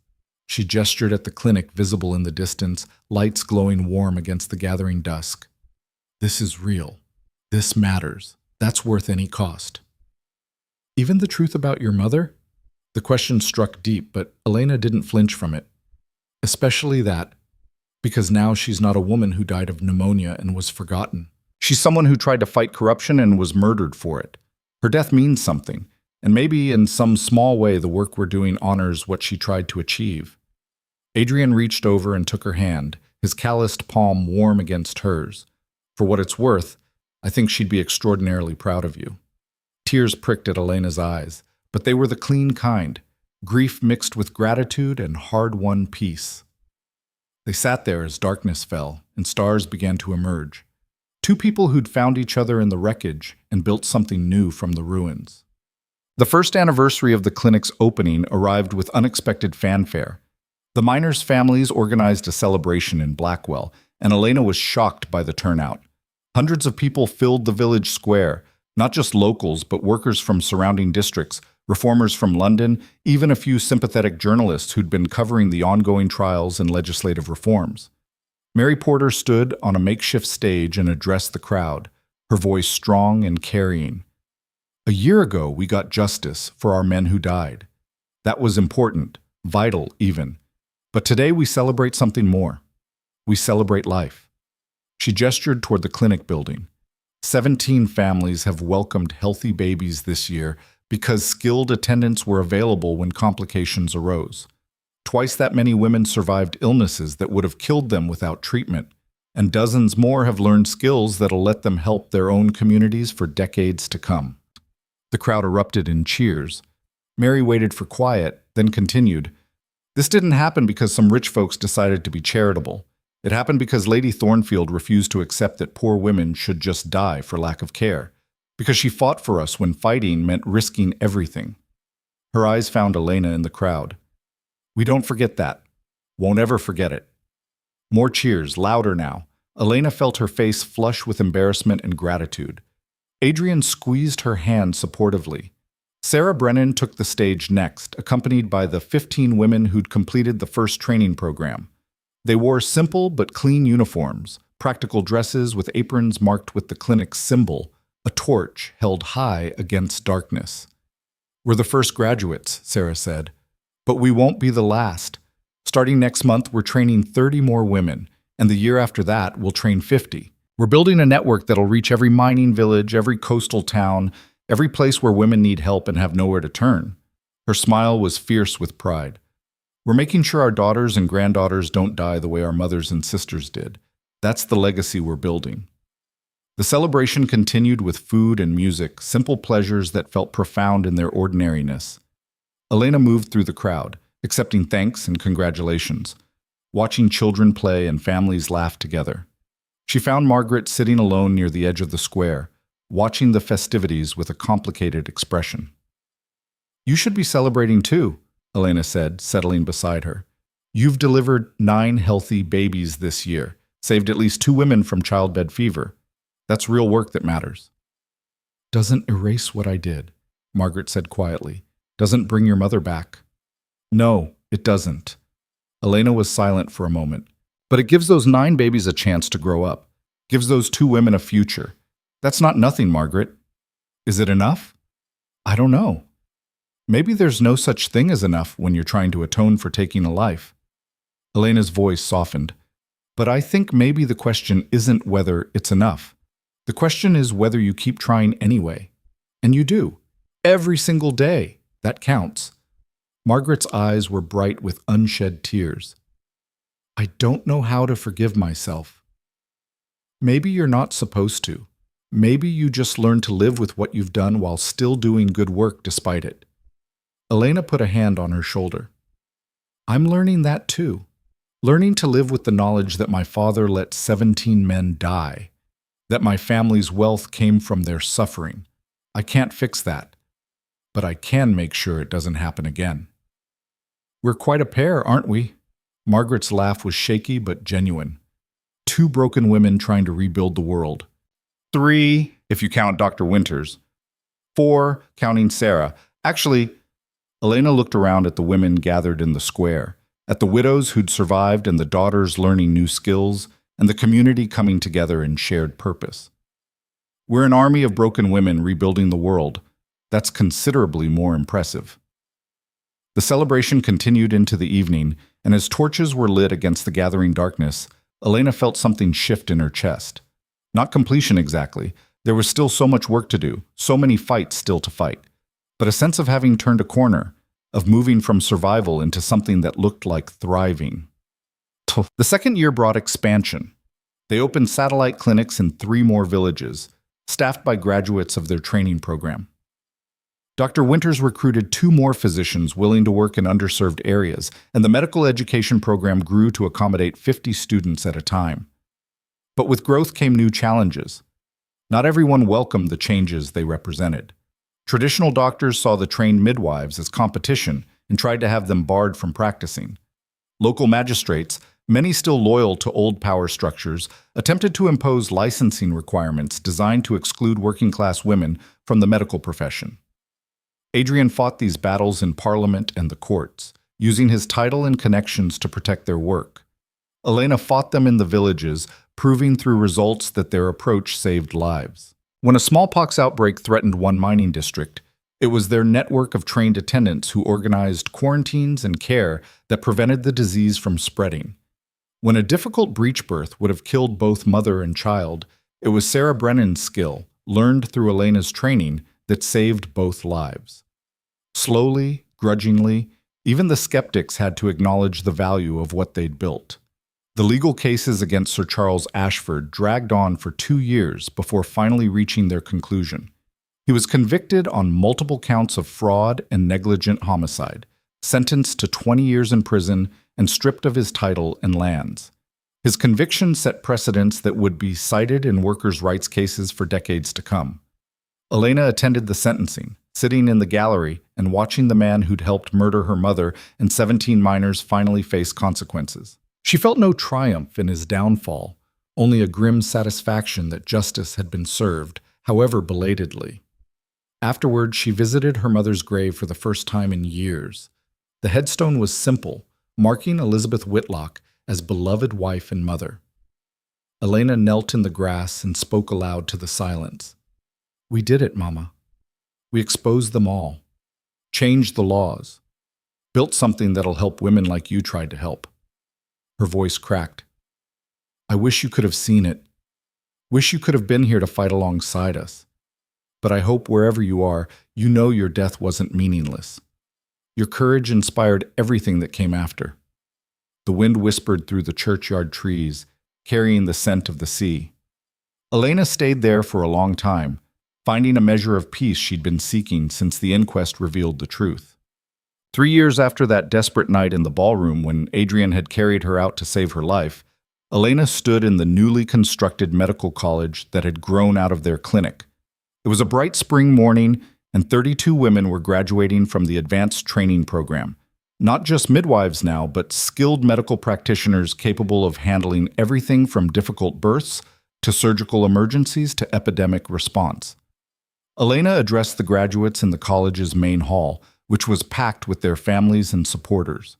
she gestured at the clinic visible in the distance, lights glowing warm against the gathering dusk. "This is real. This matters. That's worth any cost." "Even the truth about your mother?" The question struck deep, but Elena didn't flinch from it. "Especially that, because now she's not a woman who died of pneumonia and was forgotten. She's someone who tried to fight corruption and was murdered for it. Her death means something, and maybe in some small way the work we're doing honors what she tried to achieve." Adrian reached over and took her hand, his calloused palm warm against hers. For what it's worth, I think she'd be extraordinarily proud of you." Tears pricked at Elena's eyes, but they were the clean kind, grief mixed with gratitude and hard-won peace. They sat there as darkness fell and stars began to emerge. Two people who'd found each other in the wreckage and built something new from the ruins. The first anniversary of the clinic's opening arrived with unexpected fanfare. The miners' families organized a celebration in Blackwell, and Elena was shocked by the turnout. Hundreds of people filled the village square, not just locals, but workers from surrounding districts, reformers from London, even a few sympathetic journalists who'd been covering the ongoing trials and legislative reforms. Mary Porter stood on a makeshift stage and addressed the crowd, her voice strong and carrying. "A year ago, we got justice for our men who died. That was important, vital even. But today we celebrate something more. We celebrate life." She gestured toward the clinic building. 17 families have welcomed healthy babies this year because skilled attendants were available when complications arose. Twice that many women survived illnesses that would have killed them without treatment, and dozens more have learned skills that'll let them help their own communities for decades to come. The crowd erupted in cheers. Mary waited for quiet, then continued. "This didn't happen because some rich folks decided to be charitable. It happened because Lady Thornfield refused to accept that poor women should just die for lack of care, because she fought for us when fighting meant risking everything." Her eyes found Elena in the crowd. "We don't forget that. Won't ever forget it." More cheers, louder now. Elena felt her face flush with embarrassment and gratitude. Adrian squeezed her hand supportively. Sarah Brennan took the stage next, accompanied by the 15 women who'd completed the first training program. They wore simple but clean uniforms, practical dresses with aprons marked with the clinic's symbol, a torch held high against darkness. "We're the first graduates," Sarah said. "But we won't be the last. Starting next month, we're training 30 more women, and the year after that, we'll train 50. We're building a network that'll reach every mining village, every coastal town, every place where women need help and have nowhere to turn." Her smile was fierce with pride. "We're making sure our daughters and granddaughters don't die the way our mothers and sisters did. That's the legacy we're building." The celebration continued with food and music, simple pleasures that felt profound in their ordinariness. Elena moved through the crowd, accepting thanks and congratulations, watching children play and families laugh together. She found Margaret sitting alone near the edge of the square, watching the festivities with a complicated expression. "You should be celebrating too," Elena said, settling beside her. "You've delivered 9 healthy babies this year, saved at least 2 women from childbed fever. That's real work that matters." "Doesn't erase what I did," Margaret said quietly. "Doesn't bring your mother back." "No, it doesn't." Elena was silent for a moment. "But it gives those 9 babies a chance to grow up. Gives those 2 women a future. That's not nothing, Margaret." "Is it enough?" "I don't know. Maybe there's no such thing as enough when you're trying to atone for taking a life." Elena's voice softened. "But I think maybe the question isn't whether it's enough. The question is whether you keep trying anyway. And you do. Every single day. That counts." Margaret's eyes were bright with unshed tears. "I don't know how to forgive myself." "Maybe you're not supposed to. Maybe you just learn to live with what you've done while still doing good work despite it." Elena put a hand on her shoulder. "I'm learning that too. Learning to live with the knowledge that my father let 17 men die, that my family's wealth came from their suffering. I can't fix that, but I can make sure it doesn't happen again." "We're quite a pair, aren't we?" Margaret's laugh was shaky but genuine. 2 broken women trying to rebuild the world. 3, if you count Dr. Winters. 4, counting Sarah. Actually, Elena looked around at the women gathered in the square, at the widows who'd survived and the daughters learning new skills, and the community coming together in shared purpose. "We're an army of broken women rebuilding the world. That's considerably more impressive." The celebration continued into the evening, and as torches were lit against the gathering darkness, Elena felt something shift in her chest. Not completion exactly. There was still so much work to do, so many fights still to fight. But a sense of having turned a corner, of moving from survival into something that looked like thriving. The second year brought expansion. They opened satellite clinics in 3 more villages, staffed by graduates of their training program. Dr. Winters recruited 2 more physicians willing to work in underserved areas, and the medical education program grew to accommodate 50 students at a time. But with growth came new challenges. Not everyone welcomed the changes they represented. Traditional doctors saw the trained midwives as competition and tried to have them barred from practicing. Local magistrates, many still loyal to old power structures, attempted to impose licensing requirements designed to exclude working-class women from the medical profession. Adrian fought these battles in Parliament and the courts, using his title and connections to protect their work. Elena fought them in the villages, proving through results that their approach saved lives. When a smallpox outbreak threatened one mining district, it was their network of trained attendants who organized quarantines and care that prevented the disease from spreading. When a difficult breech birth would have killed both mother and child, it was Sarah Brennan's skill, learned through Elena's training, that saved both lives. Slowly, grudgingly, even the skeptics had to acknowledge the value of what they'd built. The legal cases against Sir Charles Ashford dragged on for 2 years before finally reaching their conclusion. He was convicted on multiple counts of fraud and negligent homicide, sentenced to 20 years in prison, and stripped of his title and lands. His conviction set precedents that would be cited in workers' rights cases for decades to come. Elena attended the sentencing, sitting in the gallery and watching the man who'd helped murder her mother and 17 minors finally face consequences. She felt no triumph in his downfall, only a grim satisfaction that justice had been served, however belatedly. Afterward, she visited her mother's grave for the first time in years. The headstone was simple, marking Elizabeth Whitlock as beloved wife and mother. Elena knelt in the grass and spoke aloud to the silence. "We did it, Mama. We exposed them all, changed the laws, built something that'll help women like you tried to help." Her voice cracked. "I wish you could have seen it. Wish you could have been here to fight alongside us. But I hope wherever you are, you know your death wasn't meaningless. Your courage inspired everything that came after." The wind whispered through the churchyard trees, carrying the scent of the sea. Elena stayed there for a long time, finding a measure of peace she'd been seeking since the inquest revealed the truth. 3 years after that desperate night in the ballroom when Adrian had carried her out to save her life, Elena stood in the newly constructed medical college that had grown out of their clinic. It was a bright spring morning, and 32 women were graduating from the advanced training program. Not just midwives now, but skilled medical practitioners capable of handling everything from difficult births to surgical emergencies to epidemic response. Elena addressed the graduates in the college's main hall, which was packed with their families and supporters.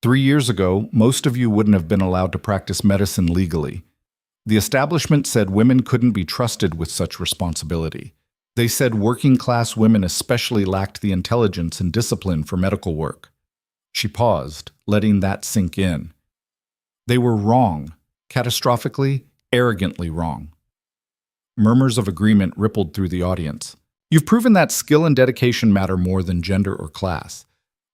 3 years ago, most of you wouldn't have been allowed to practice medicine legally. The establishment said women couldn't be trusted with such responsibility. They said working-class women especially lacked the intelligence and discipline for medical work. She paused, letting that sink in. They were wrong, catastrophically, arrogantly wrong. Murmurs of agreement rippled through the audience. "You've proven that skill and dedication matter more than gender or class.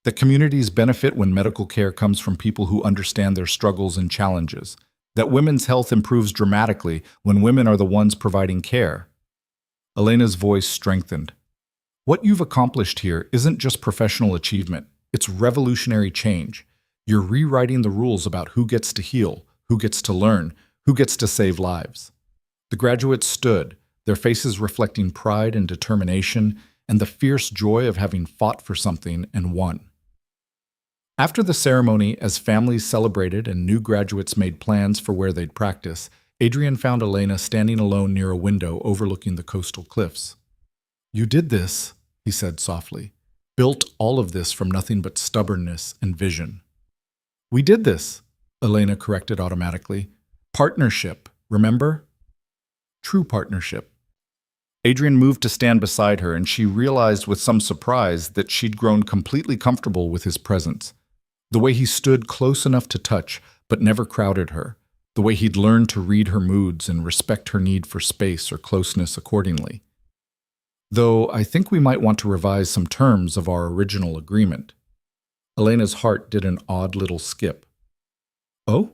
That communities benefit when medical care comes from people who understand their struggles and challenges. That women's health improves dramatically when women are the ones providing care." Elena's voice strengthened. "What you've accomplished here isn't just professional achievement. It's revolutionary change. You're rewriting the rules about who gets to heal, who gets to learn, who gets to save lives." The graduates stood, their faces reflecting pride and determination and the fierce joy of having fought for something and won. After the ceremony, as families celebrated and new graduates made plans for where they'd practice, Adrian found Elena standing alone near a window overlooking the coastal cliffs. "You did this," he said softly. "Built all of this from nothing but stubbornness and vision." "We did this," Elena corrected automatically. "Partnership, remember? True partnership." Adrian moved to stand beside her, and she realized with some surprise that she'd grown completely comfortable with his presence. The way he stood close enough to touch, but never crowded her. The way he'd learned to read her moods and respect her need for space or closeness accordingly. "Though I think we might want to revise some terms of our original agreement." Elena's heart did an odd little skip. "Oh?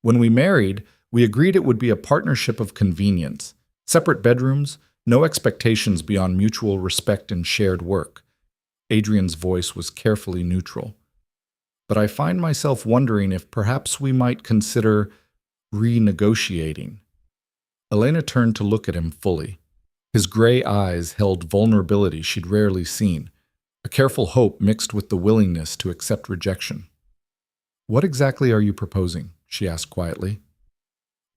When we married, we agreed it would be a partnership of convenience. Separate bedrooms, no expectations beyond mutual respect and shared work. Adrian's voice was carefully neutral. But I find myself wondering if perhaps we might consider renegotiating. Elena turned to look at him fully. His gray eyes held vulnerability she'd rarely seen, a careful hope mixed with the willingness to accept rejection. "What exactly are you proposing?" she asked quietly.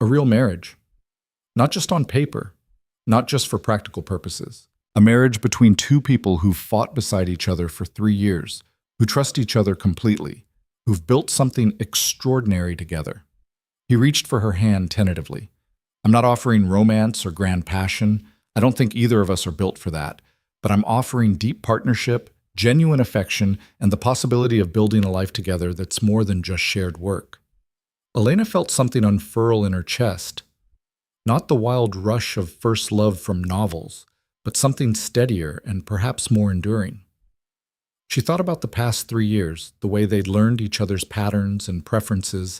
"A real marriage. Not just on paper, not just for practical purposes. A marriage between two people who've fought beside each other for 3 years, who trust each other completely, who've built something extraordinary together." He reached for her hand tentatively. "I'm not offering romance or grand passion. I don't think either of us are built for that. But I'm offering deep partnership, genuine affection, and the possibility of building a life together that's more than just shared work." Elena felt something unfurl in her chest. Not the wild rush of first love from novels, but something steadier and perhaps more enduring. She thought about the past 3 years, the way they'd learned each other's patterns and preferences,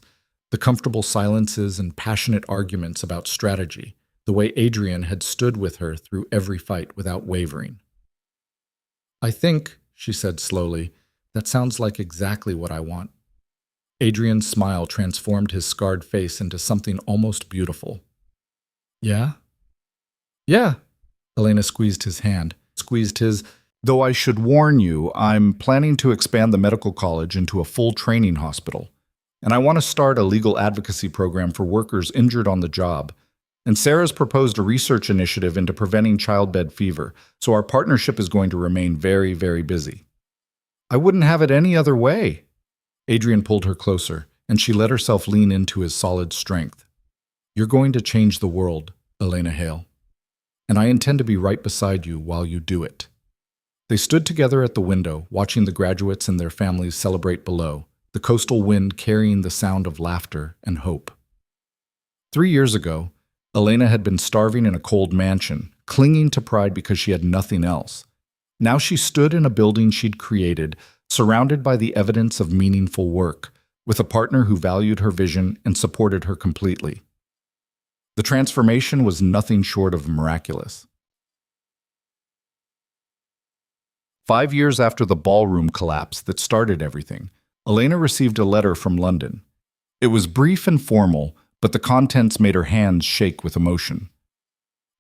the comfortable silences and passionate arguments about strategy, the way Adrian had stood with her through every fight without wavering. "I think," she said slowly, "that sounds like exactly what I want." Adrian's smile transformed his scarred face into something almost beautiful. "Yeah?" "Yeah." Elena squeezed his hand, "Though I should warn you, I'm planning to expand the medical college into a full training hospital. And I want to start a legal advocacy program for workers injured on the job. And Sarah's proposed a research initiative into preventing childbed fever, so our partnership is going to remain very, very busy." "I wouldn't have it any other way." Adrian pulled her closer, and she let herself lean into his solid strength. "You're going to change the world, Elena Hale. And I intend to be right beside you while you do it." They stood together at the window, watching the graduates and their families celebrate below, the coastal wind carrying the sound of laughter and hope. 3 years ago, Elena had been starving in a cold mansion, clinging to pride because she had nothing else. Now she stood in a building she'd created, surrounded by the evidence of meaningful work, with a partner who valued her vision and supported her completely. The transformation was nothing short of miraculous. 5 years after the ballroom collapse that started everything, Elena received a letter from London. It was brief and formal, but the contents made her hands shake with emotion.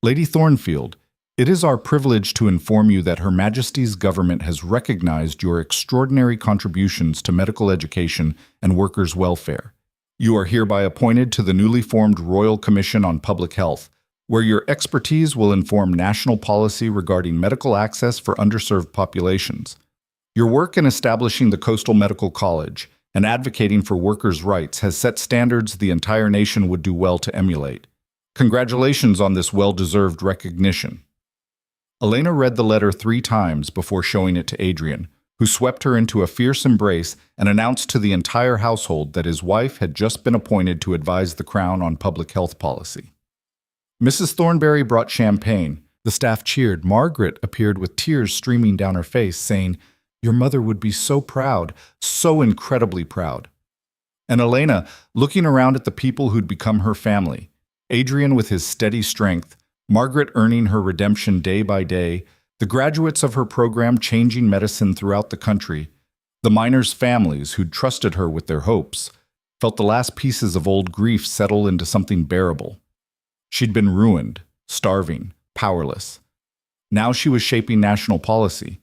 "Lady Thornfield, it is our privilege to inform you that Her Majesty's government has recognized your extraordinary contributions to medical education and workers' welfare. You are hereby appointed to the newly formed Royal Commission on Public Health, where your expertise will inform national policy regarding medical access for underserved populations. Your work in establishing the Coastal Medical College and advocating for workers' rights has set standards the entire nation would do well to emulate. Congratulations on this well-deserved recognition." Elena read the letter 3 times before showing it to Adrian, who swept her into a fierce embrace and announced to the entire household that his wife had just been appointed to advise the Crown on public health policy. Mrs. Thornberry brought champagne. The staff cheered. Margaret appeared with tears streaming down her face, saying, "Your mother would be so proud, so incredibly proud." And Elena, looking around at the people who'd become her family, Adrian with his steady strength, Margaret earning her redemption day by day, the graduates of her program changing medicine throughout the country, the miners' families who'd trusted her with their hopes, felt the last pieces of old grief settle into something bearable. She'd been ruined, starving, powerless. Now she was shaping national policy.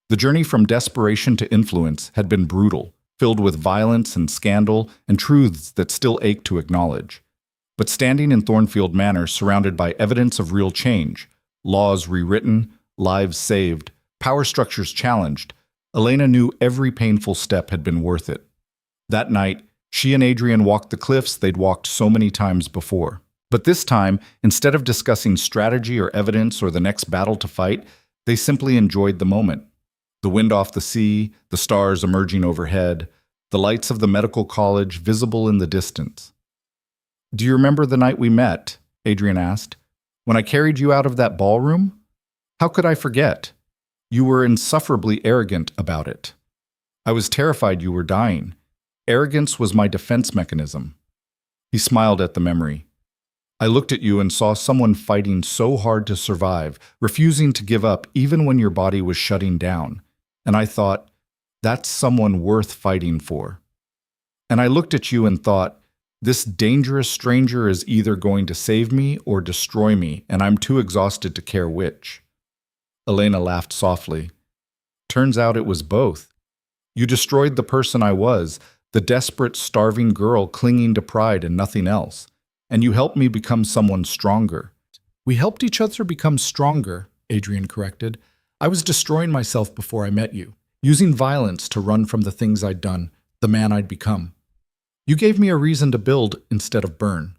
The journey from desperation to influence had been brutal, filled with violence and scandal and truths that still ached to acknowledge. But standing in Thornfield Manor, surrounded by evidence of real change, laws rewritten, lives saved, power structures challenged, Elena knew every painful step had been worth it. That night, she and Adrian walked the cliffs they'd walked so many times before. But this time, instead of discussing strategy or evidence or the next battle to fight, they simply enjoyed the moment. The wind off the sea, the stars emerging overhead, the lights of the medical college visible in the distance. "Do you remember the night we met?" Adrian asked. "When I carried you out of that ballroom? How could I forget? You were insufferably arrogant about it. I was terrified you were dying. Arrogance was my defense mechanism." He smiled at the memory. I looked at you and saw someone fighting so hard to survive, refusing to give up even when your body was shutting down. And I thought, that's someone worth fighting for. And I looked at you and thought, this dangerous stranger is either going to save me or destroy me, and I'm too exhausted to care which. Elena laughed softly. Turns out it was both. You destroyed the person I was, the desperate, starving girl clinging to pride and nothing else. And you helped me become someone stronger. We helped each other become stronger, Adrian corrected. I was destroying myself before I met you, using violence to run from the things I'd done, the man I'd become. You gave me a reason to build instead of burn.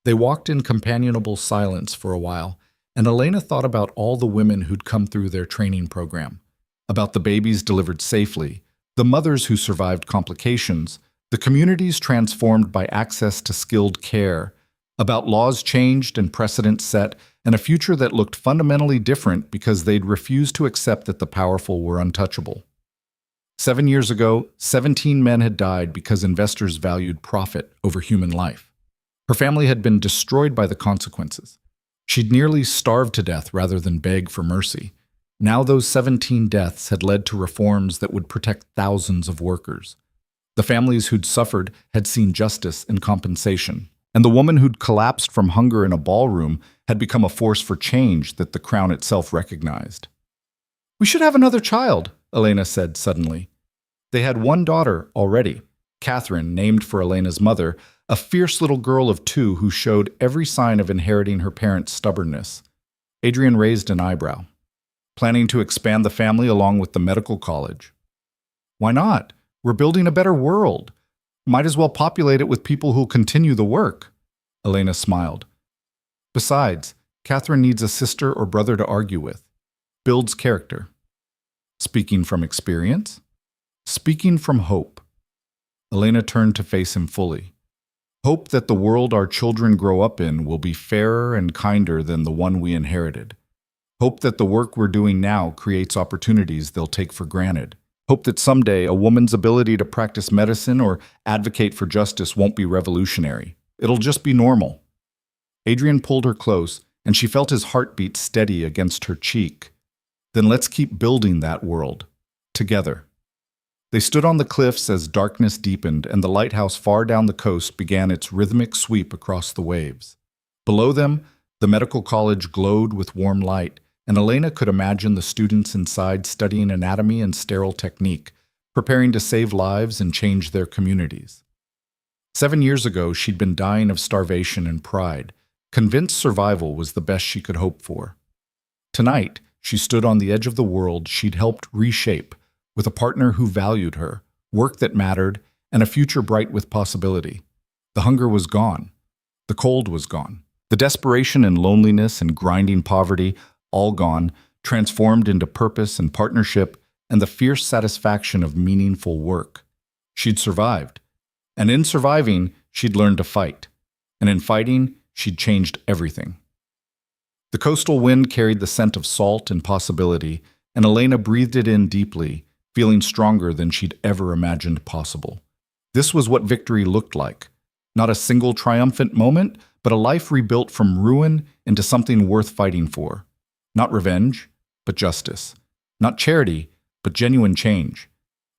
They walked in companionable silence for a while, and Elena thought about all the women who'd come through their training program, about the babies delivered safely, the mothers who survived complications, the communities transformed by access to skilled care, about laws changed and precedents set, and a future that looked fundamentally different because they'd refused to accept that the powerful were untouchable. 7 years ago, 17 men had died because investors valued profit over human life. Her family had been destroyed by the consequences. She'd nearly starved to death rather than beg for mercy. Now those 17 deaths had led to reforms that would protect thousands of workers. The families who'd suffered had seen justice and compensation, and the woman who'd collapsed from hunger in a ballroom had become a force for change that the crown itself recognized. We should have another child, Elena said suddenly. They had one daughter already, Catherine, named for Elena's mother, a fierce little girl of 2 who showed every sign of inheriting her parents' stubbornness. Adrian raised an eyebrow. Planning to expand the family along with the medical college. Why not? We're building a better world. Might as well populate it with people who'll continue the work. Elena smiled. Besides, Catherine needs a sister or brother to argue with. Builds character. Speaking from experience? Speaking from hope. Elena turned to face him fully. Hope that the world our children grow up in will be fairer and kinder than the one we inherited. Hope that the work we're doing now creates opportunities they'll take for granted. Hope that someday a woman's ability to practice medicine or advocate for justice won't be revolutionary. It'll just be normal. Adrian pulled her close, and she felt his heartbeat steady against her cheek. Then let's keep building that world. Together. They stood on the cliffs as darkness deepened and the lighthouse far down the coast began its rhythmic sweep across the waves. Below them, the medical college glowed with warm light, and Elena could imagine the students inside studying anatomy and sterile technique, preparing to save lives and change their communities. 7 years ago, she'd been dying of starvation and pride, convinced survival was the best she could hope for. Tonight, she stood on the edge of the world she'd helped reshape, with a partner who valued her, work that mattered, and a future bright with possibility. The hunger was gone. The cold was gone. The desperation and loneliness and grinding poverty, all gone, transformed into purpose and partnership and the fierce satisfaction of meaningful work. She'd survived. And in surviving, she'd learned to fight. And in fighting, she'd changed everything. The coastal wind carried the scent of salt and possibility, and Elena breathed it in deeply, feeling stronger than she'd ever imagined possible. This was what victory looked like. Not a single triumphant moment, but a life rebuilt from ruin into something worth fighting for. Not revenge, but justice. Not charity, but genuine change.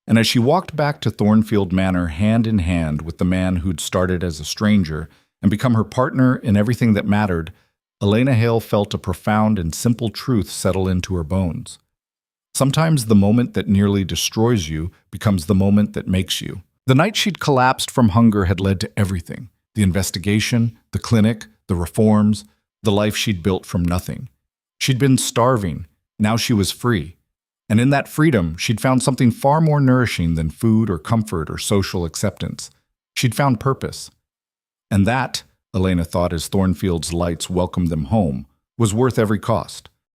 And as she walked back to Thornfield Manor hand in hand with the man who'd started as a stranger and become her partner in everything that mattered, Elena Hale felt a profound and simple truth settle into her bones. Sometimes the moment that nearly destroys you becomes the moment that makes you. The night she'd collapsed from hunger had led to everything. The investigation, the clinic, the reforms, the life she'd built from nothing. She'd been starving. Now she was free. And in that freedom, she'd found something far more nourishing than food or comfort or social acceptance. She'd found purpose. And that, Elena thought as Thornfield's lights welcomed them home, was worth every cost.